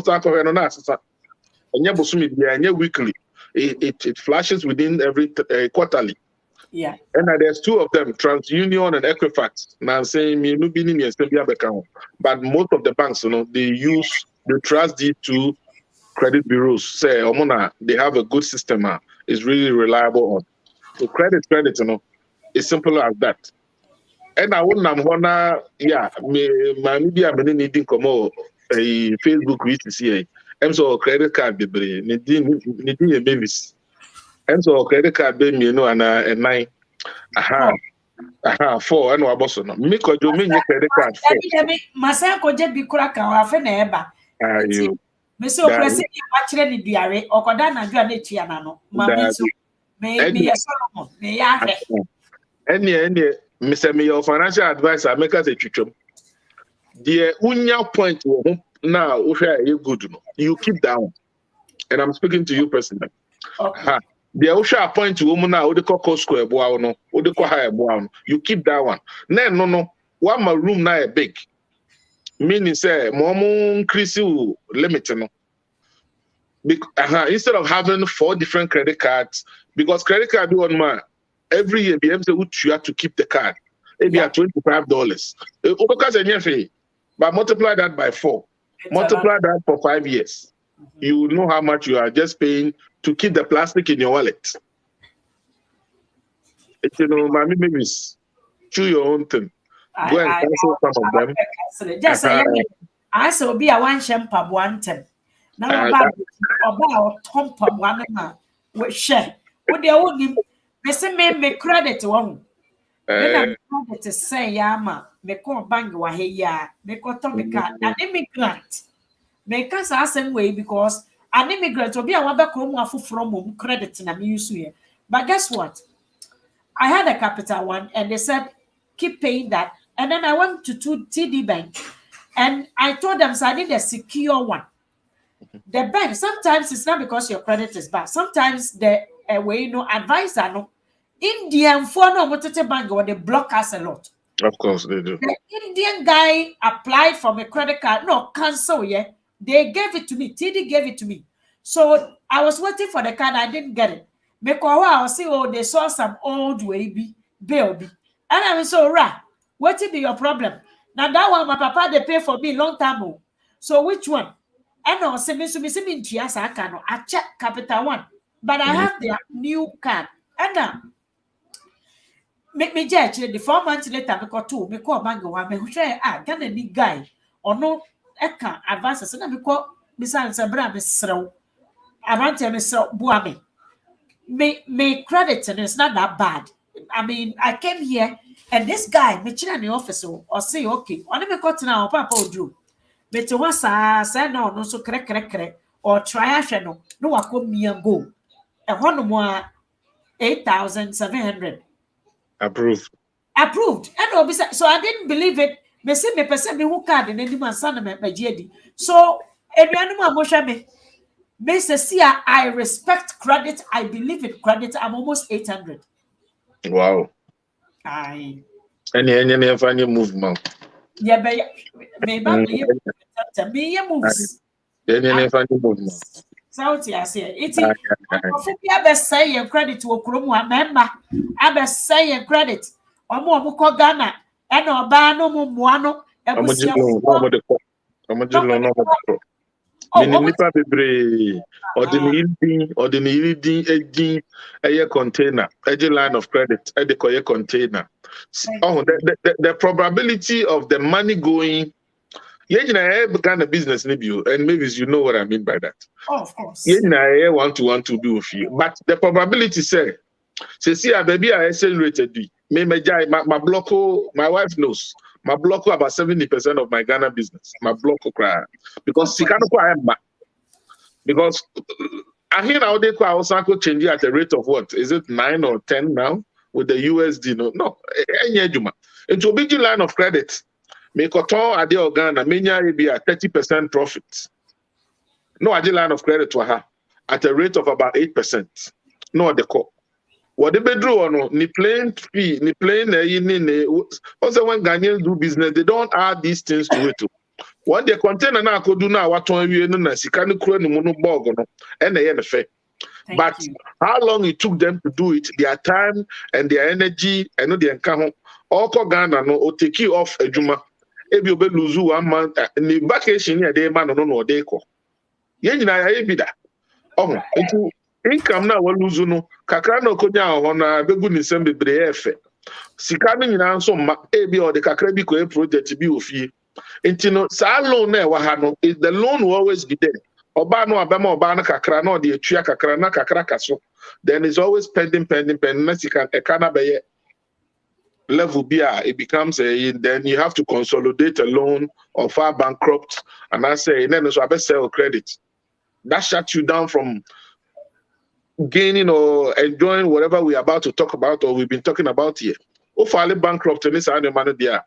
and weekly it flashes within every quarterly. Yeah. And there's two of them, TransUnion and Equifax. Now saying me no being account, but most of the banks, they trust these two credit bureaus. Say, they have a good system. It's really reliable on. So credit, it's simple as that. And I wouldn't wanna, maybe I'm needing come a Facebook reach to see. I'm so credit card be needing a babies. And so credit card be and 9. 4 and waboso no. Me ko jo me credit card 4. Masa ko je bi kura kan wa fe na eba. Ayo. Me so presi ya ma kire ni duare okoda na dua na tua na no. Ma me so me ya Solomon me ya hwe. Any me say me your financial advisor make us a twitwom. The unya point wo now wo hwe you good no. You keep down. And I'm speaking to you personally. Okay. The Osha point to woman now, the Costco no, or the higher brown. You keep that one. No. One my room now big. Meaning say momo increase limit no. Instead of having 4 different credit cards, because credit card do on my every year be able to keep the card. Maybe at $25. But multiply that by 4. Multiply that for 5 years. You know how much you are just paying to keep the plastic in your wallet. You know, maybe chew your own thing. Go and cancel some of them. Just say, I saw be a one champa one time. Now about Tompa one with share. Would they only me credit one? When I'm credit to say, Yama, me call bang wa ya, me call Tomica, an immigrant. Make us the same way because an immigrant will be a wabba from home credit in a museum. But guess what? I had a capital one and they said, keep paying that. And then I went to TD Bank and I told them, so I need a secure one. The bank, sometimes it's not because your credit is bad. Sometimes the way, advisor, no, Indian for no bank or they block us a lot. Of course they do. The Indian guy applied for my credit card, no, cancel, yeah. They gave it to me. TD gave it to me. So I was waiting for the card. I didn't get it. Because I was saying, they saw some old way bill. And I was so what will be your problem? Now that one, my papa, they pay for me long time ago. So which one? And I say, I check Capital One. But I have their new card. And make me judge the 4 months later, I got 2, me call Mango, I may share Ghana ni guy or no eka advances. And I call besides a brand is so I want to so buame. Me credit and it's not that bad. I mean, I came here and this guy, me in the office or say, okay, on me got now, Papa Drew. Me to was say no, so correct, or try no, I come me and go. And one more 8,700. Approved. And so I didn't believe it. Me say me person me who card and any man son me JD. So everyone mosha me. Me say I respect credit. I believe in credit. I'm almost 800. Wow. Aye. Any funny movement. Yeah, but me moves. Any funny movement. So I say it's I be say your credit to Okromu member. I be say your credit. Omo ko Ghana and oba no mo moano ebusia. Nipa bebre ordinary din a container a line of credit a the container. The probability of the money going kind of business and maybe you know what I mean by that. Oh, of course. Want to do with you, but the probability say see baby I accelerated my blocko, my wife knows. My block about 70% of my Ghana business. My block cry because because I hear now they also change at a rate of what is it 9 or 10 now with the USD? No. It will be the line of credit. Make a ton at the Ghana, many be at 30% profit. No, at the line of credit to her at a rate of about 8%. No, at the core. What they draw on ni plain fee, ni plain also when Ghanaians do business, they don't add these things to it. What the container now could do now, what one we know, Sikani Kuro mono bog and the NFA. But how long it took them to do it, their time and their energy, and the encounter, all Ghana no take you off a Juma. If you be lose 1 month, the vacation here, they man no they call. Yenina be that. Oh, income now we lose no kakra no konya ho na begu ni sem bebre efe sika no nyina nso ma ebi o de kakra bi ko project bi ofie enti sa loan na e wa ha no the loan will always be there oba no abema oba no kakra na o de atua kakra na kakra kaso then it's always pending na sika e kana be level bia it becomes then you have to consolidate a loan or file bankrupt and I say then so I better sell credit that shuts you down from gaining or enjoying whatever we're about to talk about or we've been talking about here. Hopefully bankrupt and this money there.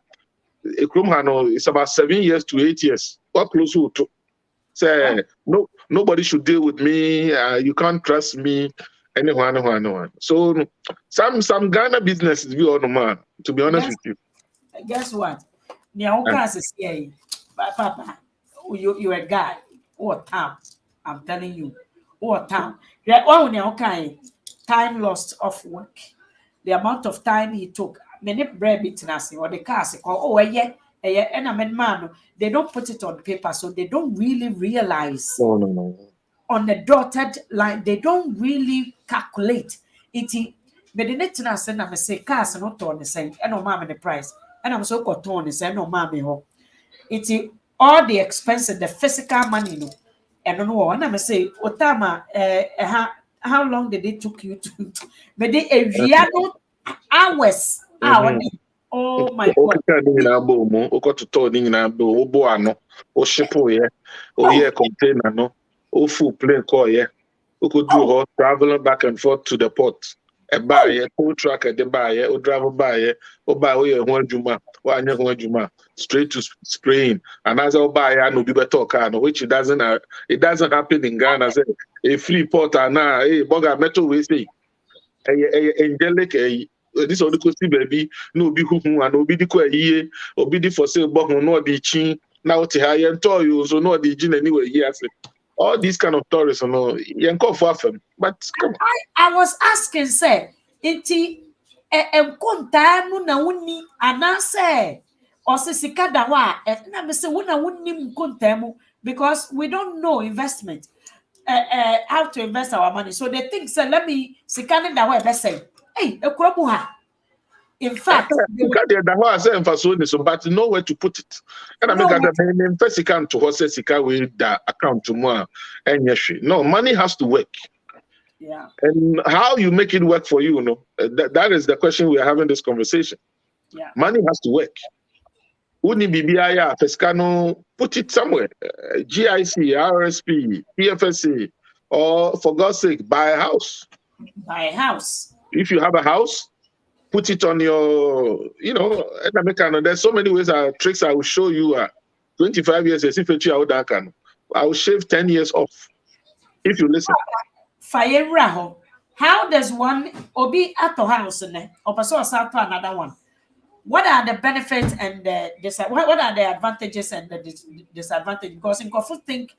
It's about 7 years to 8 years. What close to? Say no, nobody should deal with me. You can't trust me. Anyone. So some Ghana businesses be on the man. To be honest with you. Guess what? Papa, you a guy. What time? I'm telling you. What time? Time lost off work. The amount of time he took. Many bread bitness or the cars. Oh, yeah. And I mean, man, they don't put it on paper, so they don't really realize No. on the dotted line, they don't really calculate it. But the next thing I said, I say, cars not on the same, and no mammy the price, and I'm so got on the same, no mammy ho. It's all the expenses, the physical money, no, and no, and I'm say, Otama, how long did it took you to? But they hours. Oh my God. Container no. Full plane call traveling back and forth to the port. A buyer, tow truck at the buyer, or driver buyer, or buy one juma, straight to spraying. And as a buyer, no be better car, which it doesn't happen in Ghana. Say a free port and now, boga metal we say. Angelic, this only could see baby, no be who and no be the quay, or be the for sale, but no be chin. Now to high and tell you, so no the gin anyway. Yes, all these kind of tourists, you can for them. But come on. I was asking, say, iti konta mu na wuni anase or se sika da wa na me se wona wuni konta mu because we don't know investment. How to invest our money. So they think, say, let me sika ne da wa be say. Hey, ekrobu ha. In fact, but nowhere to put it. And I mean, the first account to horse sika with the account to more and yes, no, money has to work. Yeah. And how you make it work for you, that is the question we are having this conversation. Yeah. Money has to work. Uni BBIA, Fescano, put it somewhere. GIC, RSP, PFSA, or for God's sake, buy a house. Buy a house. If you have a house, put it on your, there's so many ways, tricks I will show you. 25 years, as if I will shave 10 years off. If you listen. How does one obi at the house or another one? What are the benefits and what are the advantages and the disadvantages? Because in Kofu think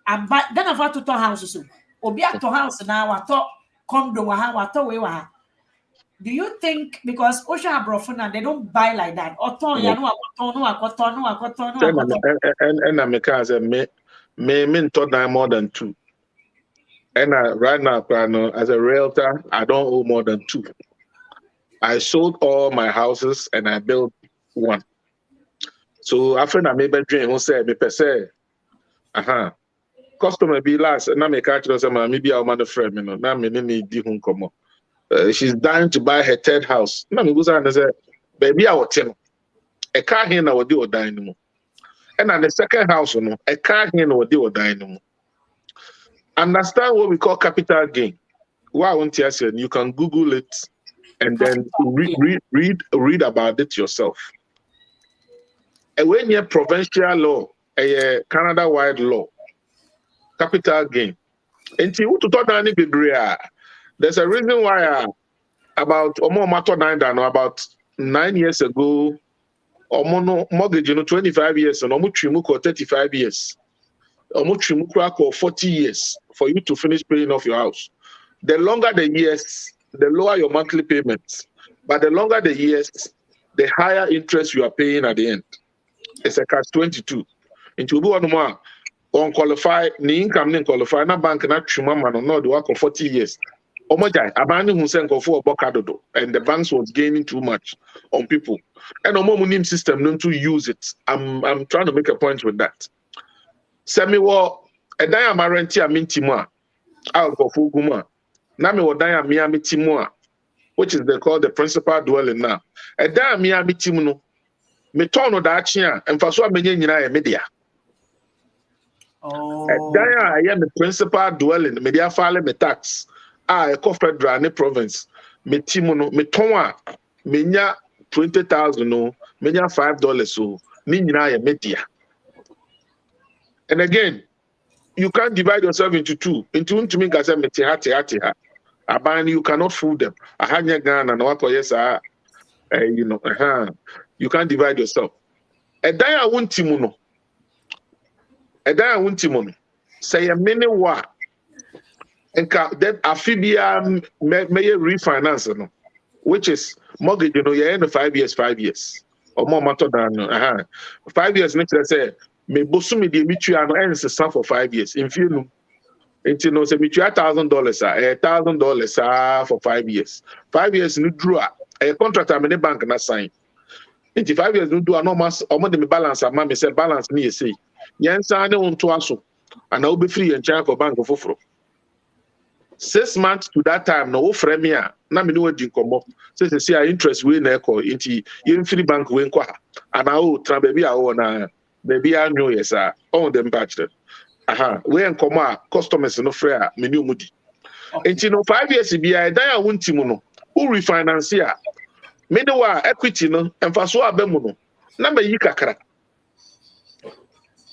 I'm then I've had to talk house so obi at the house now I thought condo I thought we were. Do you think because Ocean Abrofuna they don't buy like that? Or and America said me thought more than 2. And right now, as a realtor, I don't owe more than 2. I sold all my houses and I built 1. So after I made a dream, who said, "Me per se, customer be last." And I make a catch maybe I'll man friend, now me need di come. She's dying to buy her 3rd house. Now me goes and say, "Baby, I will tell a car here now will do or die no more." And on the 2nd house, a car here now will do or die no more. Understand what we call capital gain. Why won't you say you can Google it and then read about it yourself. And when you provincial law, a Canada-wide law, capital gain. And there's a reason why about about 9 years ago, mortgage 25 years and 35 years. 40 years for you to finish paying off your house. The longer the years, the lower your monthly payments. But the longer the years, the higher interest you are paying at the end. It's a catch-22. Into one more unqualified, the income didn't qualify. Na bank na chuma man no the work of 40 years. Omojai abandon who sent for Bokadodo, and the banks was gaining too much on people. And Omomunim system not to use it. I'm trying to make a point with that. Semi wo edaya marenti amintimwa out of Uguma. Nami wodaya miami timwa, which is they call the principal dwelling now. Edaya miami timuno. Me tono da achia and faswa menye nyina e media. Oh. Edaya I am the principal dwelling, media file me tax. A federal ne province. Me timuno, me tonwa menya 20,000 no, menya $5 so ni nyina e media. And again, you can't divide yourself into two. Into to me, Aban, you cannot fool them. Ahanya Ghana and Wako, yes, you know, you can't divide yourself. Edaya wuntimuno. Edaya wuntimuno. Say a mini wa. Enka that afibia may refinance no, which is mortgage, you know, you're in 5 years, 5 years. Or more matter than 5 years next say me bosumi de mitua no ends for 5 years. In few Nti no say mitua $1,000 $1,000 for 5 years. 5 years no draw a contract am in bank na sign. Nti 5 years no do no mas omo de me balance am me say balance me say. Yensa ne wonto aso ana wo be free en chan for bank foforo. 6 months to that time no wo frame me a na me no wadi nkomo. Say interest we na ekọ nti yen free bank we nkọ ha. Ana wo tra baby a wo na baby anyo yesa on them patch them. We nkɔmɔ a customers no frɛ a meni omudi. Nti no 5 years bi a dan a wonti mu no, wo refinance a me de wa equity no emfaso aba mu no, na ba yi kakra.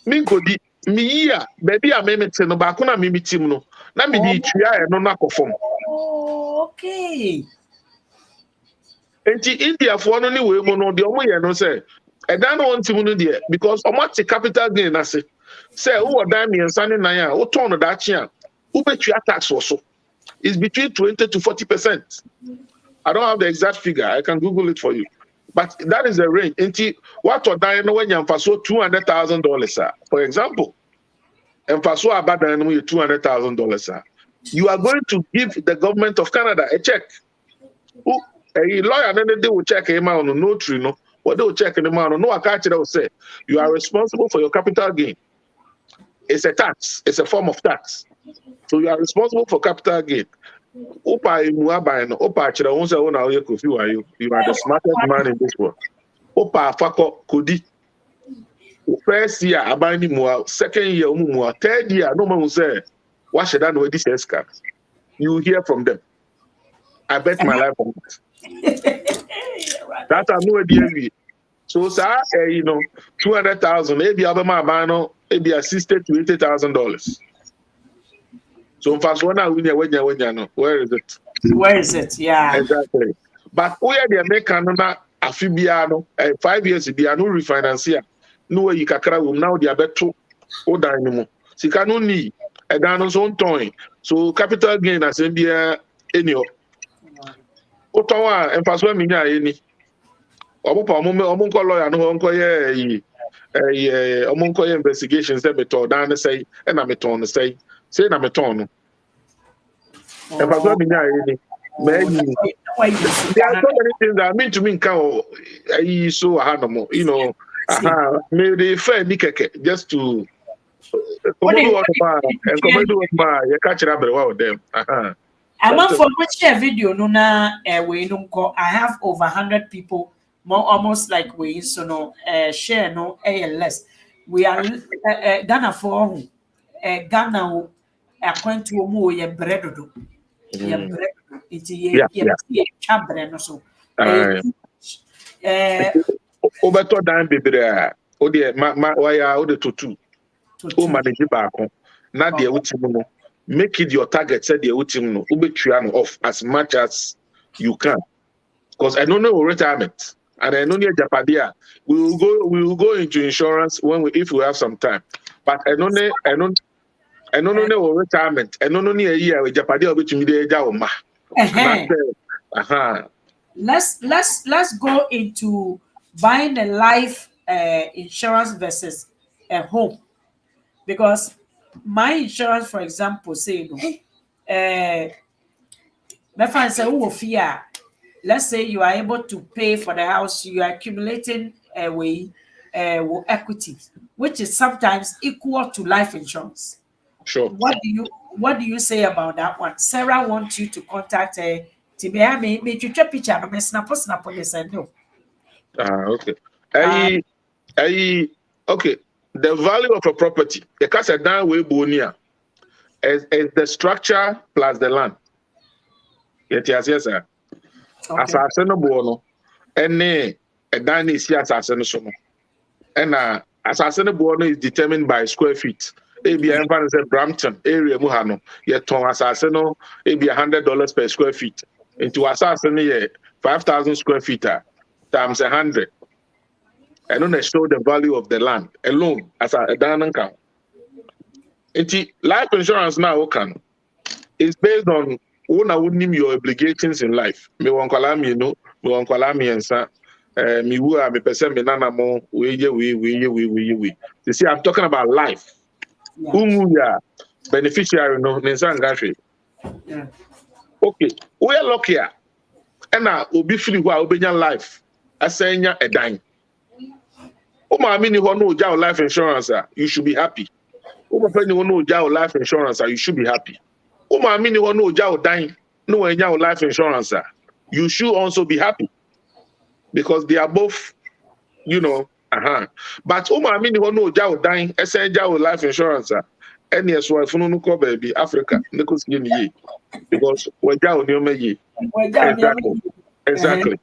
Me nkodi me yi a baby a me mete no ba ko na me mitim no, na me di tua e no na kɔfom. Okay. Nti India fo no ni we mu no de omo ye no say dan no wonti mu no de because omo te capital gain na se. Say who dan miensa ne nan a wo ton no dachi a wo betua tax also is between 20 to 40%. I don't have the exact figure, I can google it for you, but that is the range. Nti what dan no when yamfaso $200,000 for example, emfaso abadan no $200,000 you are going to give the government of Canada a check. A lawyer then they will check him out no notary no what they will check him out no akachi will say you are responsible for your capital gain. It's a tax. It's a form of tax. So you are responsible for capital gain. Opa imuaba no. Opa chira unse ona oye kofi wa you. You are the smartest man in this world. Opa fako kodi. First year abani mua. Second year mua. Third year no man will say what should I know this escap. You hear from them. I bet my life on it. That's a no idea. So sir, you know, 200,000 maybe abama abano. Maybe $60,000 to $80,000. So fast one now when you know where is it? Where is it? Yeah. Exactly. But we are the American na afibiano 5 years be no refinance here. No way you kakra will now the abeto o dan mo. Sika no ni e dan no so nton. So capital gain as bia enio. O ton wa emfaso mi nya eni. Omo pa omo nko lawyer no nko ye omonko investigations that meton down say and na meton say na meton no e fa so binya any there are so many things that mean to me can so no you know me the fair ni keke just to komodo on ma and komodo on ma you catch it about them I'm for which video no na we no ko I have over 100 people more almost like we so no share no less we are Ghana for Ghana according to mu ye bread do ye bread it ye chabre no so obeto dan bebre o de ma waya o de totu o manage ba ko na de wutim no make it your target said the wutim no ubetua no off as much as you can because I don't know retirement. And I know near Japadia, we will go into insurance if we have some time. But I don't know retirement. I don't know near a year with Japadia which me Let's go into buying a life insurance versus a home, because my insurance, for example, say my friend say who fear. Let's say you are able to pay for the house, you are accumulating equity, which is sometimes equal to life insurance. Sure. What do you say about that one? Sarah wants you to contact her. Me picture no snap yes I know. Okay. Okay. The value of a property, the case down way bonia is the structure plus the land. Yes, sir. Asase no bo no ene edan na isi asase no so no na asase no bo no is determined by square feet Ebi everyone say Brampton area mu ha no. Ye ton asase no ebi $100 per square feet. Into asase no ye 5,000 square feet times 100. And then they show the value of the land alone as a down count. Life insurance now can is based on wouldn't your obligations in life. Me won kwala me no, me won kwala me ensa. Me wu a me pese me nana mo we. You see, I'm talking about life. Ya beneficiary no nensa ngahwe. Yeah. Okay, we are lucky a. Na obi firi ho a obenya life asenya edan. O ma me ni ho no oja life insurance you should be happy. O ma pe ni ho no oja life insurance you should be happy. O ma me ni ho no oja dan no enya life insurance you should also be happy because they are both but o ma me ni ho no oja dan esenja life insurance any as well funu no ko baby Africa ne ko sie ni ye because we ja o ni o ye. Exactly.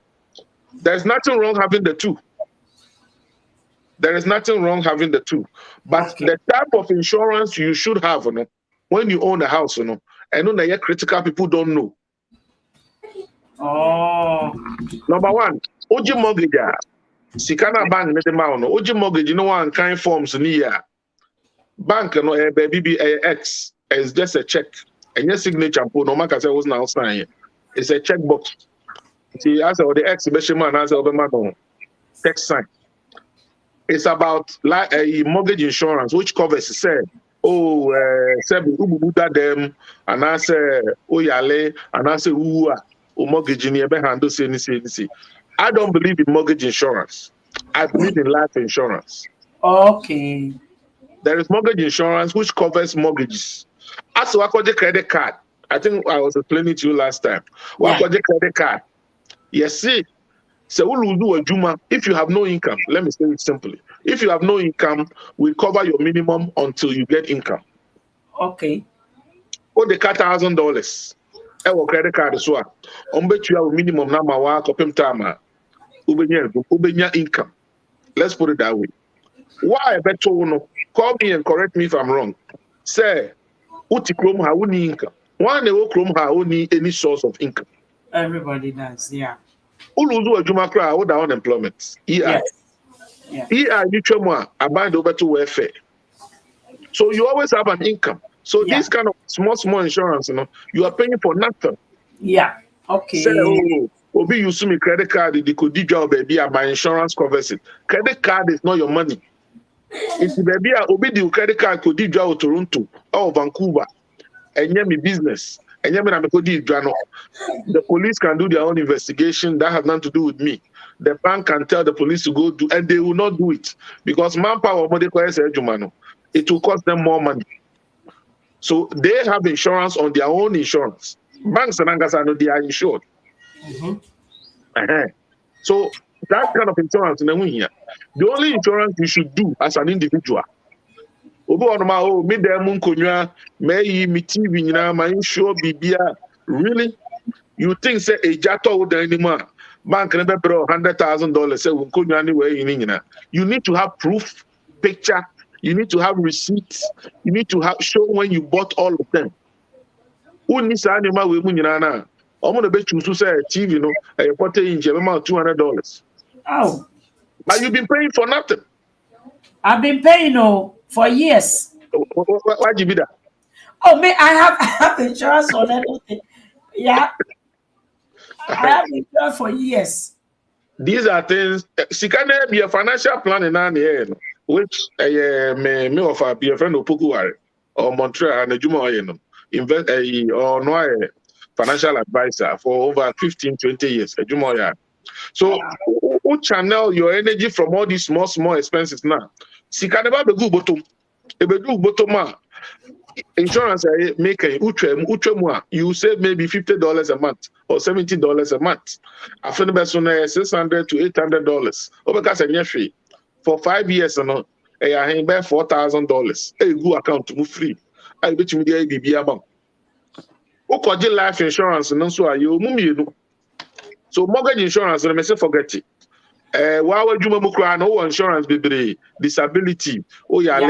There's nothing wrong having the two. There is nothing wrong having the two. But the type of insurance you should have, when you own a house, I know that critical people don't know. Oh. Number one, Oji mortgage. Sikana bank net amount. Oji mortgage, one kind forms near. Bank, baby X is just a check. And your signature, no matter was now sign. It's a checkbox. See, as the exhibition man, as the text sign. It's about like a mortgage insurance, which covers say, them, and I say, yale, and I say, mortgage in your handle, say. I don't believe in mortgage insurance. I believe in life insurance. Okay. There is mortgage insurance which covers mortgages. As I got the credit card, I think I was explaining to you last time. What got the credit card? Yes, see. So we'll do a juma. If you have no income, let me say it simply. If you have no income, we cover your minimum until you get income. Okay. Or the $1,000. Ewo credit card as well. Bet you have a minimum number one kopim tama. Ubenya income. Let's put it that way. Why I bet you no? Call me and correct me if I'm wrong. Say, uti krom ha uni income. Why never krom ha uni any source of income? Everybody does, yeah. Uluzu ajuma kra hold unemployment. Yes. Yeah. You aband over to welfare. So you always have an income. So this kind of small insurance, you are paying for nothing. Yeah. Okay. Say, Obi use me credit card, the could job baby, and my insurance covers it. Credit card is not your money. If the baby Obi the credit card could job Toronto or Vancouver, and me business. And the police can do their own investigation. That has nothing to do with me. The bank can tell the police to go do, and they will not do it because manpower, it will cost them more money. So they have insurance on their own insurance. Banks and Angasano, they are insured. So that kind of insurance, the only insurance you should do as an individual. Really? You think say a jato would anymore? Bank never brought $100,000. Say we'll go anywhere in. You need to have proof, picture. You need to have receipts. You need to have show when you bought all of them. Who needs animal we munina? I'm gonna bet you to say TV, a 40-inch amount $200. Oh. But you've been paying for nothing. I've been paying for years. Why do you do that? Oh, me, I have insurance on everything. Yeah. I have insurance for years. These are things. She can be a financial planning on the end, which me offer be a friend of Pukuware or Montreal and Juma invest or no financial advisor for over 15-20 years. So, who channel your energy from all these small expenses now? She can never be good bottom. If you do bottom insurance make you save maybe $50 a month or $70 a month. After the best $600 to $800. Over for 5 years, I buy $4,000. A good account to move free. I bet you the amount. Okay, life insurance and so are you. So mortgage insurance, let me say forget it. Why would you no insurance baby disability? Oh yeah,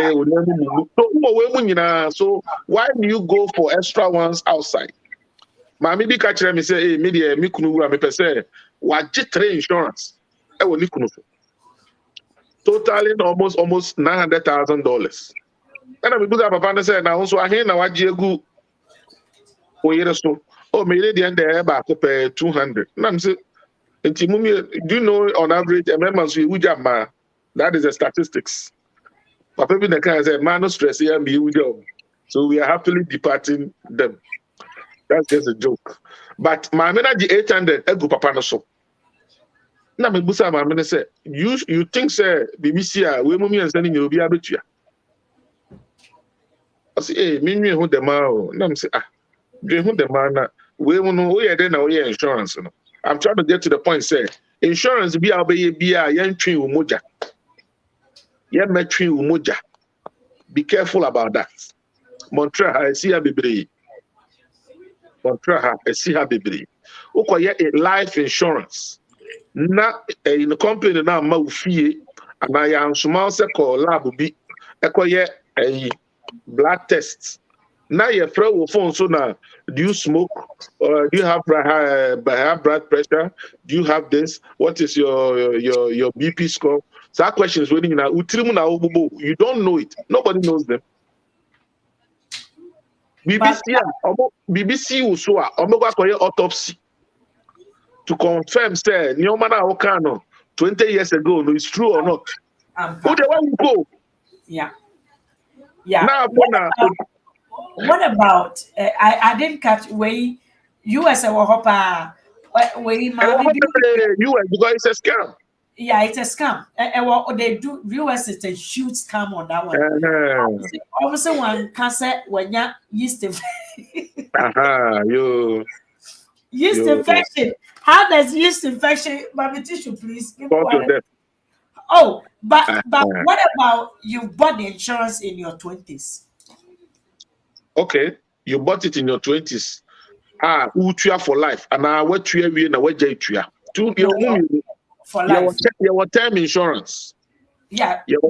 Yeah. so why do you go for extra ones outside? Mami bi catch me say, hey, me de me kunu wura me pese wa G3 insurance. Will ni kunu. Totaling almost $900,000. And I be papa say na so ahen na wa egu oyere so. Oh me dey end there ba ko 200. Na me say do you know on average a member so you ma that is the statistics. Papa bi na can say man no stress here me so we are happily departing them. That's just a joke. But my manager 800 egu papa no so. Na me busa my manager say you think say BBC we mu mi ansani you obi abetua. I say eh me nwe ho dem a na me say dwe ho dem na we mu no we dey na we insurance no. I'm trying to get to the point say insurance bi obeye bi yen twen wo moja. Yen metwen wo moja. Be careful about that. Montreal I see a bebre. Montreal I see a bebre. Ukoye life insurance. Na in the company na ma ufie and I am small se call lab bi ekoye blood tests. Now your friend will phone so now. Do you smoke? Or do you have high blood pressure? Do you have this? What is your BP score? So that question is waiting now. You don't know it. Nobody knows them. BBC will show autopsy to confirm say Nyomana Okano 20 years ago, no, it's true or not. Who the one will go? Yeah. Yeah. Now, what about I didn't catch way US hopper way US because it's a scam. Yeah, it's a scam. What they do US is a huge scam on that one. Obviously one can say when you yeast yeast infection. How does yeast infection Mami tissue please? Oh, but what about you bought the insurance in your 20s? Okay, you bought it in your 20s. Utua for life. And what we na what for life. Your term insurance. Yeah. Your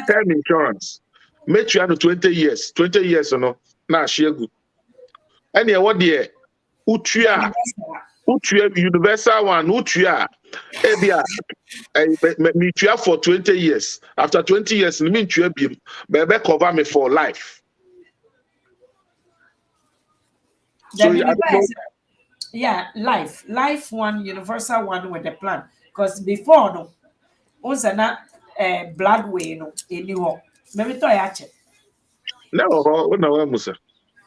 term insurance. Make you 20 years. 20 years or no. Na share good. And what the utua universal one utua me tua for 20 years. After 20 years, me tua be cover me for life. So yeah, life one, universal one with the plan. Because before no, also not blood way no anymore. Maybe to check. No, Musa.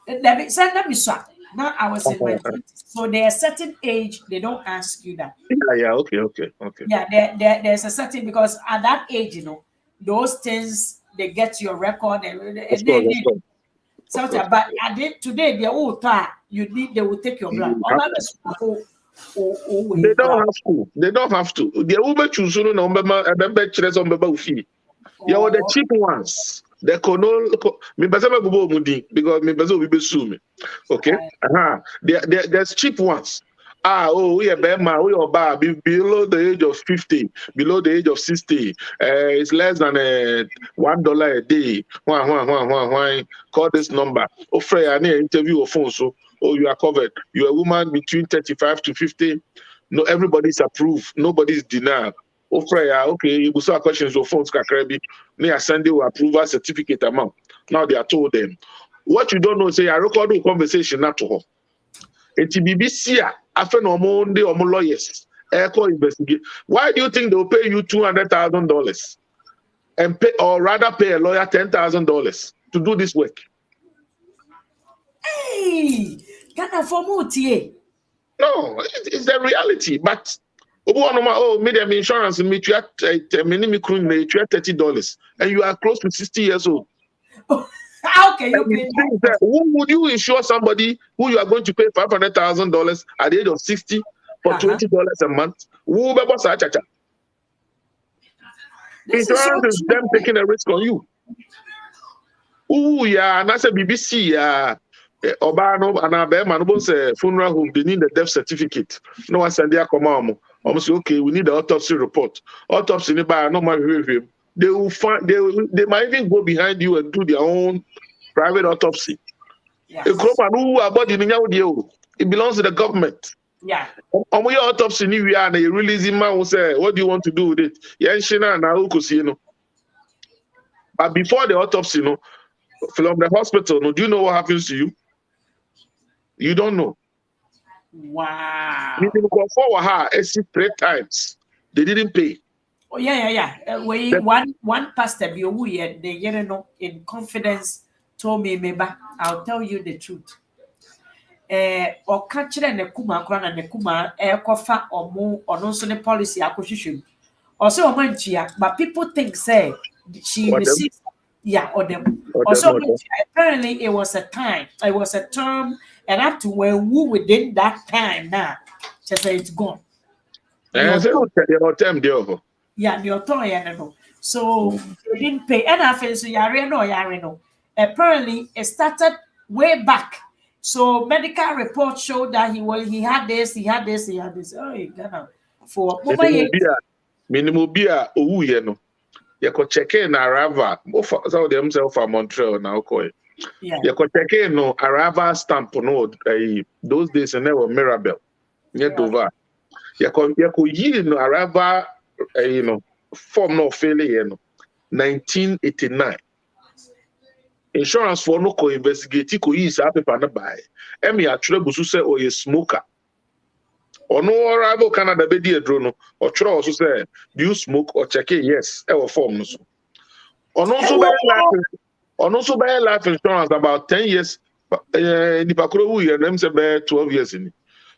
Let me swap. Now I was in my 20s. So there's a certain age they don't ask you that. Yeah, okay. Yeah, there's a certain because at that age, those things they get your record and something. But today they all thought they will take your blood. They don't have to. The Uber choose no number fee. Yeah, the cheap ones. The me because me will sue me. Okay. There's cheap ones. We are below the age of 50, below the age of 60. It's less than $1 a day. Call this number. I need interview or phone. So, you are covered. You're a woman between 35 to 50. No, everybody's approved. Nobody's denied. Okay, you saw questions or phones kakrebi. Near Sunday will approve a certificate amount. Now they are told them. What you don't know, say I record a conversation not to her. It's BBC after no Monday or more lawyers. Investigate. Why do you think they'll pay you $200,000 and pay or rather pay a lawyer $10,000 to do this work? Hey, Ghana for more TA. No, it's the reality, but medium insurance me $30 and you are close to 60 years old. How can you pay that? Who would you insure somebody who you are going to pay $500,000 at the age of 60 for $20 a month? Who insurance is them taking a risk on you. And I said BBC Obano and Abema say funeral home, they need the death certificate. No one send their command. Almost say, okay, we need the autopsy report. Autopsy no matter. They will find they might even go behind you and do their own private autopsy. Yes. It belongs to the government. Yeah. On your autopsy, we are releasing man will say, what do you want to do with it? But before the autopsy, from the hospital, do you know what happens to you? You don't know. Wow. Meaning go forward her 3 times. They didn't pay. Oh yeah. One pastor be in confidence told me, "Meba, I'll tell you the truth. Or catch ne kuma akora na ne kuma kofa omo ono so ne policy akohwehwem. Also omantia, but people think say she received or them. Also apparently it was a time, it was a term, and up to where who within that time now, just say it's gone. Yeah, the no. So they didn't pay. And I feel so no. Apparently it started way back. So medical reports showed that he had this. Oh, Ghana for minimum beer no. You could check in Arava. Some of themselves from Montreal now. You could check in no Arava stamp no. Those days and never Mirabel. Near Dover. You could yield no Arava form no failure 1989. Insurance for no investigate ko yi sa paper na buy. Emi atwere busu say o ye smoker. Ono arrival Canada be di edro no. Otwere also say do you smoke or check it? Yes. E form no so. Ono so buy life insurance about 10 years. Nipa kro wu ye na say be 12 years ni.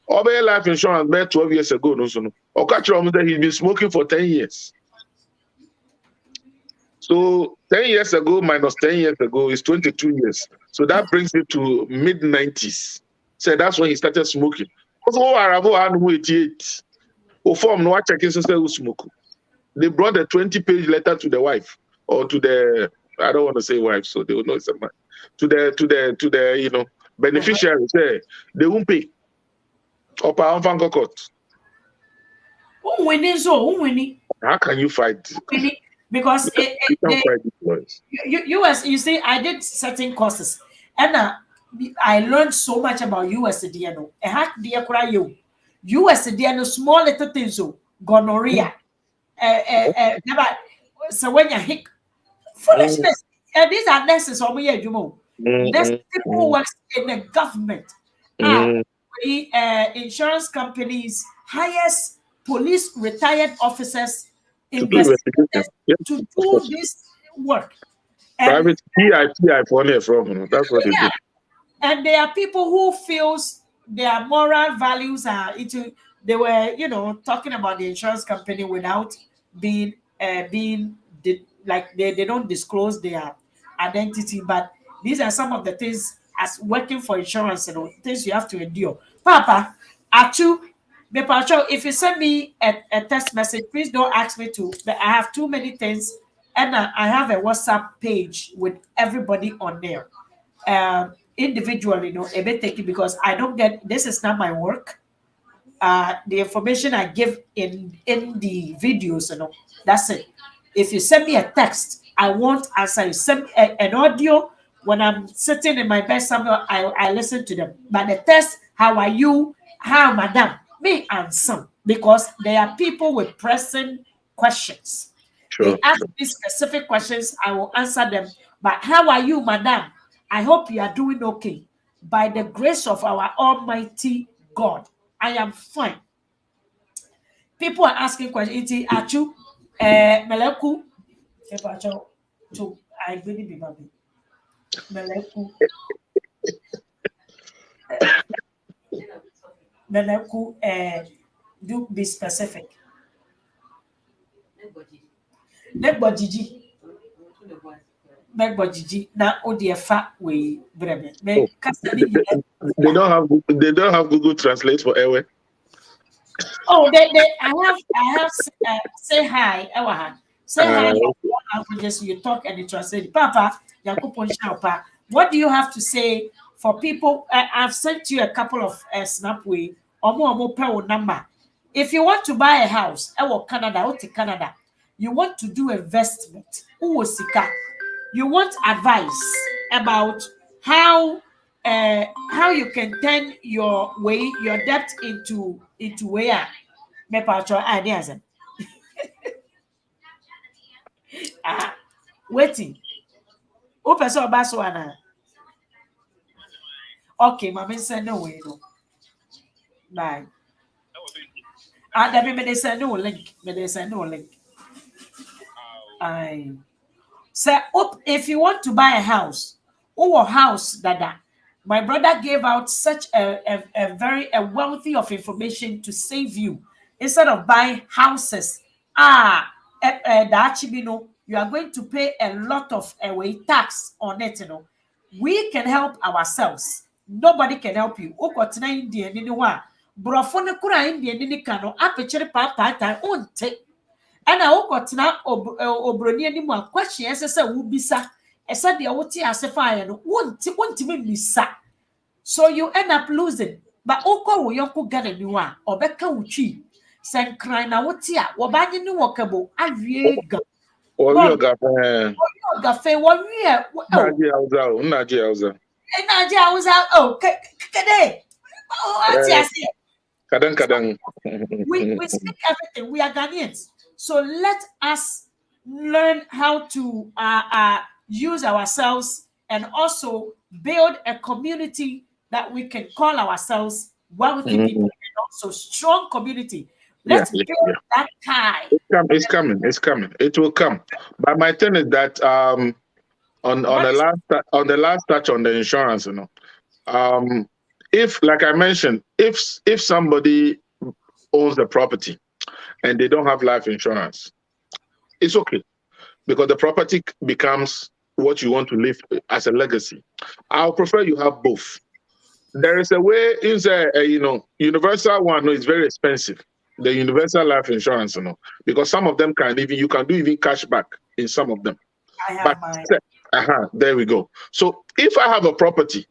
Or buy life insurance be 12 years ago no so no. O catch that he's been smoking for 10 years. So 10 years ago minus 10 years ago is 22 years. So that brings it to mid-90s. So that's when he started smoking. Also, 88. Form no checking smoke. They brought a 20-page letter to the wife or to the I don't want to say wife, so they will know it's a man. To the beneficiary say they won't pay. How can you fight? Because US, you see, I did certain courses, and I learned so much about USD. A hack dear cry you USD small little things, so gonorrhea. Never. So when you hit foolishness, and these are nurses or me, you know, there's people who works in the government, insurance companies, highest police retired officers. To do this work. Private PI for from that's what they do. And there are people who feels their moral values are into they were, talking about the insurance company without being like they don't disclose their identity, but these are some of the things as working for insurance, things you have to endure. Papa, if you send me a text message, please don't ask me to. I have too many things, and I have a WhatsApp page with everybody on there. Individually, a bit taking because I don't get this is not my work. The information I give in the videos, that's it. If you send me a text, I won't answer you. Send an audio when I'm sitting in my bed somewhere. I listen to them. But the text, how are you? How, madam? Me answer because there are people with pressing questions. Sure. They ask me specific questions, I will answer them. But how are you, madam? I hope you are doing okay. By the grace of our Almighty God, I am fine. People are asking questions. Achu, Meleku, to I really be baby. Meleku. Meleku, do be specific. Megbojiji na odiefa we breme. They don't have Google Translate for Ewe. Oh, I have say hi, Ewaha. Say hi. Languages you talk and you translate. Papa, what do you have to say for people? I've sent you a couple of snap way or more number. If you want to buy a house, Canada, or to Canada, you want to do investment, you want advice about how you can turn your debt into where me patro ideas. Waiting. Who person baso ana? Okay, mama say no way no. Bye. That me they say no link. Me they say no link. I say if you want to buy a house, or house dada. My brother gave out such a very wealthy of information to save you instead of buying houses. You are going to pay a lot of tax on it. We can help ourselves. Nobody can help you. India Brofone kura India ni kano apechere papa unte. And I obroni anim a question ese wubisa ese de wote asefa no wonti me bisa. So you end up losing. But oko wo yonko Ghana ni wa obeka wutwi senkran na wote a wo ba ni wokabo awie ga Yoga gafe wo wie Naji Hausa. Oh kede Kadang. We speak everything. We are Ghanaians. So let us learn how to use ourselves and also build a community that we can call ourselves wealthy people and also strong community. Let's build that tie. It's coming. It will come. But my thing is that on the last touch on the insurance, if, like I mentioned, if somebody owns the property and they don't have life insurance, it's okay, because the property becomes what you want to leave as a legacy. I'll prefer you have both. There is a way, universal one is very expensive. The universal life insurance, because some of them you can do even cash back in some of them. I have mine. There we go. So if I have a property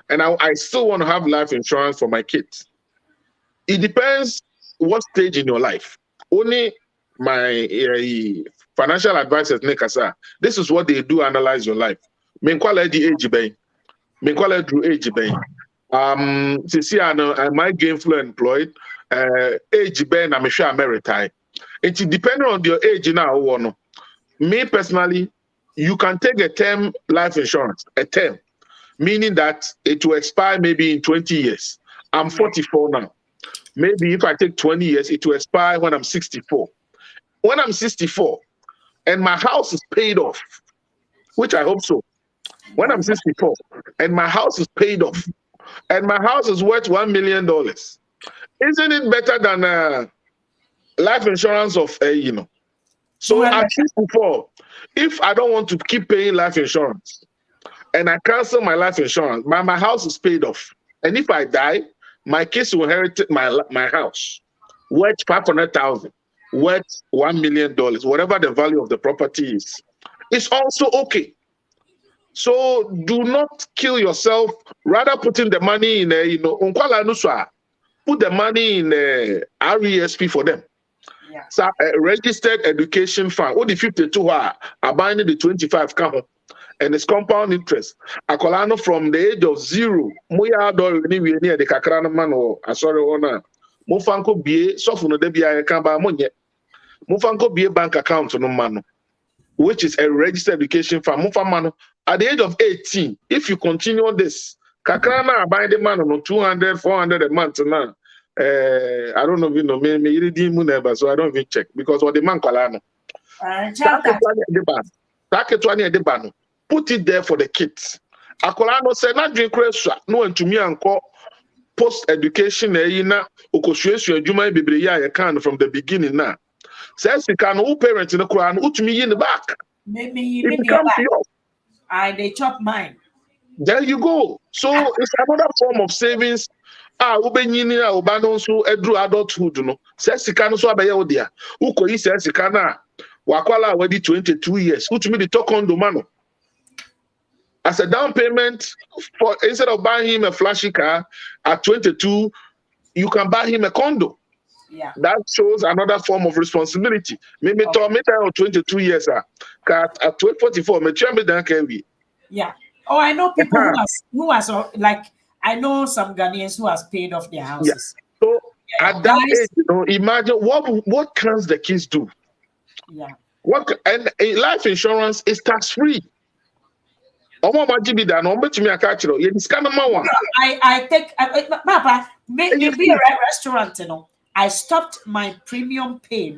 and I still want to have life insurance for my kids, it depends what stage in your life. Only my financial advisors, this is what they do, analyze your life. Menkwala di age bay. Menkwala drew age bay. Am I gainfully employed? Age bay na me sure I'm retired. It depending on your age now. Me personally, you can take a term life insurance, a term, meaning that it will expire maybe in 20 years. I'm 44 now. Maybe if I take 20 years, it will expire when I'm 64. When I'm 64 and my house is paid off, which I hope so. When I'm 64 and my house is paid off and my house is worth $1 million, isn't it better than life insurance of So at 64, if I don't want to keep paying life insurance and I cancel my life insurance, my house is paid off. And if I die, my kids will inherit my house, worth 500,000, worth $1 million, whatever the value of the property is. It's also okay. So do not kill yourself. Rather putting the money in put the money in RESP for them. Yeah. So registered education fund. What the 52 are buying the 25 come. And it's compound interest. Akolano from the age of 0, Muya do anywhere near the Kakrana man or sorry owner. Mufanko be so for no debia can buy money. Mufanko be a bank account no man, which is a registered education fund. Mufamano at the age of 18, if you continue this, Kakrana buy the man on 200, 400 a month now. I don't know if you know me redeem never, so I don't even check because what the man kalano. Put it there for the kids. Akolano said, not drink restaurant, no one to me and call post education. Juma can from the beginning now. Says you can all parents in the Quran, who to me in the back. Maybe they chop mine. There you go. So it's another form of savings. Ubenyini ubano so edru adulthood no. Says you can so abaya odia. Uko yi says you can wakwala already 22 years. Who to me the talk on the man. As a down payment, for instead of buying him a flashy car at 22, you can buy him a condo. Yeah. That shows another form of responsibility. Maybe Okay. 22 years at 44, me Yeah. Oh, I know people who has like I know some Ghanaians who has paid off their yeah. houses. So Yeah, at that guys. age, imagine what can the kids do? Yeah. And life insurance is tax free. I take Papa, me be a restaurant, I stopped my premium pay,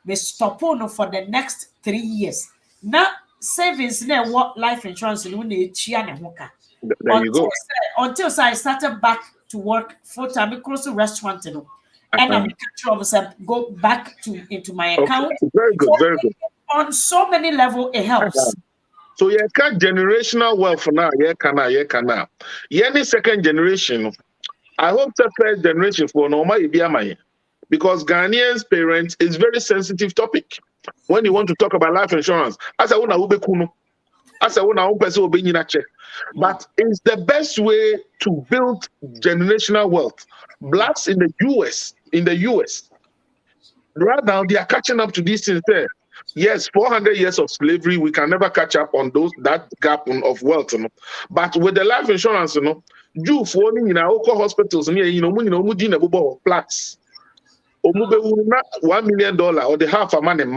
me stop on for the next 3 years. Now savings na what life insurance no na etua ne ho ka. There you go. Until I started back to work full time, me close to restaurant, and I'm go back into my account. Okay. Very good, So very good. on so many levels, it helps. So you can generational wealth now. Now. Any second generation. I hope the first generation for normal because Ghanaians parents is very sensitive topic when you want to talk about life insurance. As I want to but it's the best way to build generational wealth. Blacks in the US, right now they are catching up to these things there. Yes, 400 years of slavery, we can never catch up on that gap of wealth. But with the life insurance, you for hospitals, plaques. $1 million or the half a man in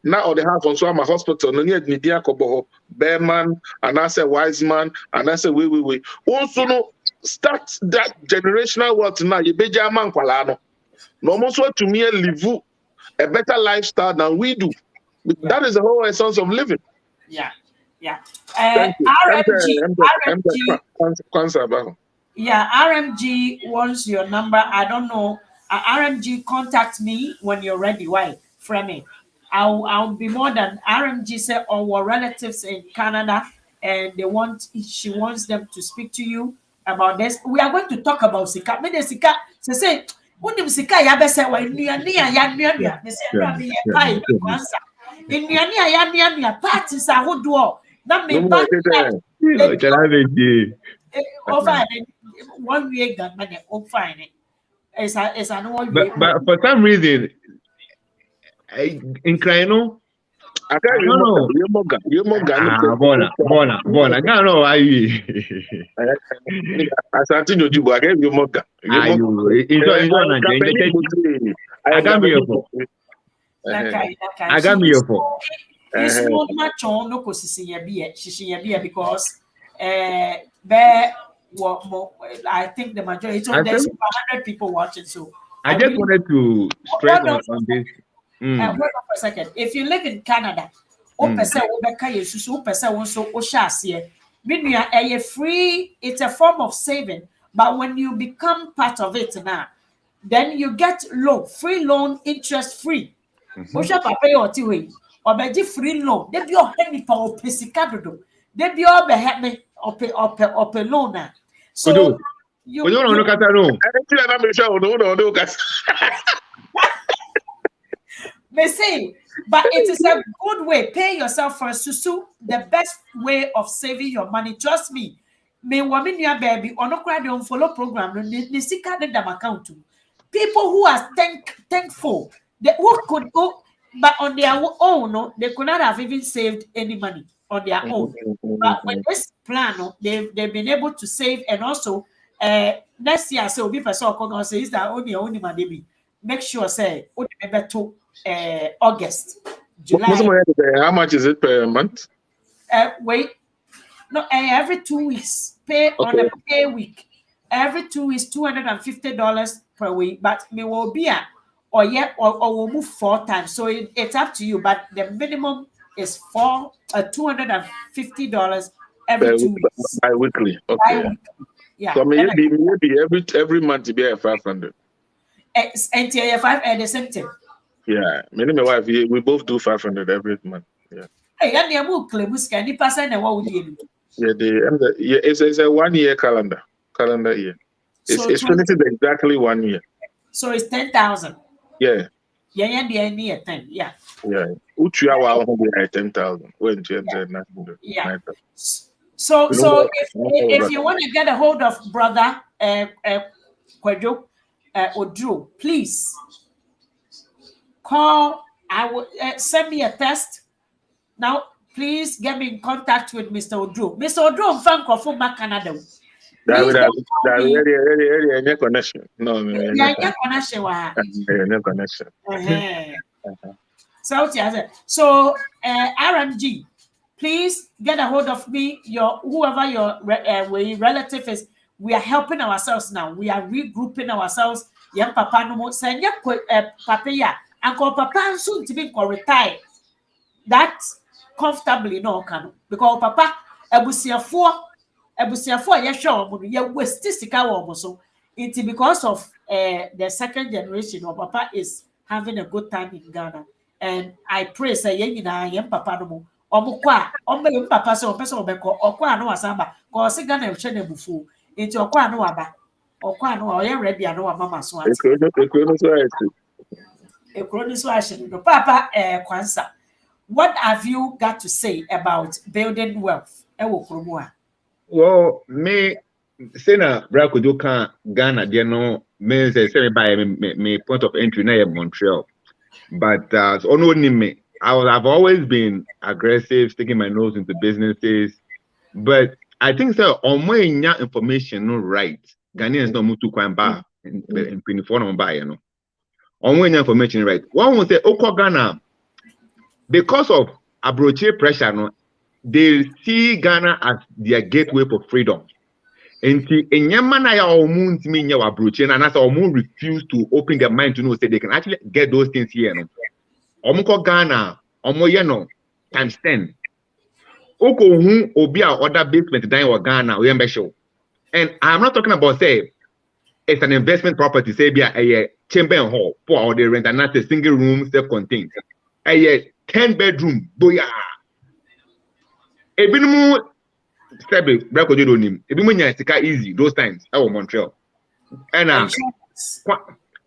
now or the half on so my hospital no need media kobo bearman and I say wise man and I say we also no start that generational wealth now you be man kwala no almost want to me live a better lifestyle than we do. That is the whole essence of living. Yeah. Thank you. RMG. Yeah, RMG wants your number. I don't know. RMG, contact me when you're ready. Why? From me. I'll be more than RMG said our relatives in Canada and she wants them to speak to you about this. We are going to talk about Sika. Me de Sika say unim Sika ya be say wa nnuane ya nnuane. Me say nnuane ya pai kwansa. Nnuane ya nnuane parties ahodo. Na me ba over 1 year gun money fine. It's an 1 year. But for some reason, in Krano, I can't remember. Bona. I don't know why you. As I think you, I gave you more. I got me for. I got me for. This not much on no cosisi because I think the majority so there's 100 people watching. So I just wanted to stress on this. Hold on for a second. If you live in Canada, it's a form of saving, but when you become part of it now, then you get free loan, interest free. Or free loan. They be your penny for pesicado. They be all be loan. So you don't look at that. They say, but it is a good way. Pay yourself first. Susu, the best way of saving your money. Trust me. Me woman your baby or no credit on follow program. They see them account. People who are thankful, who could go, but on their own, no, they could not have even saved any money on their own. But with this plan, they've been able to save and also next year, so be person say is that only money. Make sure say to August, July. How much is it per month? Wait, no, every 2 weeks. Pay on a pay week. Every 2 weeks, $250 per week. But me will be or we'll move 4 times. So it's up to you. But the minimum is $250 every 2 weeks. Bi-weekly. Okay. Bi-weekly. Yeah. So maybe every month to be 500. And the same thing. Yeah, me and my wife, we both do 500 every month. Yeah. Hey, and you move claims can you pass and what would you do? Yeah, it's a 1 year calendar year. It's finished exactly 1 year. So it's 10,000. Yeah. Yeah, near 10. Yeah. Yeah. Uchi hour 10,000. When yeah. So if you want to get a hold of brother Kwadwo Odro, please call. I will send me a text. Now, please get me in contact with Mr. Odro. Mr. Odro, from Canada. Please don't call me. Any connection? No, Yeah, connection. No connection. So, RMG, please get a hold of me. Whoever your relative is, we are helping ourselves now. We are regrouping ourselves. Young Papa no more. Send your Papa ya. Uncle Papa soon to be retire. That comfortably no can because Papa ebusiafo ya show ya waste sika wo so it's because of the second generation of Papa is having a good time in Ghana, and I pray say yen nyina yen Papa no mo omukwa ombe Papa so person obeko okwa no wasamba ko se Ghana ehwe na bufu enti okwa no aba okwa no o ye ready no wa mama so ati ekro so ahye no Papa kwansa. What have you got to say about building wealth? Well, me say na Brakojo can Ghana there no me say by me point of entry na Montreal. But me, I've always been aggressive, sticking my nose into businesses. But I think so on my information no right. Ghanaians no move to Kwamba in 24 no buy, you know. On my information right. One will say Oko Ghana. Because of abroad pressure, no, they see Ghana as their gateway for freedom. And in Yamana Omun mean your abroad, and as Omun refuse to open their mind to know say they can actually get those things here. No, Omuko Ghana, Omoyeno, times 10. Oko who obia other basement down or Ghana, we show. And I'm not talking about say it's an investment property, say be a chamber and hall, for all the rent and not a single room self-contained. 10-bedroom, boya. Ebinumu sebe Brakojo do nim. Ebinumu nya easy those times. I was Montreal. And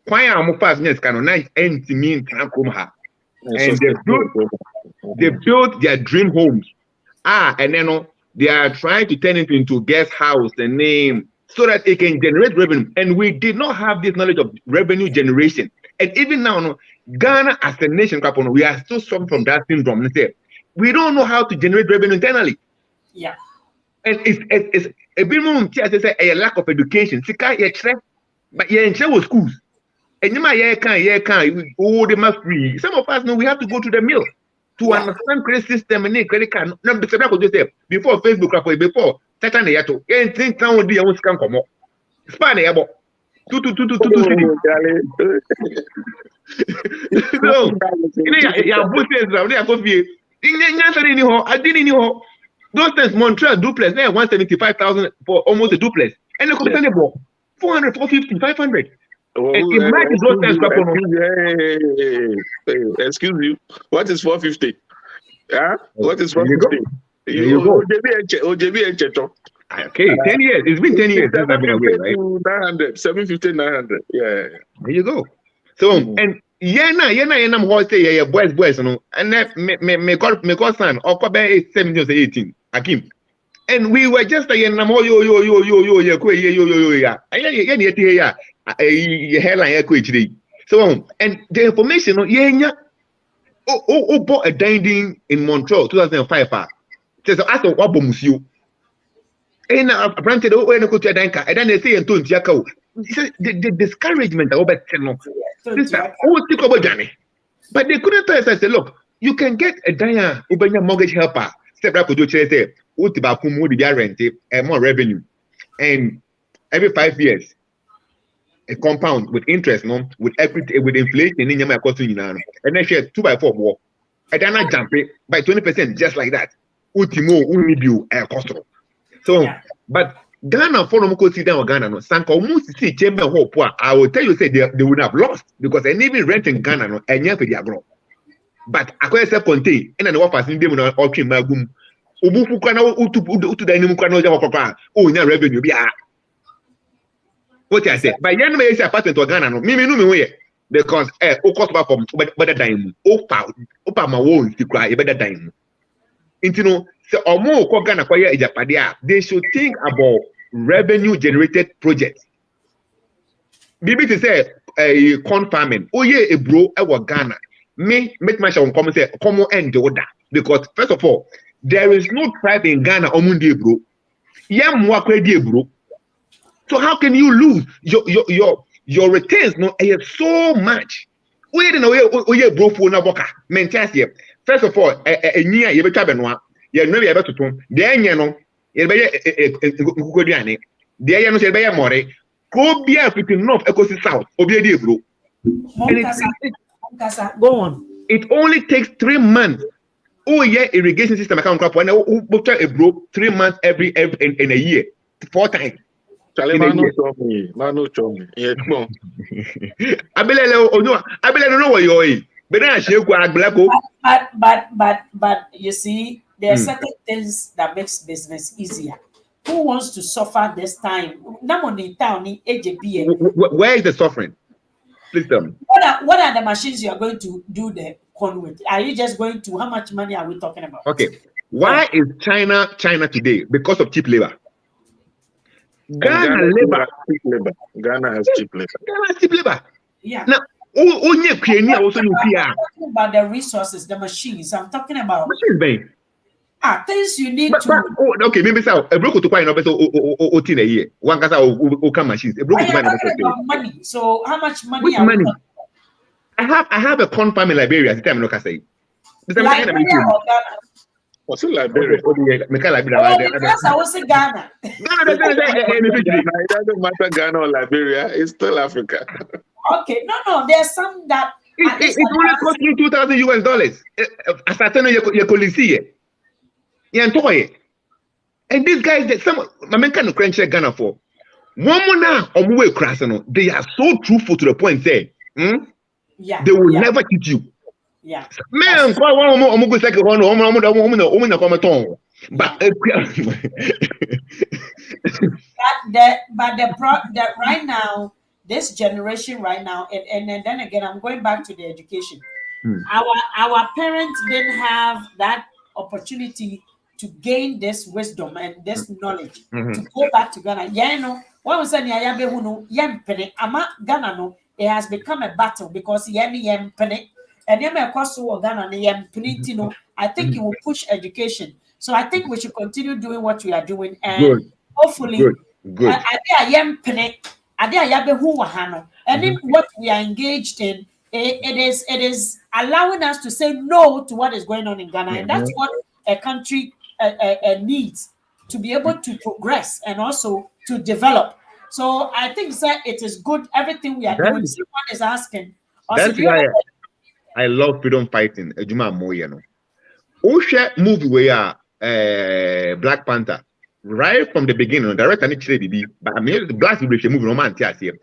kwanya amu pass nya sika no nice empty mean can come ha. And they built their dream homes. And then they are trying to turn it into guest house and name so that it can generate revenue. And we did not have this knowledge of revenue generation. And even now, no, Ghana as a nation, we are still suffering from that syndrome. We don't know how to generate revenue internally. Yeah. And it's a bit more a lack of education. But you're in schools. And you can't, oh, they must free. Some of us know we have to go to the mill to understand credit system and credit card. No, before Facebook, before Satan, you have to think down the own scam come up. Span abo. Two. No, those times Montreal duplex, they 175,000 for almost a duplex. And the company bought 400, 450, 500. And imagine those times. Excuse you. What is 450? Yeah? What is 450? There you go. Okay, 10 years. It's been 10 years since I've been away, right? 900, 750, 900. Yeah. There you go. So, and I'm going to say, boys, you know, and me son, or Kobe is 17 or 18, Akim. And we were just saying, yo, so, and the information, bought a dining in Montreal, 2005. Says, I saw what Bomusio. And granted, when I go to a danker, and then they say, the discouragement over channel. But they couldn't tell us, I said, look, you can get a diner, Ubanya mortgage helper, step up to do say, Utibakumu, the rent, and more revenue. And every 5 years, a compound with interest, no, with equity, with inflation in your cost, and then share 2x4 more. And then I jump it by 20%, just like that. Utimo, Unibu, and cost. So, but Ghana for no see down Ghana no sanka almost see chamber hope. I will tell you say they would have lost because any even rent in Ghana no enya for their grow. But I say contain and what person dem no option magum. Obufu kana utu da nimu kana oja papa. Oh nya revenue bia. What I say? But yan me say apartment to Ghana no. Me no me because o cost back from better time. Opa ma wo nti kra e better time. Intino so they should think about revenue generated projects. Bibi to say a corn farming. Oh yeah, a bro, I was Ghana. me make myself come and say, come and do that. Because first of all, there is no tribe in Ghana omundi bro. Yeah, bro. So how can you lose your returns? No, so much. Wait in a way, bro for na boka. Mentality. First of all, a year you better benwa. You know you able to turn. Then you know you be kukodiane. There you know you be more. Go be a fitting north, ecosi south. Obi bro. Go on. It only takes 3 months. Oh yeah, irrigation system account crop. When a bro 3 months every in a year, 4 times. Manu show me. Yeah, come on. I believe know what you're. But you see, there are certain things that makes business easier. Who wants to suffer this time? Where is the suffering? Please tell me. What are the machines you are going to do the corn with? Are you just going to? How much money are we talking about? Okay. Why is China today? Because of cheap labor. Ghana has cheap labor. Yeah. Now, also about the resources, the machines. I'm talking about machines, things you need to. Okay, maybe so. A broker to buy no better in a year. One casa or machines. A broker to buy no money. So how much money? Which money? I have a corn farm in Liberia. The time I say. What's in Liberia? Because I was in Ghana. It doesn't matter Ghana or Liberia. It's still Africa. Okay, no. There's some that it only cost you $2,000 US. As I tell you, policy. And these guys, some man can crunch Ghana for. One more now, they are so truthful to the point. Say, they will never cheat you. Yeah. Man, but right now, this generation right now, and then again, I'm going back to the education. Our parents didn't have that opportunity to gain this wisdom and this knowledge to go back to Ghana. Yeah, you know, what was saying, Ghana, no, it has become a battle because and I think it will push education. So I think we should continue doing what we are doing, and hopefully, and in what we are engaged in, it is allowing us to say no to what is going on in Ghana, and that's what a country needs to be able to progress and also to develop. So I think that it is good. Everything we are doing. Someone is asking. That's why I love freedom fighting. Ejuma Moyano. Osha movie where Black Panther, right from the beginning, director Nick but I mean the Black Liberation movie romantic here.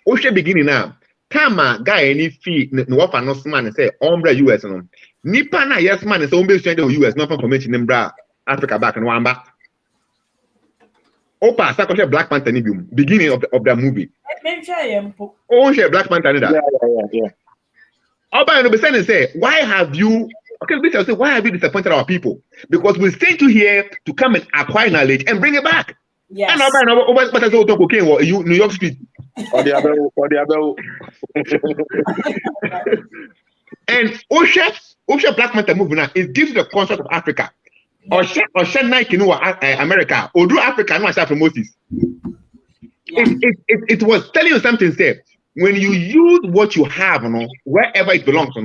Osha beginning now. Kama guy any fee no wafa no man and say Ombra US no. Nipa na yes man is ombe send the US no information in Bra Africa back and wamba. Opa Sakosha Black Panther beginning of the movie. Osha Black Panther Yeah. Oba no be saying say why have you say why have you disappointed our people? Because we sent you here to come and acquire knowledge and bring it back. Yes. And Oba but say cocaine or New York Street. Or the other. And Osha Black Panther movie now, it gives the concept of Africa. Osha Nike America, or do Africa no from Moses. It was telling you something, say when you use what you have, wherever it belongs,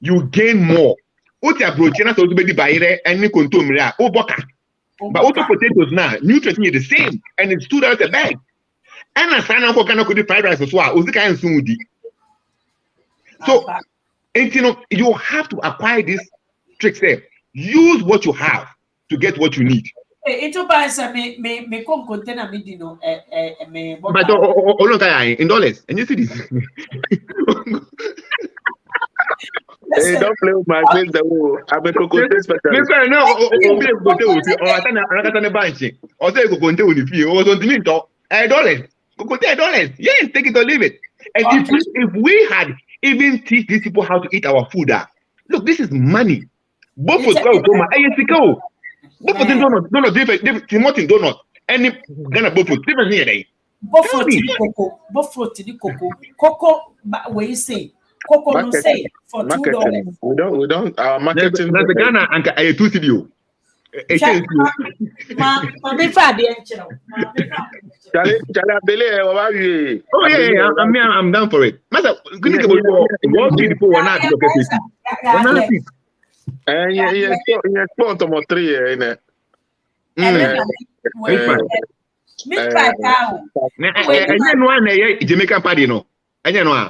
you gain more. Otia brochina so to be the and you consume boka. But also potatoes now, nutrients are the same, and it's $2 a bag. And I sign up for Ghana could fried rice as well. So, you have to acquire this trick there. Use what you have to get what you need. But in dollars, and you see this. Hey, don't play with my face. I'm a cocoa specialist. $8. Yes, take it or leave it. And if we had even teach these people how to eat our food, look, this is money. Both for go. Both for them donut different. Timothy donut. Any Ghana both for different here. Both for the cocoa. Cocoa, where you say Coco no say for $2. Marketing. We don't. Our marketing. That's the Ghana and I 2 studio. Mami fa de enchiro. Charlie, Abele, Oh yeah, I'm down for it. Master, couldn't get what people were not to get yes, point of 3 in it. And one Jamaican party, no. And you know,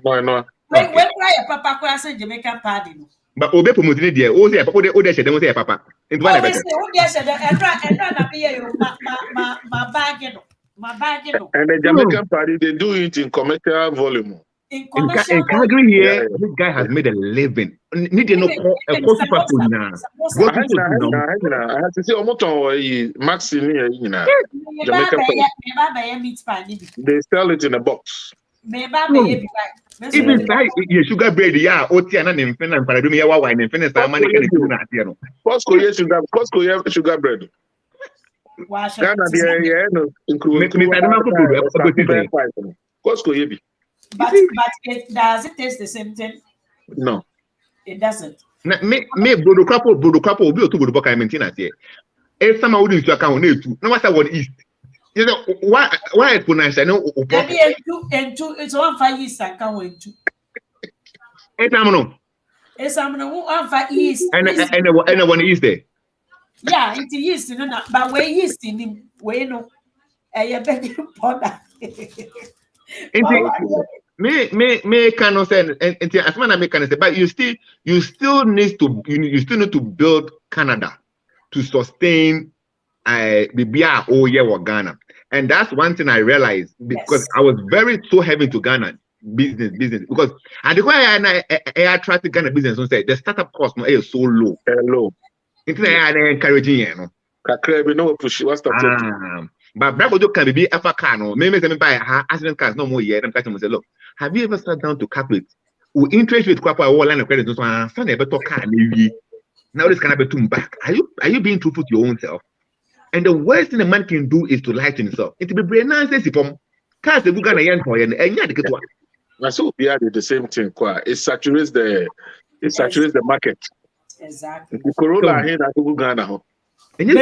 No. Wait, why a papa class in Jamaican party? but Obe promoted there. Oh, yeah, Papa, they say, Papa. It's one better. My bag, And the Jamaican party, they do it in commercial volume. in Calgary here, this guy has made a living. Need to know a course for now. I have to say, Maxi, Jamaican party. They sell it in a box. Even like your sugar bread, yeah, Otian and Infant and Paradumia wine and finish that money. Costco sugar bread. Costco, but does it taste the same thing? No, it doesn't. Me Bodo Crapo will be to Bodo Boca maintenance here. If some would into account, no matter what is. You know why I pronounce I know and two it's 1 5 years I can't wait to. It's I'm no 1 5 years and one is there. Yeah, it is but where is in him where no I beg powder. Me cannot say and as man I make can say but you still need to build Canada to sustain the beer all year or Ghana. And that's one thing I realized because I was so heavy to Ghana business because and the way I attracted Ghana business on say the startup cost no is so low. It's not encouraging you know. But Bravo can be Africa no. Maybe some buy accident cars no more yet. I'm catching say look, have you ever sat down to calculate who interest rate crap or line of credit so son a better car maybe now this can be too back. Are you being truthful to your own self? And the worst thing a man can do is to lie to himself. It will be very nice if cars the Ghanaian for and yeah, the get one. So we did the same thing. It saturates the market. Exactly. The Corolla here that Google Ghana. And you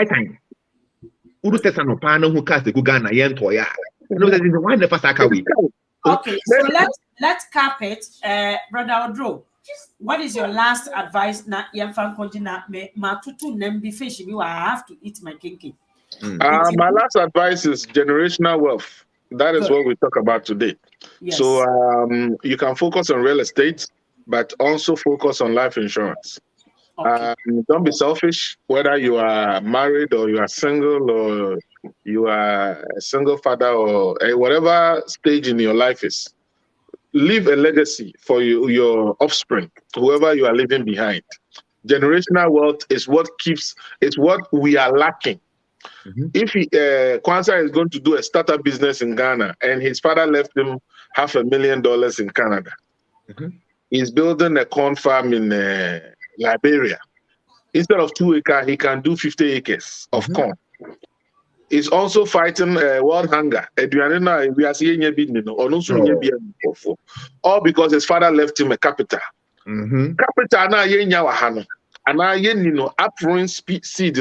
time. Udu test no panel who cast the Ghana yen toya. No, that is the one the first Okay, so let's cap it. Brother Odro, what is your last advice? Na yemfan kontina me matutu nembi fish. I have to eat my kinky. My last advice is generational wealth. That is what we talk about today. Yes. So you can focus on real estate, but also focus on life insurance. Okay. Don't be selfish, whether you are married or you are single or you are a single father or whatever stage in your life is. Leave a legacy for your offspring, whoever you are leaving behind. Generational wealth is what we are lacking. Mm-hmm. If Kwanzaa is going to do a startup business in Ghana and his father left him $500,000 in Canada, mm-hmm. He's building a corn farm in Liberia. Instead of 2 acres, he can do 50 acres of mm-hmm. corn. He's also fighting world hunger. All because his father left him a capital. Mm-hmm. Capital na and upthrowing seed.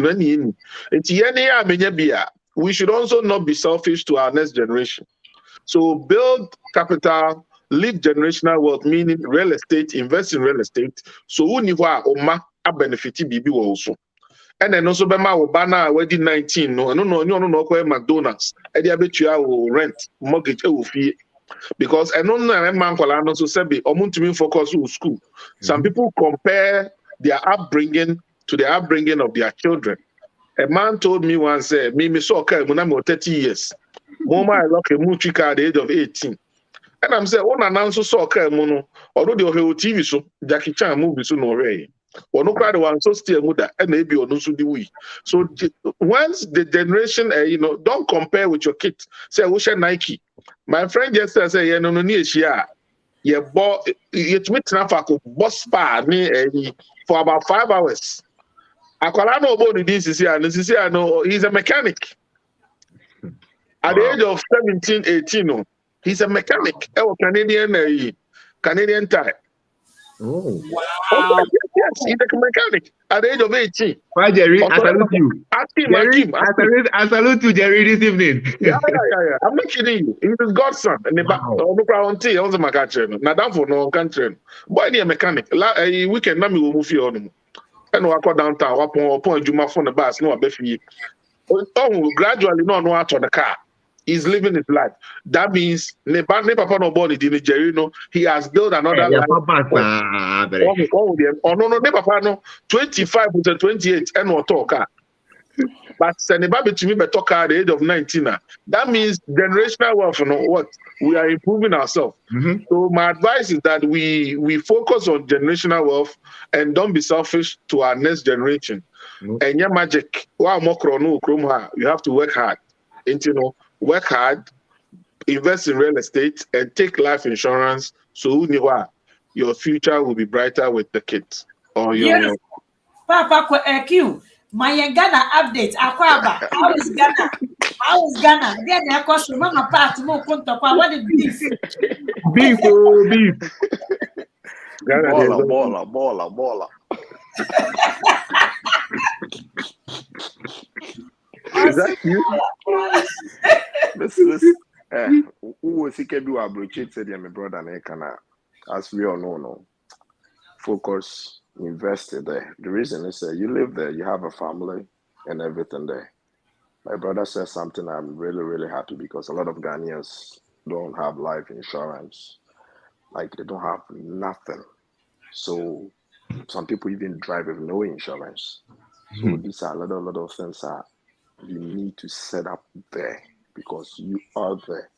We should also not be selfish to our next generation. So build capital, leave generational wealth, meaning real estate, invest in real estate. So oma a benefit bibi also. And then also bema obana wedi 19 no McDonald's. Will rent mortgage fee. Because I don't know man kwala so say be omuntumi focus on school. Some people compare their upbringing to the upbringing of their children. A man told me once, me saw car when I'm 30 years. Mama, I lock a movie car at the age of 18. And I'm saying, one announcer saw car mono, although the whole TV so Jackie Chan movie so no way. Or no crowd one so still muda and maybe or no so the we. So once the generation, don't compare with your kids. Say, we share Nike. My friend just said, no, you bought it with Nafako boss bar for about 5 hours. I know about this is here, and this is here. No, he's a mechanic. At the age of 17, 18, He's a mechanic. Canadian Tire. Oh. Wow. Yes, he's a mechanic at the age of 18. Why, Jerry? I salute you. Ask him. Jerry, I salute you, Jerry, this evening. Yeah. I'm not kidding you. He's his godson. And the also my country. Now, that for no country. Boy, a mechanic. Weekend, na me will move you on. And walk downtown, upon Juma from the bus, no, gradually, no out of the car. He's living his life. That means ne papa no born in Jerry, no. He has built another life. No, papa no 25 to 28 and no talk. But Seneba to me better car at the age of 19. That means generational wealth, you know what? We are improving ourselves. So my advice is that we focus on generational wealth and don't be selfish to our next generation. And your magic, you have to work hard. And, work hard, invest in real estate, and take life insurance. So your future will be brighter with the kids. Or your Papa, Q. My Ghana update. Akwaba. How is Ghana? Then I cost mama part more contact. What is beef? Beef. Baller. Is that you? This who was he can do a brochure said my brother Nekana. As we all know, focus, invest there. The reason is you live there, you have a family and everything there. My brother says something I'm really, really happy because a lot of Ghanaians don't have life insurance. Like they don't have nothing. So some people even drive with no insurance. So these are a lot of things that you need to set up there because you are there.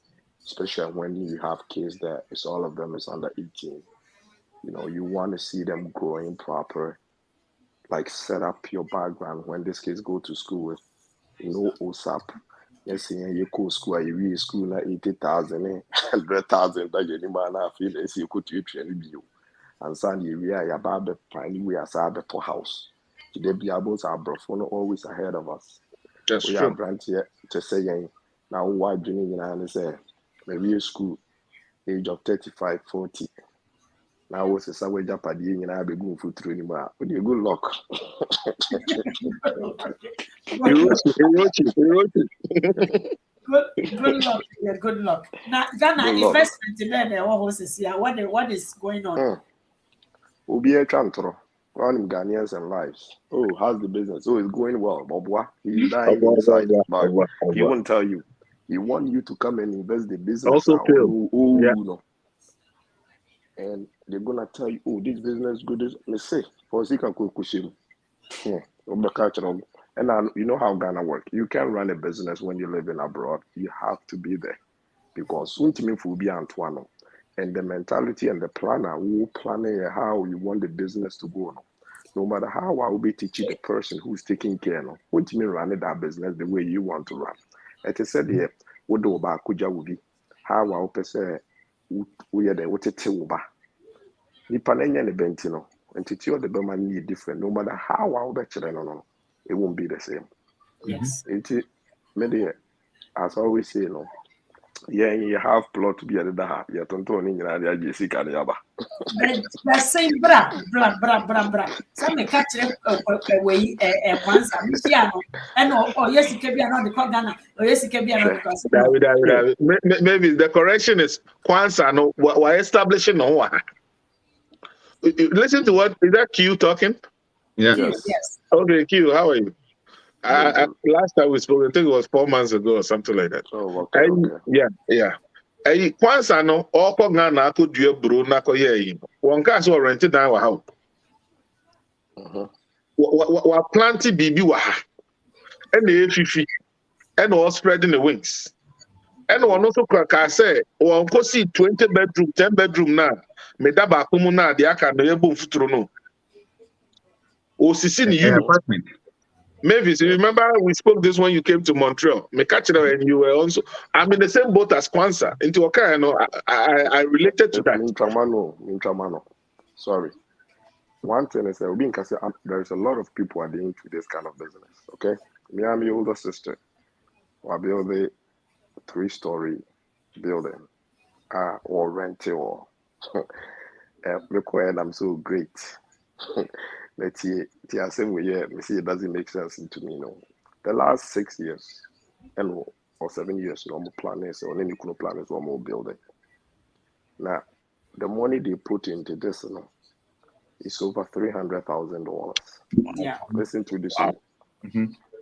Especially when you have kids that it's all of them is under 18. You want to see them growing proper. Like set up your background when these kids go to school with no OSAP. Yes, you go school, you read school na 80,000, 100,000 that you man feel you could train you. And Sunday we are about the finding we are the house. They be able to have always ahead of us. That's we true. are branch here to say now why doing and say maybe school age of 35, 40. Now what's the somewhere Japadi and I be going for through anymore. With your good luck. Good luck. Yeah, good luck. Now, Ghana investment in there, horses here. What is going on? Ubi a chantro. Running Ghanaians and lives. Oh, how's the business? Oh, it's going well. Bobwa. He's dying inside. But he won't tell you. He want you to come and invest the business. Also no. And they're gonna tell you, oh, this business good. Let's say for Zika Kukushim. And you know how Ghana works. You can't run a business when you live in abroad. You have to be there. Because soon to me will be Antoine. And the mentality and the planner who planning how you want the business to go. No matter how I will be teaching the person who's taking care of what you mean running that business the way you want to run. Like I said here, what do about Kuja will be how I will say we are there what it will be. Nipanenya and Bentino and to the Burman need different no matter how I'll bet you it won't be the same. Yes. It maybe as I always say, yeah, you have plot to be at the you don't know Jessica Yaba. The same bra. Some catch away once and yes, it can be another Ghana, or yes, it can be another because maybe the correction is Kwanzaa, no, we're establishing no one. Listen to what is that Q talking? Yes. Okay, Q, how are you? Last time we spoke, I think it was 4 months ago or something like that. Oh, okay. Yeah. Kwanzaa no, all Ghana could do a bro na ko ye. One cars were rented down wa how. Wa plenty bibi wa ha. And the fifi and all spreading the wings. And one also can say, one could see 20 bedroom, 10 bedroom now. Me da ba kumu na the aka no ebo futuro no. O sisi ni you. Mavis, you remember we spoke this when you came to Montreal. Me catch it and you were also. I'm in the same boat as Kwanzaa. Into okay, I related to that. Intramano. Sorry. One thing is that there's a lot of people are into this kind of business. Okay, me and my older sister, I build a 3-story building. or rent or and I'm so great. Let's see, the same way, yeah, me see it doesn't make sense to me, no. The last 6 years and or 7 years, no more planning, so then you couldn't plan one more building. Now, the money they put into this, you know, is over $300,000. Yeah. Listen to this,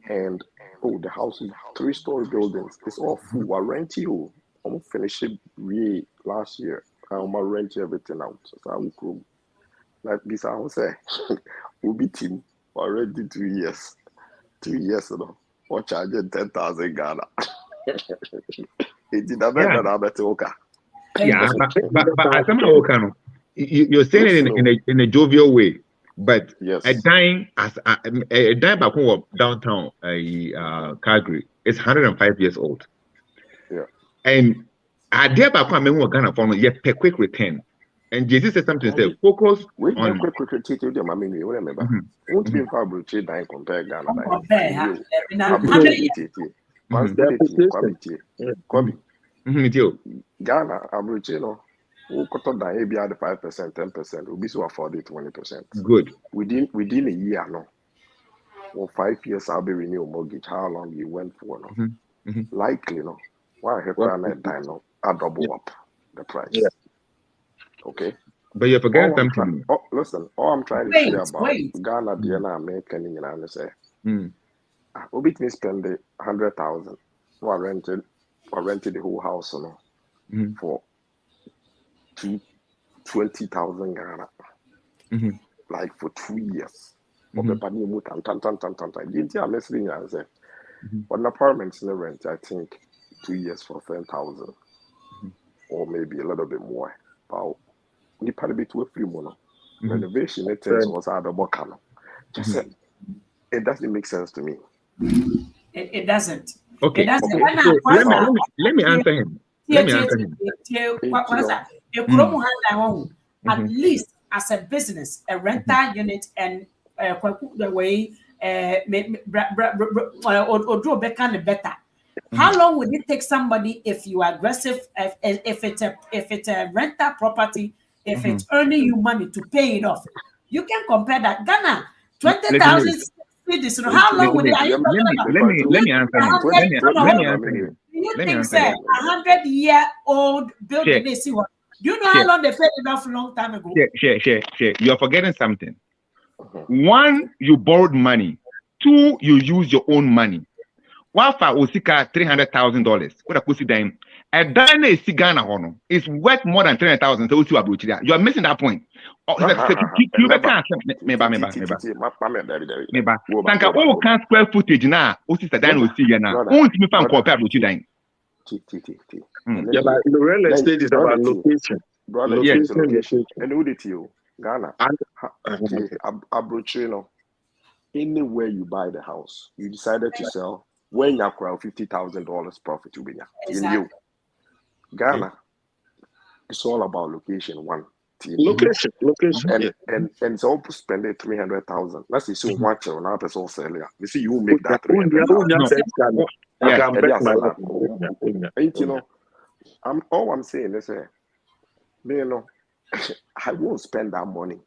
and the house is 3-story buildings. It's all full. I rent you. I'm finished it last year. I'm rent everything out. So I will like this. I will say, we'll be team already 2 years. 2 years, you know. Or charging 10,000 Ghana. It did not better. Okay. Yeah, but I somehow can. You're saying it in a jovial way, but yes. a dime back home downtown Calgary is 105 years old. Yeah. And I dare back home when we're gonna follow yet per quick return. And Jesus said something say focus on quick them. I mean, you remember. Won't be fabric and compare Ghana. Ghana, average, you know, who cut on the 5%, 10%, will be so afford it 20%. Good. Within a year, no. Or 5 years, I'll be renew mortgage. How long you went for? No? Likely, no. Why have no? I double up the price. Yeah. Okay. But you forget something. Listen, all I'm trying to say about Ghana, Diana, American, and say, we between spend 100,000. So I rented the whole house, you know. For 20,000 Ghana, like for 2 years. I'm listening and say, but an apartment in the rent, I think 2 years for 10,000, or maybe a little bit more. But you pay a bit to a free money. Renovation, it was out of Bocano. Just said, it doesn't make sense to me. It doesn't. Okay. It doesn't. Let me answer him. Let me answer him. At least as a business, a rental unit and the way or do better. How long would it take somebody if you are aggressive, if it's a rental property, if it's earning you money to pay it off? You can compare that. Ghana, 20,000 cities. How long would it? Let me answer him. You think, say, 100-year-old building? They see what? Do you know how long they paid it off a long time ago? Share. You're forgetting something. One, you borrowed money. Two, you use your own money. One for Osika $300,000. What a pussy dime. A dime is Ghana honor. It's worth more than 300,000. So you are missing that point. You can't Tanka all can square footage now. Osisa dime will see now. Won't me fan compare with you dime. Yeah, but the real estate is about location. Location. And who did you? Ghana. Abrochino. Anywhere you buy the house, you decided to sell when you acquire $50,000 profit to be in you. Ghana, it's all about location. One. Location. And it's all spend 300,000. Let's say one child now person sell it. You see, you make that 300,000. You know, I'm saying is, you know, I won't spend that money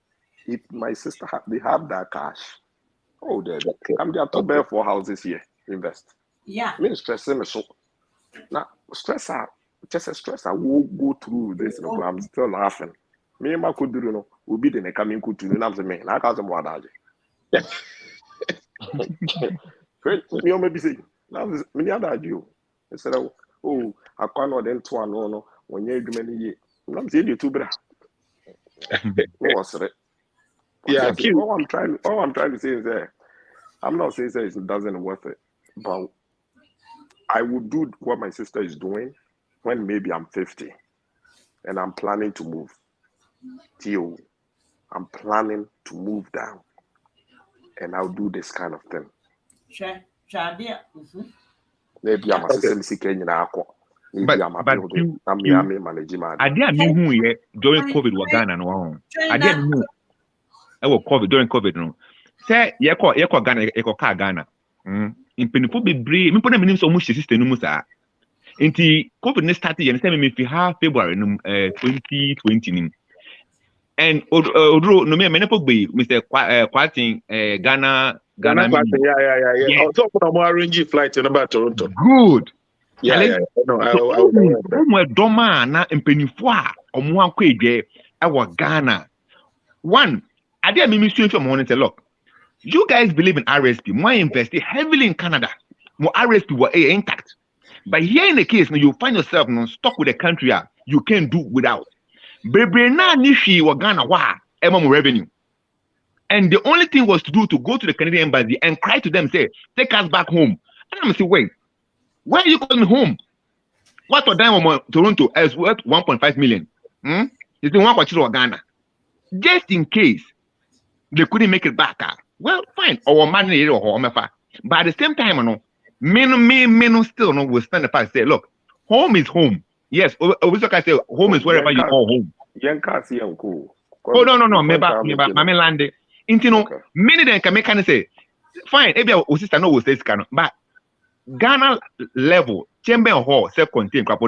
if my sister they have that cash. Oh, I'm there to buy 4 houses here. Invest. Yeah. Me stressing me so. Now stress out. Just a stress. I will go through this. You know, I'm still laughing. Me and my could do, you know, will be the coming good to the names of me. I can't more that. Me maybe say now me other you. Instead of I can't then to no when you do many. I'm saying you too, bra. What's it? Yeah, all I'm trying to say is that I'm not saying that it doesn't worth it, but I would do what my sister is doing when maybe I'm 50 and I'm planning to move. I'm planning to move down and I'll do this kind of thing. Sure. Maybe I'm a system but you, I didn't know during COVID was Ghana no. I didn't know. I was COVID during COVID no. Say you Ghana, you Ghana. In Penipu be brave. Me put them in so much system no musa. Inti COVID ne started yen say me fi half February 2020 and odro no me nepo gbe Mr. Kwatin Ghana Ghana Mini. Party, yeah. Yeah. Oh, so I'm arranging flight in about Toronto. Good. Yeah. No, I was aware of that. Omo doma na empenifo a omo akọ edwe e wo Ghana. One, I did me student from morning say, look, you guys believe in RSP. More invested heavily in Canada. More RSP were intact. But here in the case, you find yourself stuck with a country you can't do without. Bebre na nishi wa Ghana wa more revenue. And the only thing was to go to the Canadian embassy and cry to them, say, take us back home. And I'm saying, wait, why are you calling me home? What for them Toronto is worth 1.5 million? You think one Ghana? Just in case they couldn't make it back. Well, fine. Our money or but at the same time, men still will stand the fact say, look, home is home. Yes, I say home is wherever you call home. Oh no, me land. Many then can make say, fine, maybe our sister no will say but Ghana level, chamber hall, self-contained crap,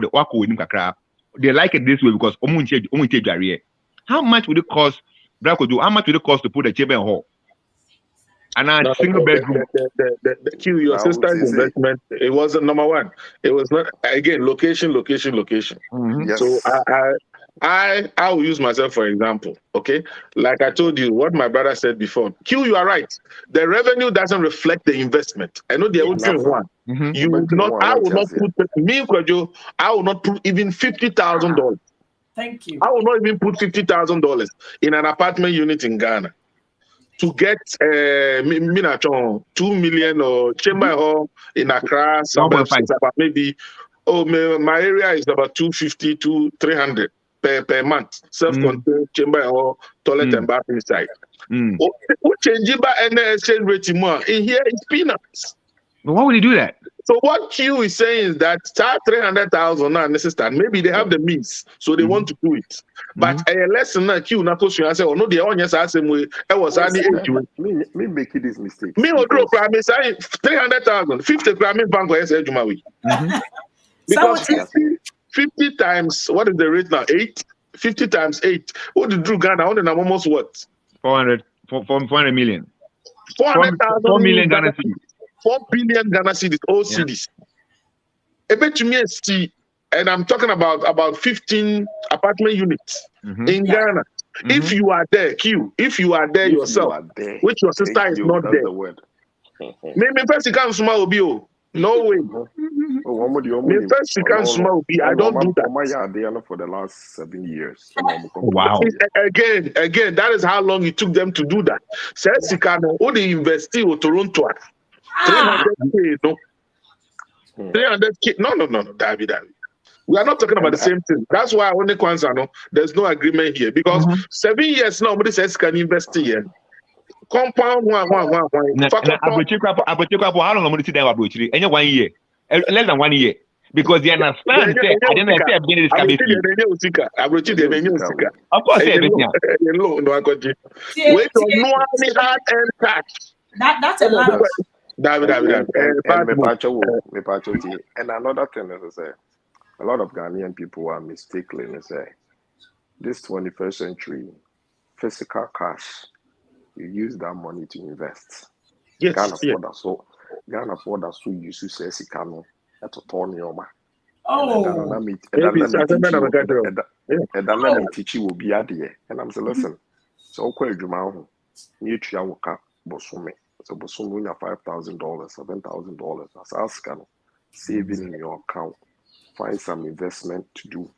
they like it this way because how much would it cost? How much would it cost to put a chamber hall? And a single bedroom. The Q, your sister's investment, it wasn't number one. It was not, again, location. Yes. So I will use myself for example. Okay, like I told you, what my brother said before. Q, you are right. The revenue doesn't reflect the investment. I know the one. You would not. I will not put me, Kwajo. I will not put even $50,000. Thank you. I will not even put $50,000 in an apartment unit in Ghana to get 2 million or chamber hall in Accra suburbs. About maybe my area is about 250 to 300 per month. Self-contained chamber hall, toilet and bath inside. What change and exchange rate more in here is peanuts. But why would you do that? So what Q is saying is that start 300,000 now necessary. Maybe they have the means, so they want to do it. But a lesson now Q na question I say, oh no, the on yes, I say I was me making this mistake. Me or drop I mean say 300,000, 50 gram in bank yes Jumawi. Because 50 times what is the rate now? 8? 50 times 8. What did Drew Ghana? Only almost what? 400 million. 400,000 4 million Ghana cedis. 4 billion Ghana cedis, all cedis. I bet you me see, and I'm talking about 15 apartment units in Ghana. If you are there, Q, if you are there yourself, which your sister is not there. Me first you can't smile Obio. No way. Me first you can't smile Obio. I don't do that. For the last 7 years. Wow. Again, that is how long it took them to do that. Says you can only invest in Toronto. 300K, no. 300K. No, David. We are not talking about the same thing. That's why I only answer no. There's no agreement here because 7 years now, nobody says can invest here. Compound one. How long am I sitting there? Any 1 year, less than 1 year, because they understand. I didn't say I've been in this committee. Of course, that's a lot. David. And another thing is to say, a lot of Ghanaian people are mistaken and say, this 21st century, physical cash, you use that money to invest. Yes, Ghana for that so you should say Sikano at a tornioma. And teach you will be at the and I'm saying, listen, so quite Jumau, Nutria Waka, Bosume. So Bosume $5,000, $7,000 as Askano, saving in your account, find some investment to do.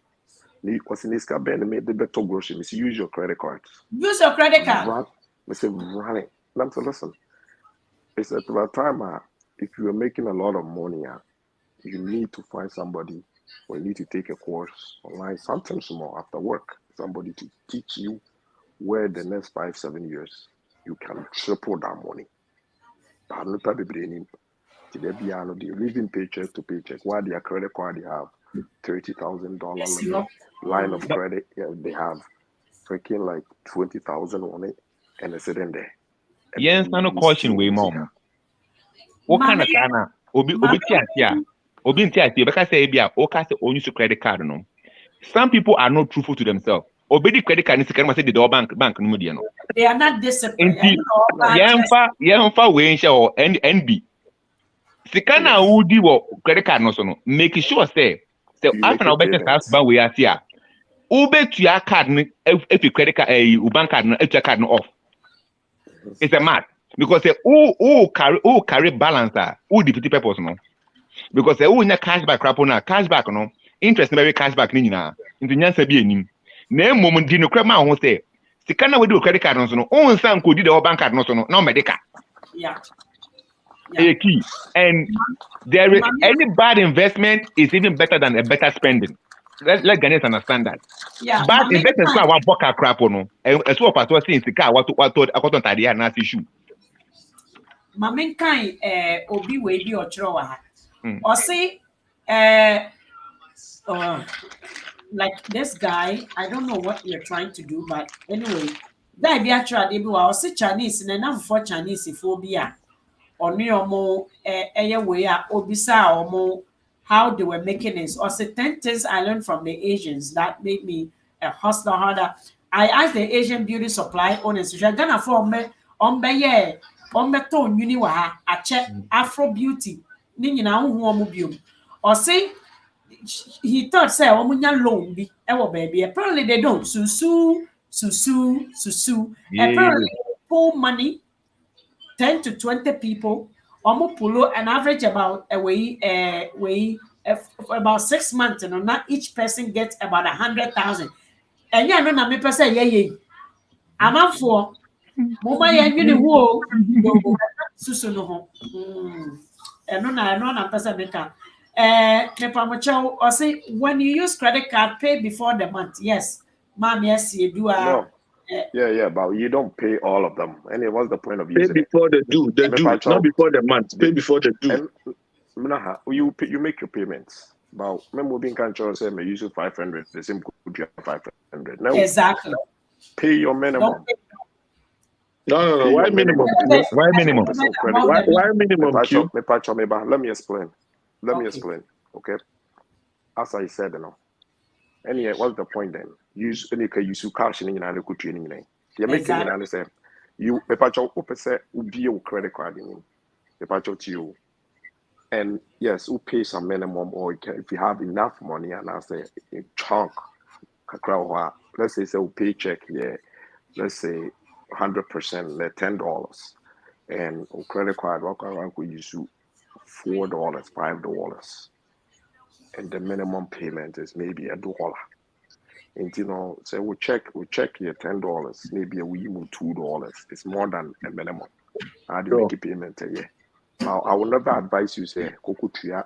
Because in this case, made the better groceries, use your credit card. Use your credit card. Run it. And I'm saying, listen, it's at the time if you are making a lot of money, you need to find somebody or you need to take a course online, sometimes more after work, somebody to teach you where the next 5-7 years you can triple that money. But not the brain they're living paycheck to paycheck. While their credit card they have $30,000 line of credit, they have freaking like 20,000 on it, and they sit in there. Yes, no question way more. What kind of Ghana? Obi Obi ntia ti because say bia o ka say o use credit card no. Some people are not truthful to themselves. Obedi credit card ni sika ma say the bank no mu de no. They are not disciplined. Enti yemfa we nche o NB. Sika na udi wo credit card no so no. Make sure say after na obete start ban we atia. Ube to your card if you credit card bank card no your card no off. It's a math because who carry balance who defeat purpose no. Because who in cashback crap on cashback no interest very cashback ni nyina. Into nyansa bi enim. Na mom di no krema ho say sika na we do credit card no so no on san ko di the bank card no so no na medical. Yeah. A key. And there is any bad investment is even better than a better spending. Let Ghanaians understand that. Yeah. Bad investment is one pocket crap no. And so what was saying sika what akoton tade na issue. Mamen kan obi we bi ochro wa ha. Or say like this guy, I don't know what you're trying to do, but anyway, guy be actually able or say Chinese and enough for Chinese phobia or near more way obisa or more how they were making it. Or say 10 things I learned from the Asians that made me a hustler harder. I asked the Asian beauty supply owners, you're gonna form me on me tone uni wa a check Afro beauty. Nini na hu or say he thought say omunya loan bi baby apparently they don't susu apparently pull money 10 to 20 people pull an average about about 6 months and not each person gets about 100,000 and yeah no na me person I'm up for mobile you wo susu no ho no na person make or say when you use credit card, pay before the month. Yes, ma'am. Yes, you do. No. Yeah, but you don't pay all of them. And what's the point of using pay before the due, not before the month. Pay before the due. You make your payments. But remember, being control say me use 500. The same could you have 500. Now exactly. Pay your minimum. No. Why minimum? Why minimum? Why minimum? Let me explain. Explain. Okay. As I said, Anyway, what's the point then? Use cash in the good training. You're making it understand. You be your credit card in to you. And yes, you pay some minimum or if you have enough money and I say a chunk, let's say we pay check here, let's say 100%, $10. And credit card, we use $4, $5, and the minimum payment is maybe $1. And say we check here $10, maybe we move $2. It's more than a minimum. How do you make a payment a year? Now I will never advise you say $4.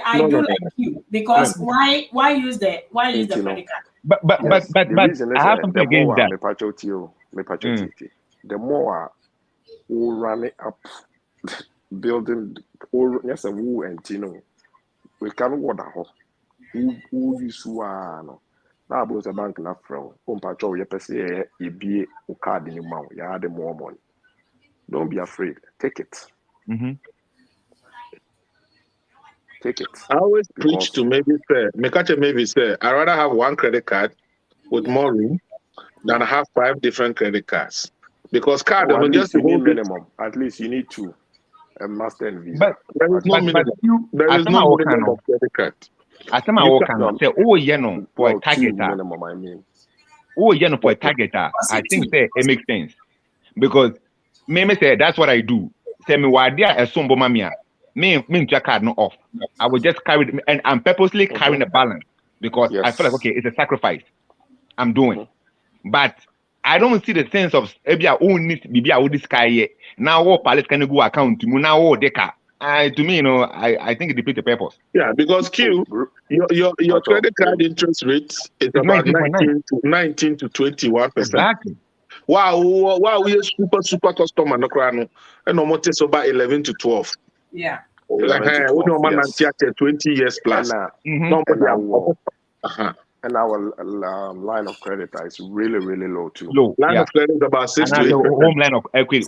I do like you because why use the credit card? But I have something against that. The more who run it up building yes a woo and we can water who use no now about a bank na from patrol your person you be a card in your mouth you had more money. Don't be afraid, take it. Take it. I always preach to maybe say I rather have one credit card with more room than have 5 different credit cards. Because card just you need minimum. At least you need 2. A master and visa. But there is no minimum. There is no minimum of credit card. I tell my work say for a target. Minimum, I mean. For a target. I think say it makes sense. Because me say that's what I do. Say me why there a sombo mamia. Me card no off. I will just carry it and I'm purposely carrying a balance because I feel like okay, it's a sacrifice I'm doing. But I don't see the sense of maybe I own this guy now. What palette can go account to now? Deca. To me, I think it defeats the purpose. Yeah, because your credit card interest rate is about 19 to 21%. Exactly. Wow, we are super customer no crano, and almost it's about 11 to 12. Yeah. Like, hey, we don't want to 20 years plus. And our line of credit is really, really low too. Line of credit is about 6 to 8%. Home line equity is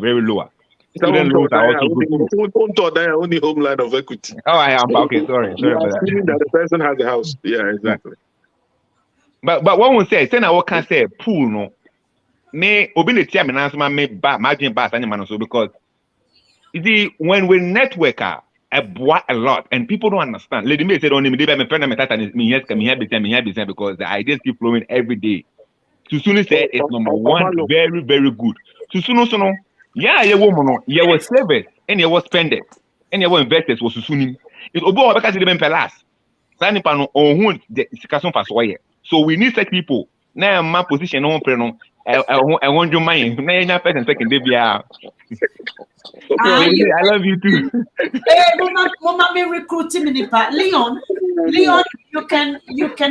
very lower. student loans are also good. Only home line of equity. Oh, I am okay. Sorry You are about that. assuming that the person has a house. Yeah, exactly. But one will say I can say pool no. Me ability me answer me ba margin bass and so because you see when we network a lot and people don't understand. Lady me said only me me friend me tata me yes me here business because the ideas keep flowing every day. Susunu said it's number one, very, very good. Susunu so no, yeah, you woman, you was savers and you was spenders and you was investors was Susuni. It's obo because the men pelas. Sani pano on who the situation for so we need such people. Now my position on preno. I want your mind. Now you're first and second day. I love you too. Mama be recruiting me Leon, you can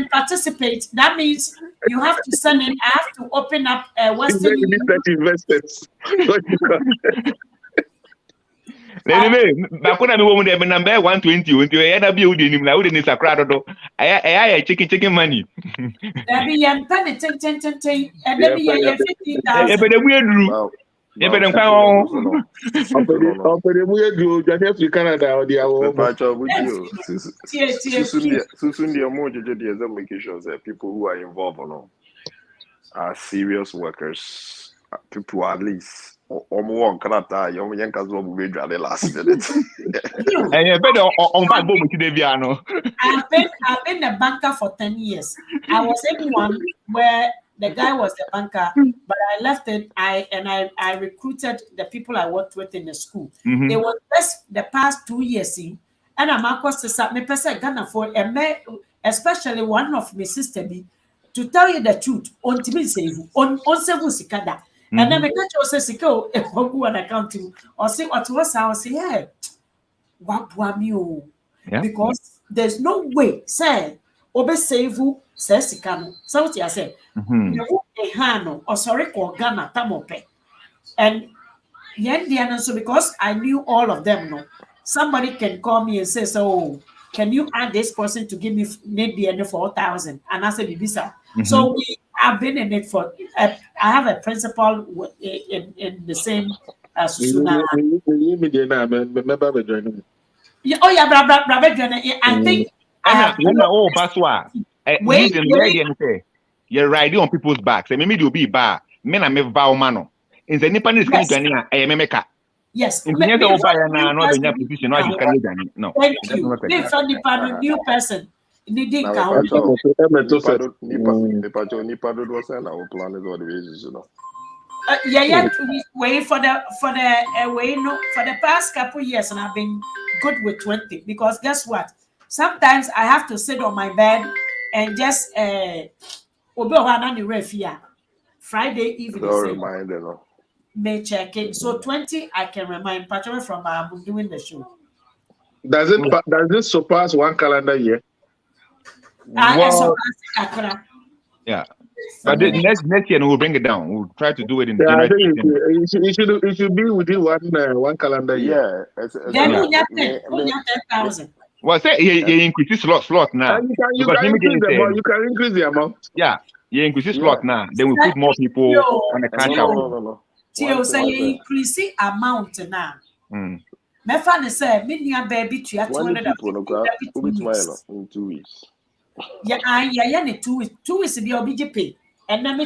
participate. That means you have to send in. I have to open up Western Union. Investors. Back when I was number 120, when you had a building him, I wouldn't need a crowd. I chicken money. There be a penny, 10, and then be a 50,000. But weird room. Yeah, but I'm Canada or the people who are involved are serious workers. People at least. On Canada, young the last minute. I've been a banker for 10 years. I was in one where the guy was the banker, but I left it. I recruited the people I worked with in the school. It was just the past 2 years, and I'm across the me person Ghana for especially one of my sister to tell you the truth. On TV save on several sikada. And then I catch you say, "Go an account or say what was I say, yeah, because there's no way, say, obe save you, says Sikano. So what I say, you a hano or sorry, or Ghana tamope. And yeah, so because I knew all of them, no, somebody can call me and say, so can you add this person to give me maybe 4,000? And I said, Bisa. So we have been in it for. I have a principal in the same Susuna. Yeah, oh yeah, bra. I think. You're riding on people's backs. And maybe you'll be bar. Men are me vow mano. In the Nippon is coming to an America. Yes. No. Thank you. New person. Wait for the past couple years, and I've been good with 20 because guess what? Sometimes I have to sit on my bed and just Friday evening may check in. So 20 I can remind Patrick from doing the show. Does this surpass one calendar year? Yeah, but next year we'll bring it down. We'll try to do it in January. It should be within one calendar year. Then 10,000. Well, say you increase slot now. You can increase the amount. Yeah, you increase slot now. Then we put more people on the cash out. No. Till say you increase the amount now. My friend said, "Me near baby to 250 in 2 weeks." Yeah, 2 weeks. 2 weeks be OBGP. And then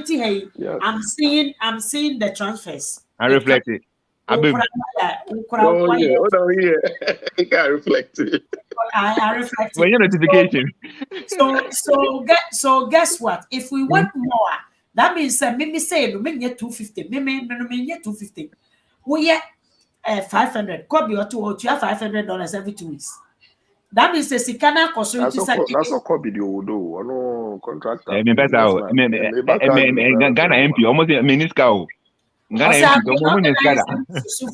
I'm seeing the transfers. I reflect it. I reflect it. I reflect it. When your notification. So guess what? If we want more, that means maybe say no, maybe 250. Maybe 250. We get 500. Could be or $500 every 2 weeks. That means the Sikana that's a copy do no contractor. I mean better. Ghana MP almost a miniscale.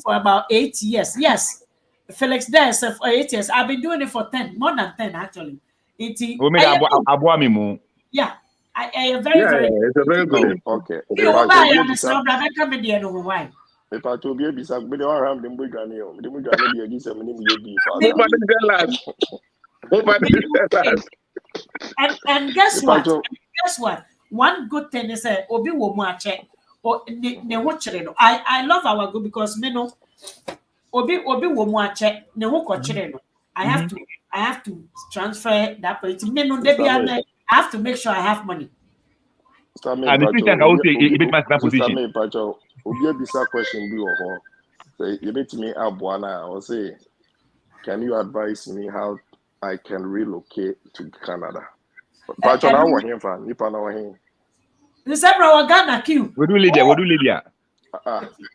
For about 8 years. Yes. Felix there for 8 years. I've been doing it for 10, more than 10 actually. Yeah. I am very it's a very good. Okay. If I told you, Bisa, but you are having the and guess what? One good thing is Obi Womache or I love our group because Obi wo mu ache ne ho kochire no. I have to transfer that point. Me no dey be I have to make sure I have money. And the think I would say a bit that position. Obi bisa question bi wo. Say you bet me abwana or say can you advise me how I can relocate to Canada? Pacho na wo hin fa nipa na wo hin. The Sabra wa Ghana queue. We do Lydia.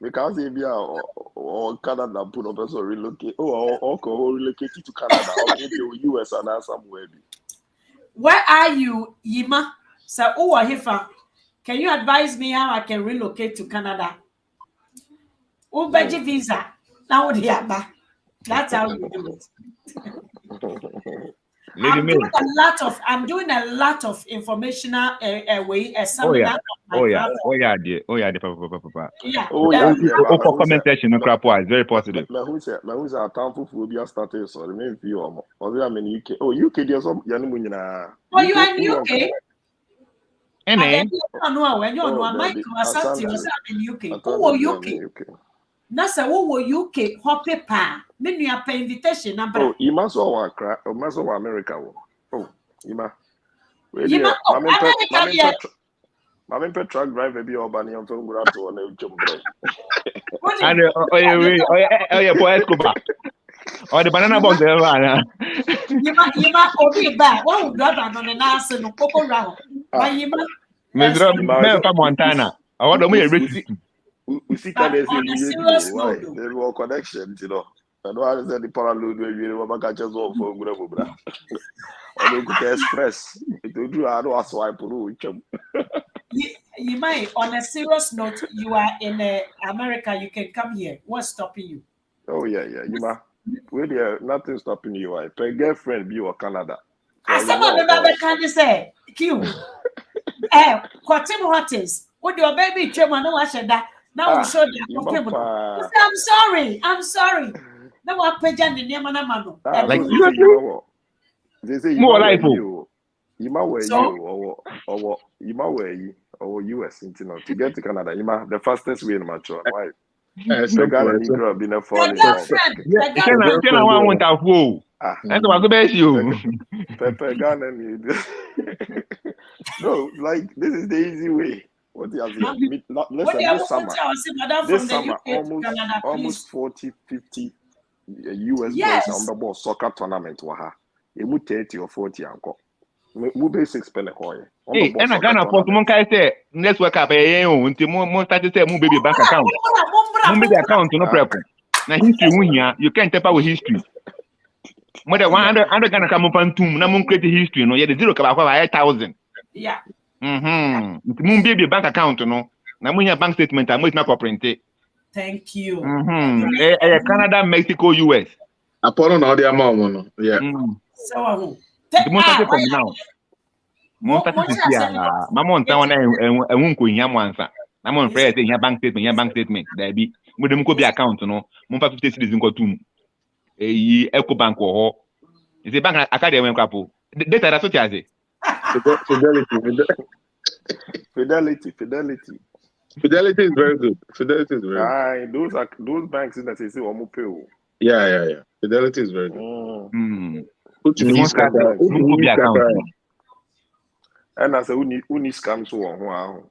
Because if you are or Canada put up also relocate or relocate to Canada or to US and somewhere. Where are you, Yima? So Hifa, can you advise me how I can relocate to Canada? Ubeji visa. Now that's how you do it. I'm doing a lot of informational way seminar. Papa. Yeah. Comment section is very positive. Who's our town for be started so the main view or I mean UK. Oh, UK there's some Yanumunina. Oh, you are in UK? And when you're on Michael in UK. Oh, UK. Nasa wo UK hope pa me nua pa invitation number. Oh, you must all America. Oh, Ima. Mama truck driver be obani on from Gura to on jump. And yeah, boy Escobar. Or the banana box there. Yima obi ba wo driver on the nase no koko raho. Yima. Me from Montana. I want to be rich. We see can they say there were connections, you know. And one said the parallel where you were catches off for Gura. Or you could express it would do I know swipe you might on a serious note, you are in America, you can come here. What's stopping you? Oh yeah, you might. Well, yeah, nothing stopping you. I pay girlfriend be or Canada. I said what can you say? Q. What is what your baby chairman no watch that. Now we show that. I'm sorry. Now what page and the name of mano. Like they say more life. You might wear you or you might wear you or US to get to Canada. You might the fastest way in my choice. Why? So Ghana Negro been a foreign. Can I want to whoa? That's what the best you. Pepper Ghana. No, like this is the easy way. What do you have? Listen, this summer almost 40, 50 US boys on the ball soccer tournament. You move 30 or 40 uncle. Move basic spend a coin. Hey, and I Ghana for someone can say, let's work up a until more started to say, move baby bank account. Move the account, no problem. Now, history, you can't tap out with history. More than 100 Ghana come up on tomb, no create history, no, yet 0 about 5,000. Yeah. Moon baby bank account, no. Now, when your bank statement, I'm with my print. Thank you. Canada, Mexico, US. Upon all the amount, yeah. So, the most from now. Most of the Mamon town and won't go in Yamansa. I'm on prayer saying your bank statement, there be with them could be account, no. Mumpa 50 cities in Cotum. A Eco Bank or is a bank academy couple. Data that's what I say. Fidelity is very good. Fidelity is very good. Those banks in that say Omo. Yeah. Fidelity is very good. And as a uni scam so on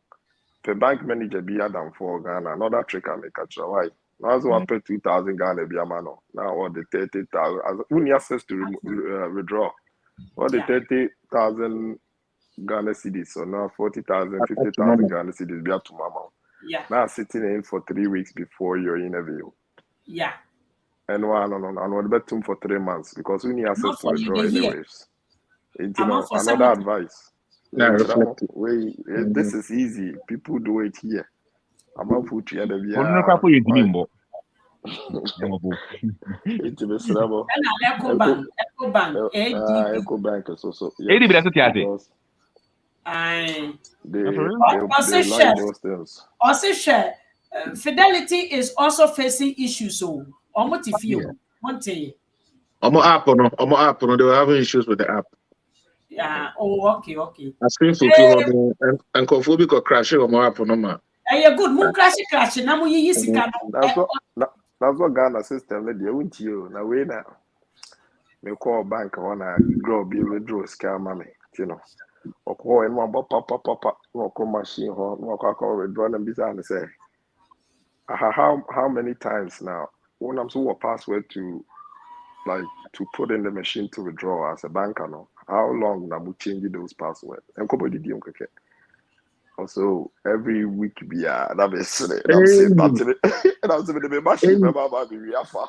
the bank manager be Adam for Ghana, another trick I make a try. Now I pay 2,000 Ghana be a man. Now what the 30,000 as uni access to withdraw. What the 30,000 Ghana cedis, so now 40,000, 50,000 Ghana cedis be up to mama. Yeah. Now sitting in for 3 weeks before your interview. Yeah. And one bet him for 3 months because we need access to withdraw anyways. Another advice. This is easy. People do it here. I'm not put you the Eco Bank is also. Fidelity is also facing issues. So, almost if you want to. Omo app, they were having issues with the app. Yeah. Oh, okay. I screen for 200 and conflict or crashing on my app no man. Yeah, good. Moon crash. Now we use That's what Ghana system they won't you. Now we now. Me call bank on a grow be withdraw scam money, you know. Or call and one papa, no call machine or no call withdraw and bizarre and say. How many times now when I'm so a password to like to put in the machine to withdraw as a banker no? How long na we change those passwords? And couple did you also every week be that is and I'm saying that and I'm saying the machine remember be afa.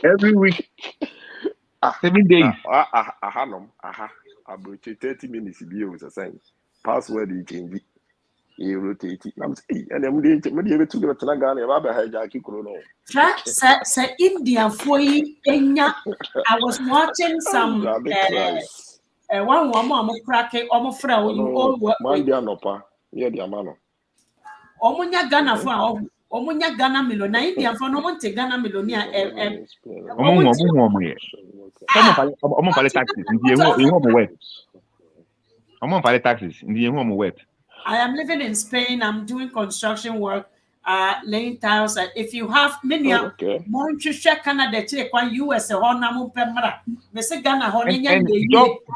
Every week. 7 days. I broke 30 minutes be able to say password you change. You rotate it. I'm saying, and then we able to get to Ghana. I'm hijacking Corona. Say India for Enya. I was watching some one woman crack almost from you all work. Mandia nopa. Yeah, the amano. Omunya Ghana for Omunya Ghana Milo. Na India for no one take Ghana Milonia. I'm on taxes. You home wet. I'm on taxes. You home wet. I am living in Spain. I'm doing construction work, laying tiles. If you have many, Montreal, Canada, check one US, Honamu Pemra, Mr. Ghana,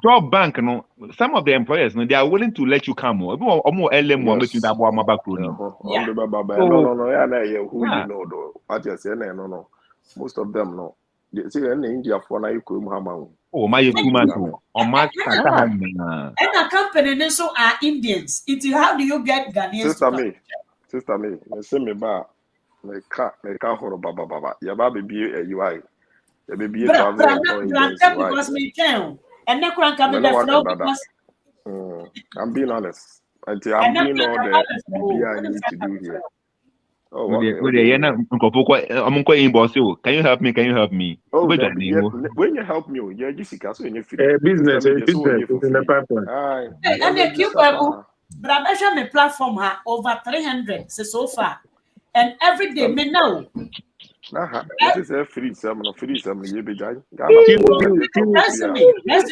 job bank, no. Some of the employers, no, they are willing to let you come more. Or more LM or making that one back road. No, who you know though. I just say no. Most of them no. They say in India for now you could Muhammad. Oh, my 2 months. On my and a company so are Indians. How do you get Ghanaians? Sister me, say me ba, me ka horo baba. Ya ba be a UI. Ya be a travel because me can. And na kran come the flow because I'm being honest. Until I'm doing all the I need to do here. Oh, okay. Can you help me? Can you help me? Oh, when you help me, you're Jessica, so you're business in the pipeline. And the Cuba, but I measure my platform over 300 so far, and every day me know. This is a free some you be dying. Resume. I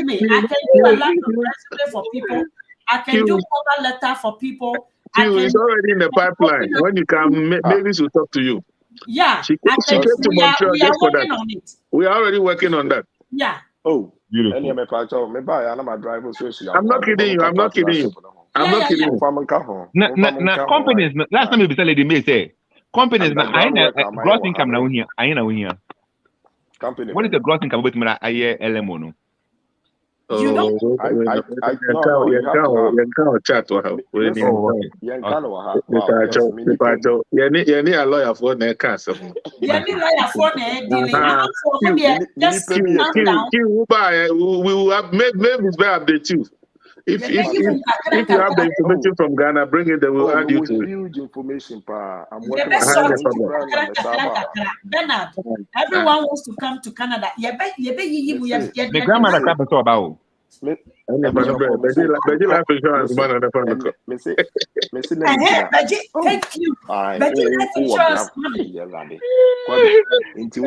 can do a lot of resume for people. I can do cover letter for people. It's already in the pipeline. When you come, maybe she'll talk to you. Yeah, she came to Montreal just for that. On it. We are already working on that. Yeah. Oh, beautiful. I'm not kidding you. I'm not kidding you. Companies. Last time we said, lady may say, companies. I know gross income now here. I know here. Company. What is the gross income with me? I hear LMO. You know, chat or help. A lawyer for the cast. We will have maybe update you. If you have the information from Ghana, bring it. They will add you to huge information. I'm working Bernard, everyone wants to come to Canada. The grandmother crap is all about. Life insurance, thank you. Life insurance money. Into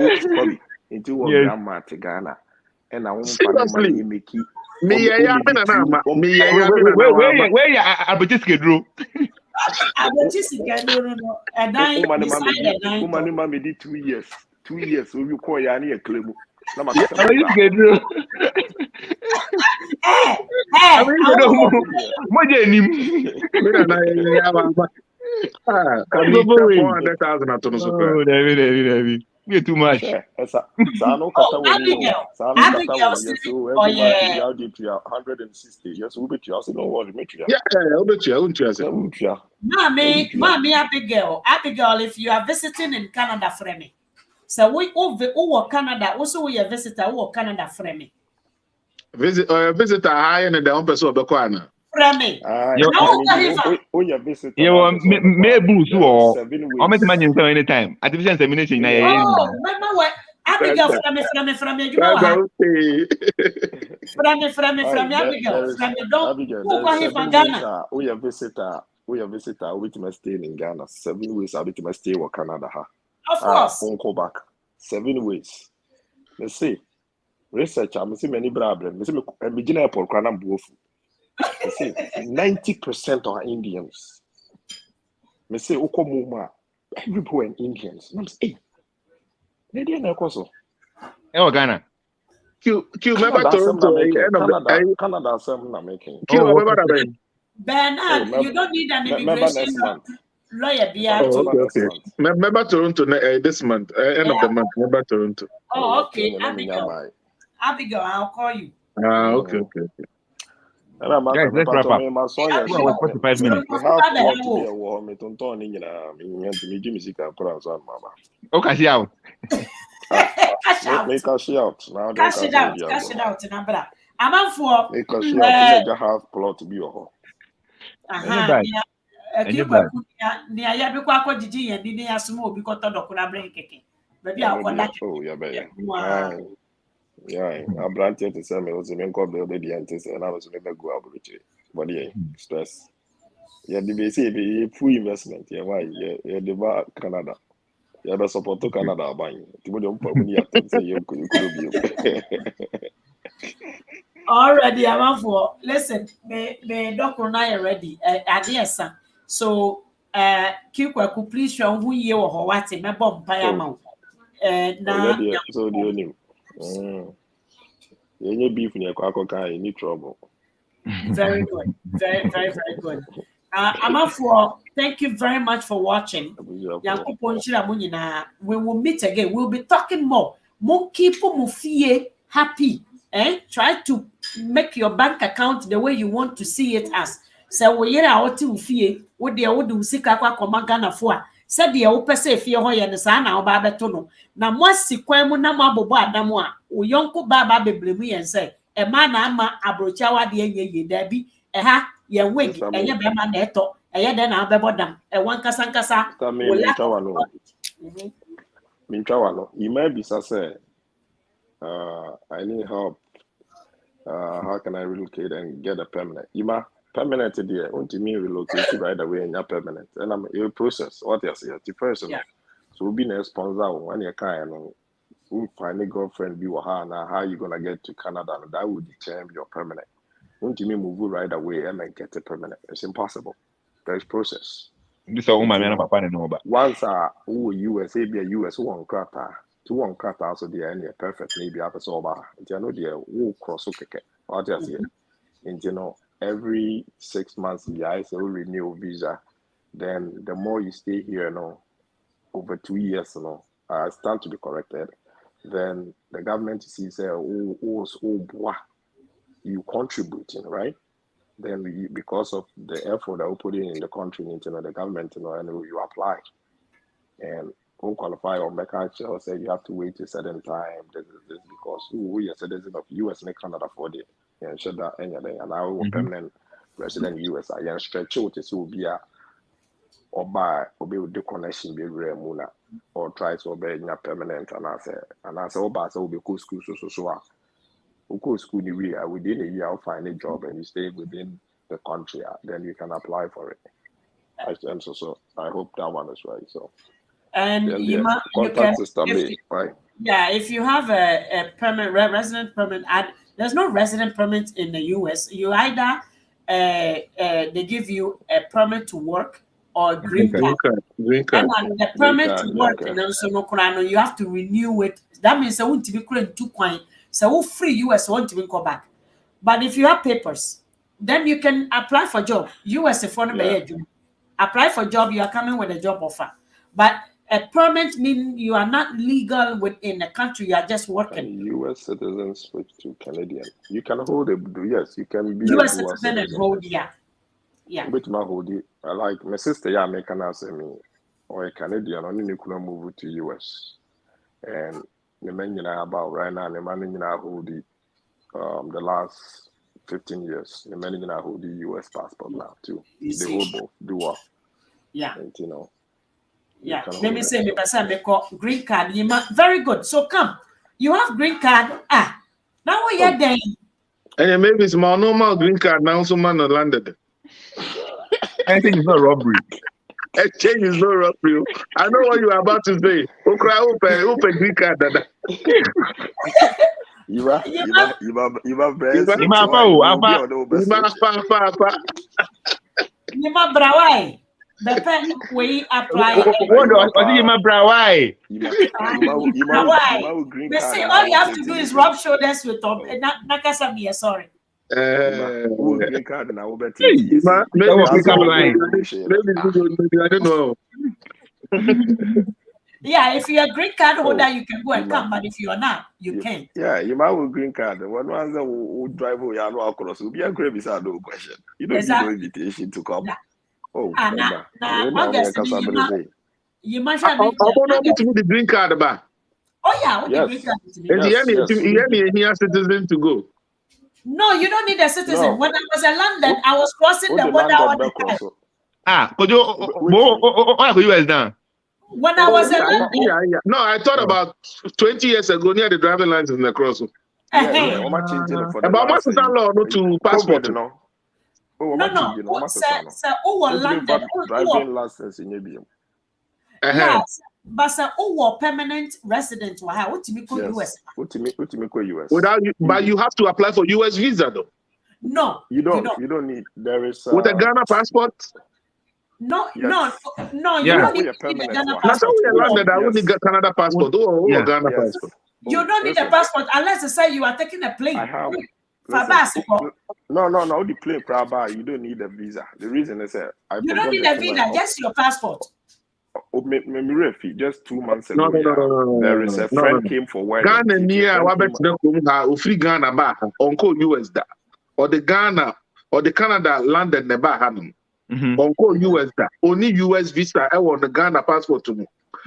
grandma to Ghana, and I won't make it. Where you Drew? And I did 2 years. 2 years. So you call Yanni a claim. You're too much. Abigail. 160. Yes, we'll bet you. I said, don't worry, Mommy, Abigail, if you are visiting in Canada, for me. So we over Canada, also we are visitor over Canada, for me. Visitor high and the person of the corner. Frame. Anytime. Artificial remember what? Abigail, from me, you know how? From Abigail, Ghana. We are visitor, we must stay in Ghana. 7 weeks, I must stay in Canada. Of course. Won't go back. 7 weeks. Let's see. Research, I'm seeing many problems. I'm beginning for Kranam Buofu. 90% are Indians. Me say Okomuma everybody were Indians. And I'm saying, hey, they didn't know. Ghana. Q remember Canada, Toronto end of the Canada, something I'm making. Q Oh, remember okay. that. Bernard, you don't need an Remember immigration next month. lawyer. Oh, okay. Remember Toronto this month, end of the month. Remember Toronto. Oh, okay. Abigail, I'll call you. Okay. And I'm Guys, let's wrap up. my son. We're about 45 minutes. We have plot to be a war. Me don't turn in me music and put on mama. Okay, see out. Cash out. Make cash out. Now Cash it out. Cash it out. Number. I'm out for. Make cash out. You have plot to be a war. Aha. Ni aya bi kwa akojiji yen ni asuma obi ko todo kuna bring keke. Baby akoda. Oh, yeah, yeah, I'm branded to say me was in called the antis and I was never go out with it. But yeah, stress. Yeah, the BC be full investment. Yeah, why? Yeah, the bar Canada. Yeah, the support to Canada buying. You wouldn't put money at say you could be. Already, I'm for. Listen, me doctor na ready. Adiesa. So, Kikwa please show who you or what me bomb payama. Na so the only. You beef in your quacker, you need trouble. Very good. Very good. Amafo, thank you very much for watching. We will meet again. We'll be talking more. More people will feel happy. Try to make your bank account the way you want to see it as. So we hear out to fear what they would do sick Ghana for. Said the open say fear hoy and sana or babetono. Na mwasi kwemu na mabobo adamwa. Uyonko baba beblemi and say, a man ama abrochawa de ye debi, ye wig, a ye bema neto, a ye then I'll bebodam, a one casancasa. Minchawano, you might be say, I need help. How can I relocate and get a permanent? Permanent idea, want to me relocate right away and you're permanent. And I'm a process. What you say, the person. So we'll be a sponsor when you can we'll find a girlfriend be with her now. How you gonna get to Canada? And that will determine your permanent. Want to me move right away and then get a permanent? It's impossible. There's process. This is all my man about know about. Once who USA be a US who on crata, two on crata so they are perfect maybe after so bad. You know they who cross okay. What you say? And you know. Every 6 months, I say we renew visa. Then the more you stay here, over 2 years, stand to be corrected. Then the government sees you contributing, right? Then because of the effort that we put in the country, the government, and you apply, and who qualify or make actual say you have to wait a certain time. This because we are citizens of US and Canada for the. And should that anything, and I will permanent resident US. I stretch out to see be a or buy or be with the connection be remuna or try to obey your permanent. And I say, oh, but will be cool school so. Cool school within a year I'll find a job and you stay within the country. Then you can apply for it. So I hope that one is right. So and you contact system, right? Yeah, if you have a permanent resident permit, there's no resident permit in the US. You either they give you a permit to work or green card. And the permit to work, and also you have to renew it. That means I won't be creating 2 coins. So free US won't even go back. But if you have papers, then you can apply for job. US apply for job. You are coming with a job offer, but a permit means you are not legal within the country. You are just working. And U.S. citizens switch to Canadian. You can hold it. Yes, you can be U.S. citizen and hold. Yeah. But my hold it. Like my sister, American as me or a Canadian. Only you could move to U.S. And the man you know about right now, the man you know hold it. The last 15 years, the man you know hold the U.S. passport now too. They hold both dual. Yeah. And yeah, let me say, green card. Very good. So come, you have green card. Now we are there. And maybe it's more normal green card now. So man landed. I think it's not robbery. Exchange is not robbery. I know what you are about to say. Open green card. You have Brawai. The pen we apply. What do you my bra? Why? Why? Green They card say and all you I have to do is rub shoulders with Tom. Nakasami, sorry. green card and I will bet maybe I don't know. Yeah, if you're a green card holder, you can go and come, but if you're not, you can't. Yeah, you might have green card. One ones that will drive over your across will be a grave beside no question. You don't need no invitation to come. Oh, you must have the green card back. Oh yeah, what the green card? Yes, citizen to go. No, you don't need a citizen. No. When I was in London, I was crossing the border all the time. Could you US now? When I was in London, no, I thought about 20 years ago near the driving license in the cross. About what's the law not to passport? No. Sir, London driving license in ABM. Yes, but sir, permanent resident. What do you call US? What do you call US? But you have to apply for US visa though. No, you don't. You don't need. There is with a Ghana passport. No, you don't need a Ghana passport. That's how we landed. I would need Canada passport. Ghana passport. You don't need a passport unless they say you are taking a plane. I have. No. The plane, you don't need a visa. The reason is that you don't need a visa, just your passport. Just 2 months ago. No. There is a friend came for work. Ghana near free Ghana back Uncle US da or the Ghana or the Canada landed never had Uncle US da only US visa I want the Ghana passport to me.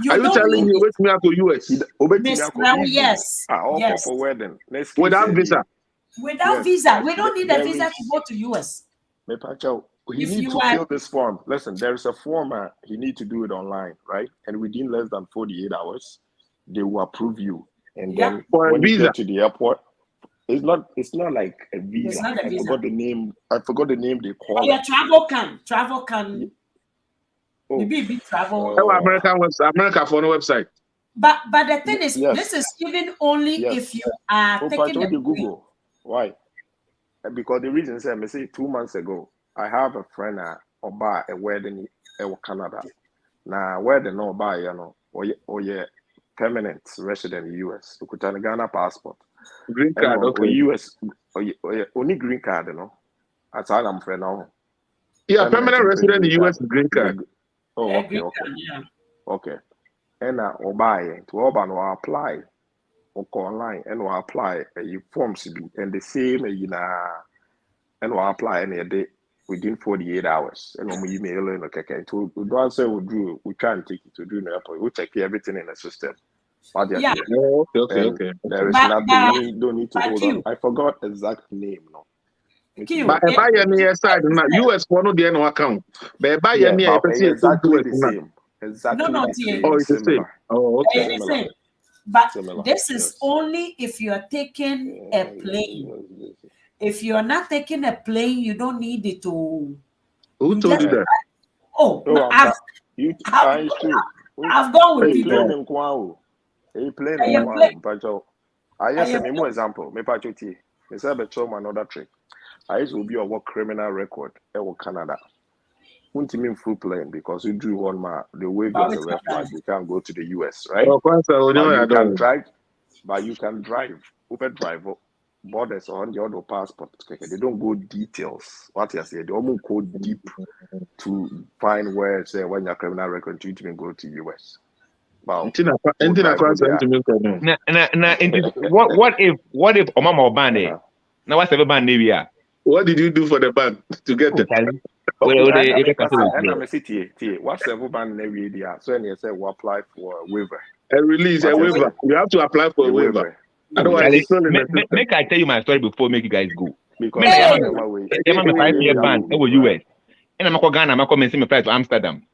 Are you telling me wait me to US? Yes. Yes. For wedding. Without visa. Without visa. We don't need a visa to go to US. He needs to fill this form. Listen, there is a form. He needs to do it online, right? And within less than 48 hours, they will approve you. And then when you get to the airport, it's not like a visa. It's not a visa. I forgot the name they call it. Travel can. Maybe travel. America for no website. But the thing is, this is even only if you are taking the Google. Why? Because the reason is, I say 2 months ago, I have a friend about a wedding in Canada. Now, wedding no buy, or permanent resident in the US. You could have a Ghana passport. Green card, okay. US, only green card, That's all I'm friend now. Yeah, permanent resident in the US green card. Oh, okay. Okay. And or buy to Oban or apply or go online and or apply a forms and the same and or apply any day within 48 hours. And when we email and okay, to don't say we try and take it to do the airport. We check everything in the system. Okay. There is nothing. You don't need to hold on. I forgot exact name. No. But buy any side now. US for no no account. But buy any exactly the same. Exactly. No, the same. Oh, it's the same. Oh, okay. It's the same. But this is only if you are taking a plane. If you are not taking a plane, you don't need it to. Who told you that? I've gone with people. A plane. I just say more example. Me pachoti. Me say be show another trick. I used to be a work criminal record in Canada. Wouldn't mean full plane because you do one man the way on the red flag, you can't go to the US, right? But you can drive. Uber drive borders on the other passport. They don't go details. What you say, they almost go deep to find where say when your criminal record you even go to US. What if Omama Obane? Now what's the ban area? What did you do for the ban to get it? What's the ban area? So you say we apply for a waiver. A release, a waiver. You have to apply for a waiver. Otherwise, make I tell you my story before make you guys go. Because I'm a 5-year ban over US. And I'm a Ghana, I'm a see my flight to Amsterdam.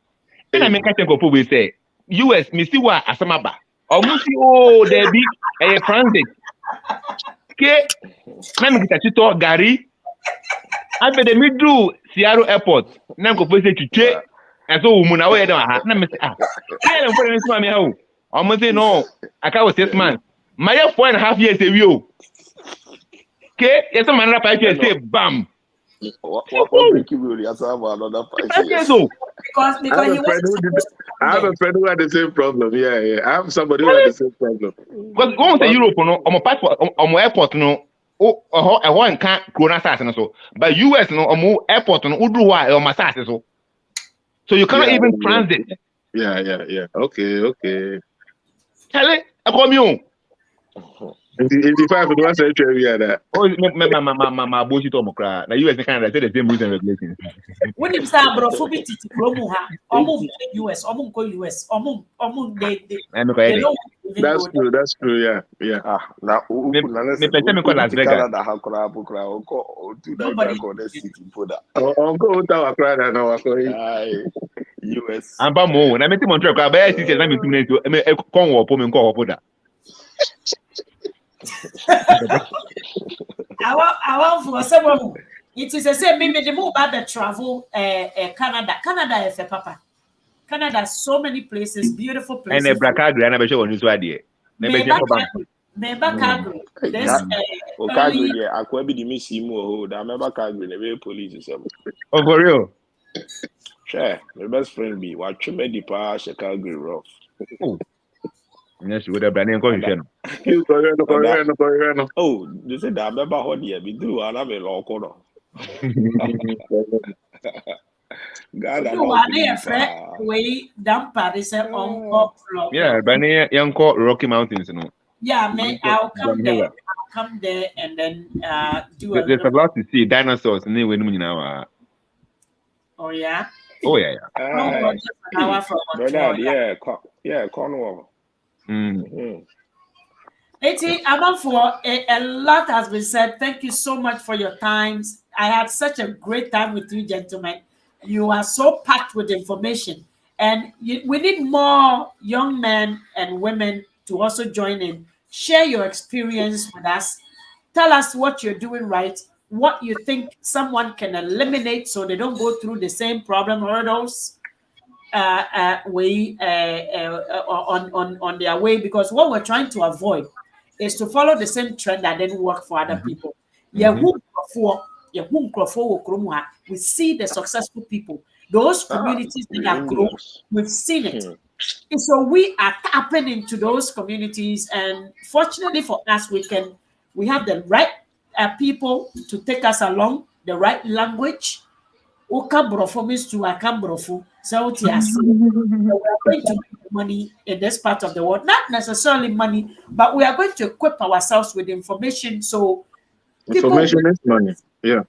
And I make a think of we say US, me see what Asamaba. Or there be a transit. Okay, I'm going to talk Gary. After the middle Seattle Airport, now go for to and so woman away. I almost say no. I can't 6 months. My 4.5 years ago. Okay, yes, a man 5 years say bam. What make you really have another 5 years? because I have he a friend wasn't who did. supposed to I come have there. a friend who had the same problem. Yeah. I have somebody who had the same problem. Because once in Europe, no, on my passport, on my airport, no, I want can't corona assassin so. But US, no, on my airport, no, Udu why on my assassin so. So you cannot even transit. Yeah. Okay. Tell it, I come you. 85 it was actually that. Oh, my bullshit on my cry. Now US and Canada say the same rules and regulations. When you start brofobity to promo ha, US, US, they don't even That's true. Yeah. Now, Me pese me call Las Vegas. Canada, how could I book now? Do Nobody- that go there city for that. Uncle Ottawa cried and our US. I'm ba mo. Na me ti Montreal kwa ba si na me 2 minutes. Me kon wo po me kon wo po da. I want for someone. It is the same. Maybe the move about the travel. Canada. Canada is a papa. Canada, so many places, beautiful places. And Bracagri na be show on so ade. Na be show ba. Member Calgary. This Calgary, yeah, I could be the missing more. I remember Calgary, the way police is. Oh, for real? Sure, my best friend be watch me the pass Calgary rough. Yes, with the brand name call you. Oh, they said that I remember how they be do and I'm a law corner. God, I know. We dump Paris on. Yeah, brand name young call Rocky Mountains, you know. Yeah, I'll come there. I'll come there and then do There's a lot to see. Dinosaurs, and then we know. Oh yeah. Oh yeah. Yeah, Cornwall. A lot has been said. Thank you so much for your times. I had such a great time with you, gentlemen. You are so packed with information, and we need more young men and women to also join in. Share your experience with us. Tell us what you're doing right, what you think someone can eliminate so they don't go through the same problem hurdles on their way. Because what we're trying to avoid is to follow the same trend that didn't work for other people. We see the successful people, those communities that have grown. We've seen it. And so we are tapping into those communities, and fortunately for us, we have the right people to take us along, the right language. So we are going to make money in this part of the world, not necessarily money, but we are going to equip ourselves with information. So information is money. Yeah.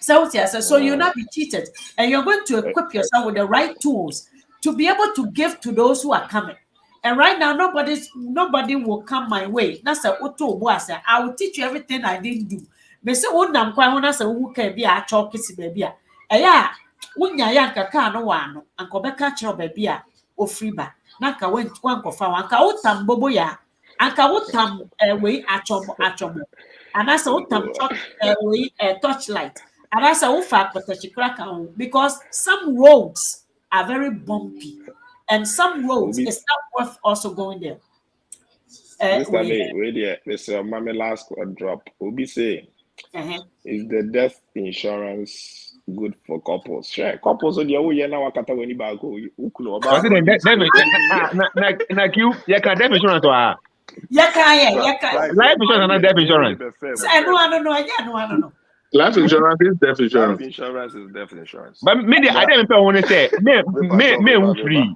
So you'll not be cheated, and you're going to equip yourself with the right tools to be able to give to those who are coming. And right now, nobody will come my way. That's a I will teach you everything I didn't do. But say what nam kwa hona say who can be a chalk kissy baby. Yeah, unya yanka no one, and Quebec your baby or freeba. Naka went one cofa, anka utam bobo ya, anka utam away achomo. And that's a utam away a torchlight. And that's a ufa but a crack because some roads are very bumpy, and some roads it's not worth also going there. Mr. Mommy last drop. Obi say, is the death insurance good for couples? Sure, couples on the way now. Wakata when you back go, you know about. Like you can death insurance or life insurance and not death insurance. I don't know. Life insurance is death insurance. Life insurance is death insurance. But maybe I didn't want to say me free.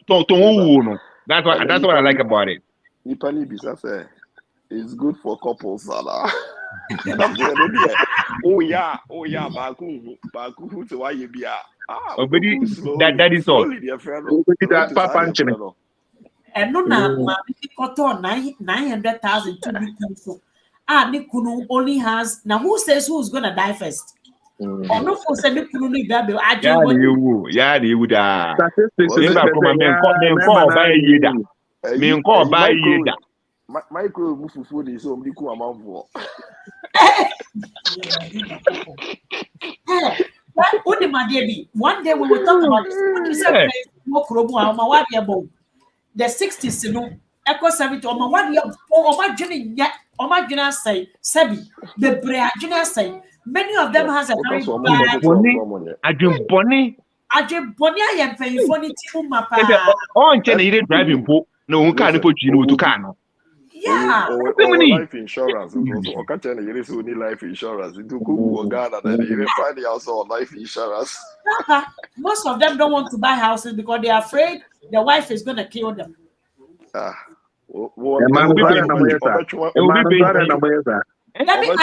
That's what I like about it. It's good for couples. Oh yeah, Baku to why you be that is all. And no, 900,000 to be so. Nikunu only has now. Who says who's gonna die first? Or no, for sending Nikunu baby. Yeah, you would. Michael Mufufu is so many cool amount for. One day we will talk about this. The 60s, you know, Echo 70 or my journey yet. Say, Sebi, the Brea say, many of them has a very bad bonnie. Aje boni aye mpanyimfo ni ti mu mapa. On chen you driving po no who can put you to car. Yeah. Life insurance. Also, catch any you need life insurance. It took Ghana then you find the house on life insurance. Most of them don't want to buy houses because they're afraid the wife is going to kill them. I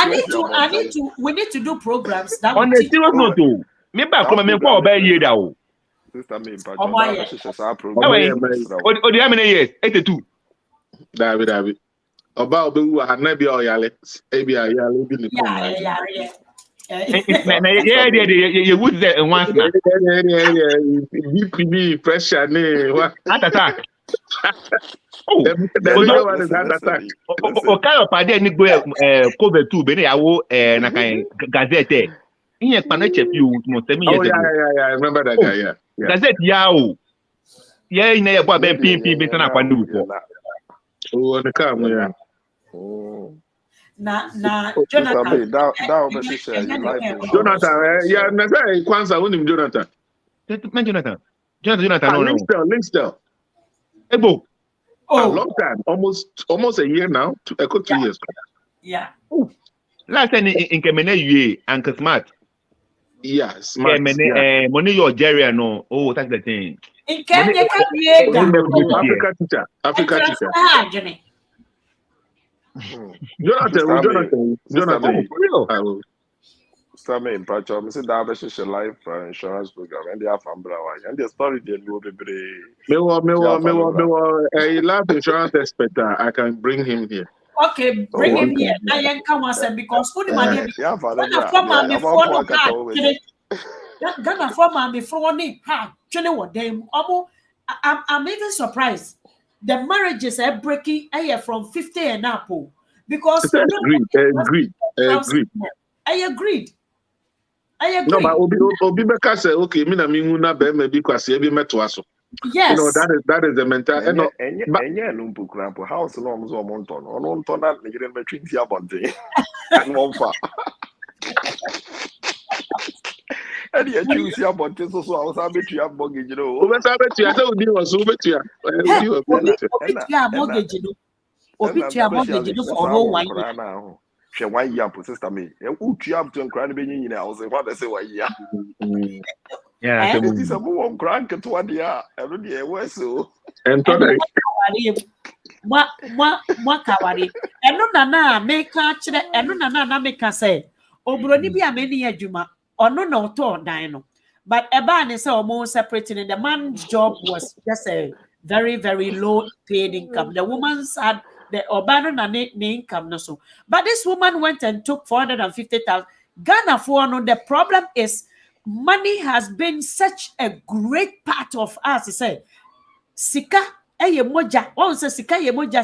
need to, we need to do programs that on will a teach serious note, maybe I come and call by year now. Sister me, or the how many years? 82. David. About who are never yale, ABI yale, you would say once now. DPD pressure, Heart attack. Oh, kind of idea any go cover 2 bene awo na kan gazette. In panache you must tell me. Oh yeah, I remember that guy, yeah. Gazette yao. Yeah, in a boy ben pin sana kwandu ko. Oh, the car, yeah. Na Jonathan. Jonathan, yeah, na say kwanza unim Jonathan. Jonathan, no. Linkstell. Ebo. A long time, almost a year now, 2 years. Yeah. Last time in Kemene you Uncle Smart. Yeah, Smart. Money your Jerry no. Oh, that's the thing. In Kenya, Africa teacher. Jonathan. Some in Pacho, Mr. Davish life insurance program, and the Afambra, and the story they will be a life insurance expert. I can bring him here. Okay, bring him here. I am come because who the money? Ghana for mommy for me. What them? I'm even surprised. The marriages are breaking from 50 and up because I agreed. No, but Obi Beka say okay, me na minguna be me bi kwase e bi meto aso. Yes. You know that is the mental. Enye no mpukurampo house no mzo monto no no nto na ngire me twinti abonte. No mfa. And you choose your body so I was able to have mortgage, you know. Over Sabbath, I told you was over to you. Mortgage, you know. Mortgage, for whole 1 year. She 1 year, sister me. And who you have to cry being in house, and what I say 1 year. Yeah, it is a more crank to 1 year. Every day, was so. And today, what Kawari? And no, Nana, make catch it, and no, Nana, make us say, oh, Brody be a many a Juma. Or no to dino. But Eban is almost separating, and the man's job was just a very, very low paid income. The woman's had the Obano and income no so. But this woman went and took 450,000. Ghana for no, the problem is money has been such a great part of us. He said, Sika moja. Oh, say Sika moja.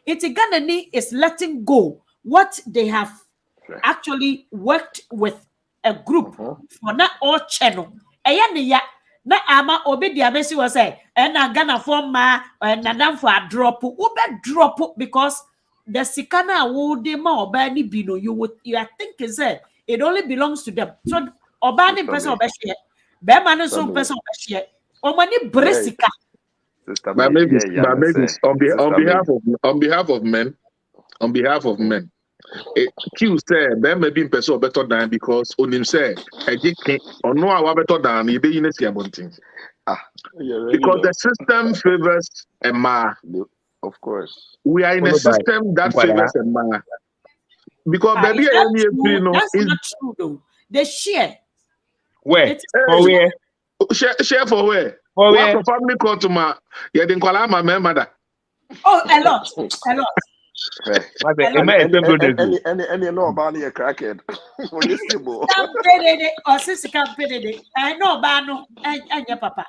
It's Ghana is letting go what they have actually worked with. A group for not all channel. Ya na ama obi dia besi was say and na Ghana for ma and na for a drop because the sikana wo de ma oba ni bi no you are thinking say it only belongs to them. So oba ni person oba share be man so person oba share o mani bresika. But maybe on behalf of men. Q said, "There may be person better than because on him said, I did or no, I better than he be in a thing. Because the system favors a ma. Of course, we are in a system that favors a ma. Because baby, that's not true though. They share. Where? For where? Share for where? For where? For family call to my. Yeah, then call my mother. Oh, a lot. And you know about your crackhead. Or sister can't pay it. I know Bano and your papa.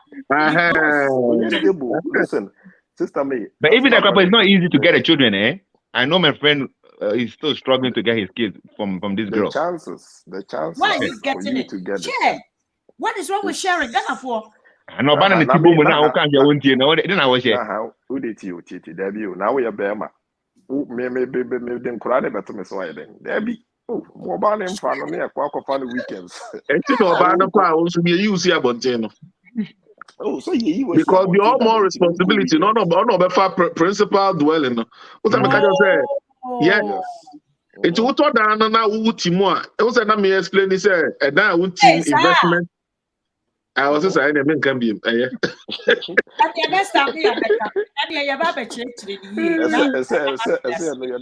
Listen, sister me. But even that couple, it's not easy to get a children, eh? I know my friend is still struggling to get his kids from this girl. The chances. Why is getting it? Share. What is wrong with sharing? Ghana for. I know Bana the Tibo now can't get one tea. No, then I was here. Who did you, Titi? Debut. Now we are Bema. Me them crowded better me so I then. Debbie. Oh, mobile name for no near Quack of weekends. And you know about the power also be use here Bonteno. Oh, so you was Because you all more responsibility, no principal dwelling. What am I say? Yeah. Yes. It's what down now Utimua. It was an me explain this and now team Yes, investment. I was saying I mean can be At the best time, we are better. And you have a change I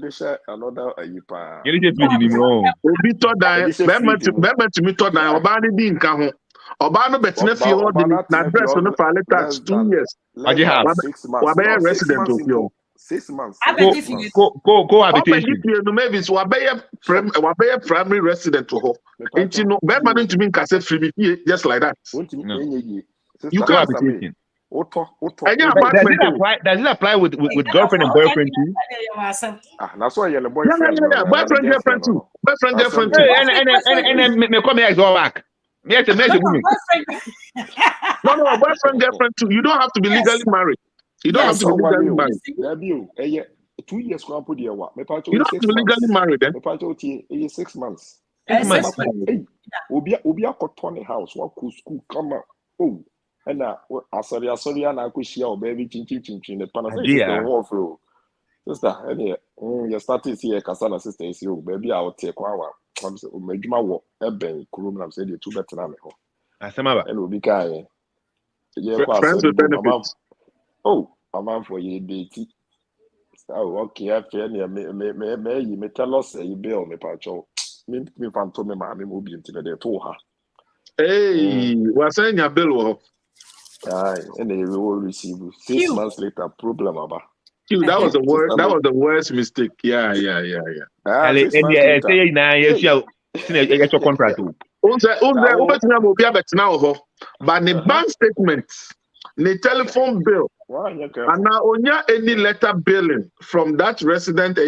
say another yipa. You need to be wrong. Obi to dan be to me to dan oba ne di nka ho. Oba no betina fie ho de na address no for tax 2 years. What you have? 6 months. Wabe resident of you. 6 months. Go habitation. No maybe so wabe primary resident to ho. Enti no be man to me nka say free me just like that. You Go can't habitation. Does it apply with girlfriend and boyfriend too? That's why you're the boyfriend. Boyfriend girlfriend too. Boyfriend girlfriend too. And me come here go back. Yes, a woman. No, boyfriend girlfriend too. You don't have to be legally married. You don't have to be legally married. 2 years you don't have to be legally married then. 6 months. 6 months. Obi akotone house wa school come oh and sorry and I could share baby chin the panel sister any you started here kasana sister is you baby out take one I'm say medjuma wo eben kurum na say the two better na me ho asema ba and obi kai friends with benefits. Oh mama for ye date oh okay after me tell us you bill me pa cho me fanto me ma me obi ntine de to ha hey we saying your bill wo aye and they will receive 6 months later problem aba that was the worst mistake. Yeah. Say na yes your contract. But the bank statement, the telephone bill, and now onya any letter billing from that resident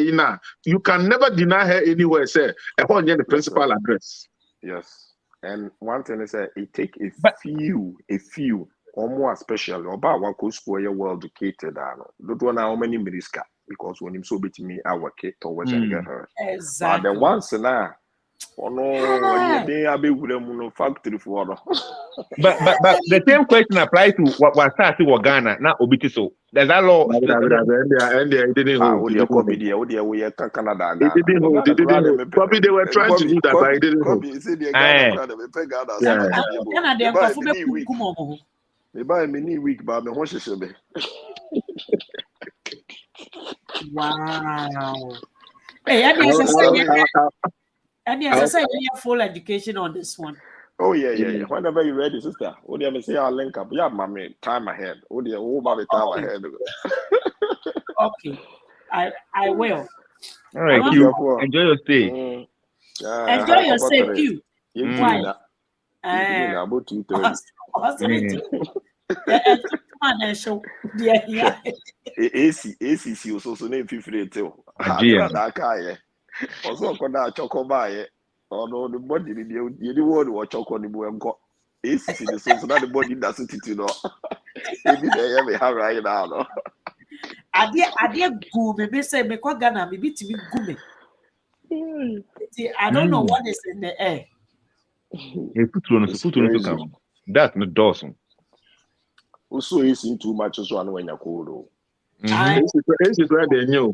you can never deny her anywhere. Say the principal address. Yes, and one thing is that it take a few. Or more especially about one could school you're well educated. Don't know how many minutes because when him so bit me I work it towards and get her. Exactly. But the once now, oh no, they are be with them factory for water. But the same question applies to what was started with Ghana, not Obiti so. There's a law. And they didn't hold. Canada. Probably they were trying to do that, but it didn't hold. They buy a mini week, but me want to be. Wow. Hey, and as I say, you have full education on this one. Oh yeah. Whenever you're ready, sister. What do you say? I'll link up. Yeah, mommy, time ahead. What do you about the time ahead? Okay, I will. All right, you enjoy your stay. Enjoy your stay, Q. Why? About 2:30. AC also name 50 tell. Also koda choko bae. No the body the word or choko ni bo enko. AC the so that the body doesn't it no. Maybe they have a right now no. Ade go me say me kwa Ghana me bitimi gu me. I don't know what is in the air. Put on to come. That's not Dawson. Also is too much so when you're cold. It's where they knew.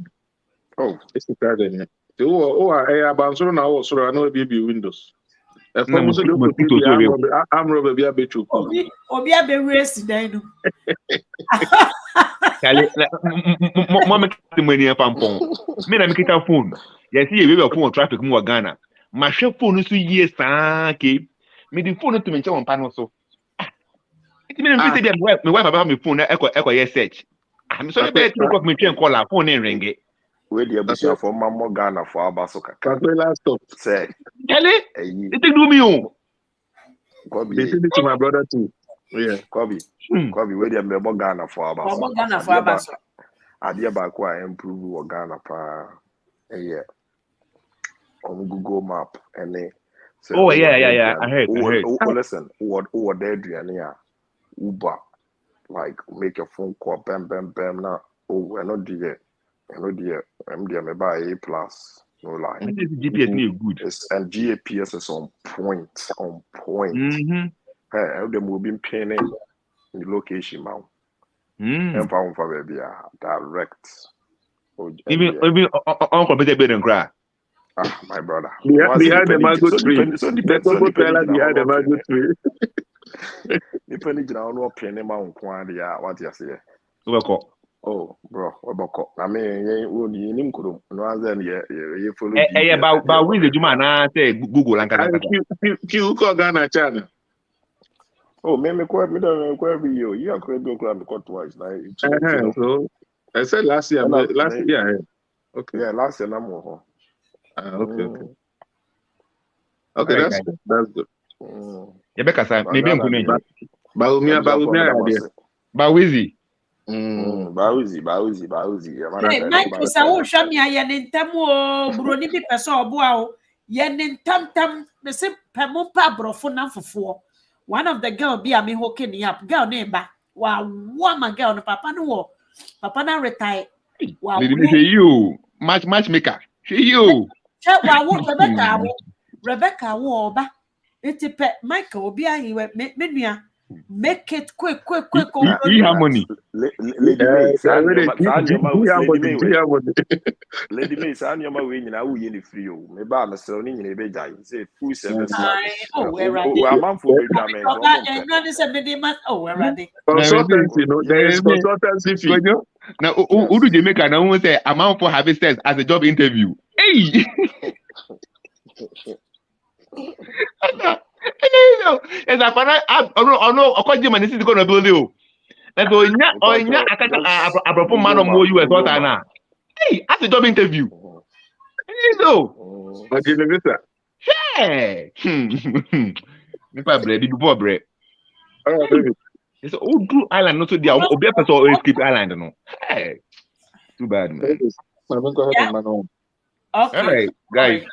Oh, it's the third thing. I abansoro na wo soro na obi windows. E fo muso do ko am robe bia betu. Obi abe race dan no. Kale mo me mani pampon. Me na me kita phone. Yes, you be phone traffic mu Ghana. Ma hwe phone so yie saa ke. Me di phone to me nche won pa no so. Me no be me wife about me phone eko yes search. I'm sorry be 3 o'clock me twen call phone in ring. We the abusia for Mammo Ghana for Abaso Kaka. Last stop. Say, Kelly, it do me oh. They did it to my brother too. Yeah, Kobe, we the Mammo Ghana for Abaso. Mammo Ghana for Abaso. Adia ba kwa improve Ghana pa. Yeah. On Google Map and they. Oh yeah. I heard. Listen, what they do and Uber, like make a phone call, bam now. Oh, we're not there. I know dear, I'm there. Me buy A+. No lie. GPS is good. And GPS is on point. Hey, them will be pinning the location now. And found for baby direct. Even uncompleted bed and cry. My brother. Behind the mango tree. So behind the mango tree. Depending on what penny mount what you say. Oh, bro, I mean, you could no answer you follow. About with the Juma, say Google and You call Ghana channel. Oh, me quite me don't quite be you. You are quite go club got twice. So I said last year. Okay. Yeah, last year I'm more. Okay. Okay, that's good. That's good. Rebecca, maybe I'm going to Baumia. Bawizi. Bauzi. Hey, Mike, is a whole shamia yenintamo, Bruni Peso Boao, yenintam, the same Pamumpa brofuna for 4. One of the girl be a me hooking up, girl neighbor, while one girl, Papa no, Papa na retire. Wow, you matchmaker. You. Rebecca Warba. It's a Michael be a menu. Make it quick. You have money. Lady May, son, you're my winning. I will yin free you. Maybe I'm selling in a bed. Say, full service. Oh, where are they? I'm for big consultancy, there is consultancy fee. Now, who do Jamaica now won't say amount for harvesters as a job interview? Hey! As a fan, no, of course, Germany is going to build you. That's all. I can't apropos man or more US water now. Hey, as a job interview. You know, hey, Nipa bread, before bread. It's all blue island, not so the Obia or escape island, no. Hey, too bad, man. Okay. All right, guys,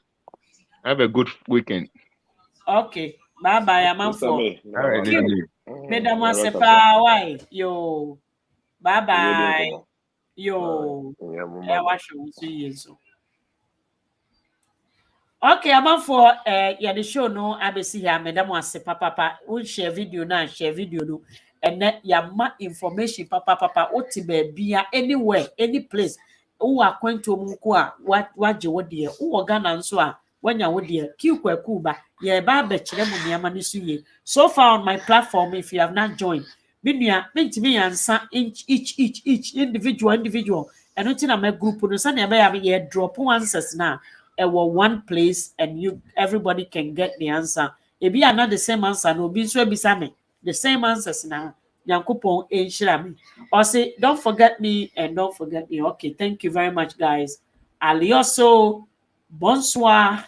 have a good weekend. Okay, bye, I'm for. All right, Madam Wasepa, why? Yo, bye. Yo, I wash you see so. Okay, I'm for yeah, the show no ABC here, Madam Wasepa, Papa. We'll share video now, no. And then ya ma information, Papa, what be anywhere, any place. Who are going to Mukua, what you would dear, who are Ghana so when you would dear, Kuba, yeah, Barbet, so far on my platform, if you have not joined, Minya, make me answer each individual, and not in a group, no Sunday, I have drop answers now, one place, and everybody can get the answer. If you are not the same answer, no, be so besame, the same answers now. Yankupon Enshirami. Or say, don't forget me and don't forget me. Okay, thank you very much, guys. Alioso, bonsoir.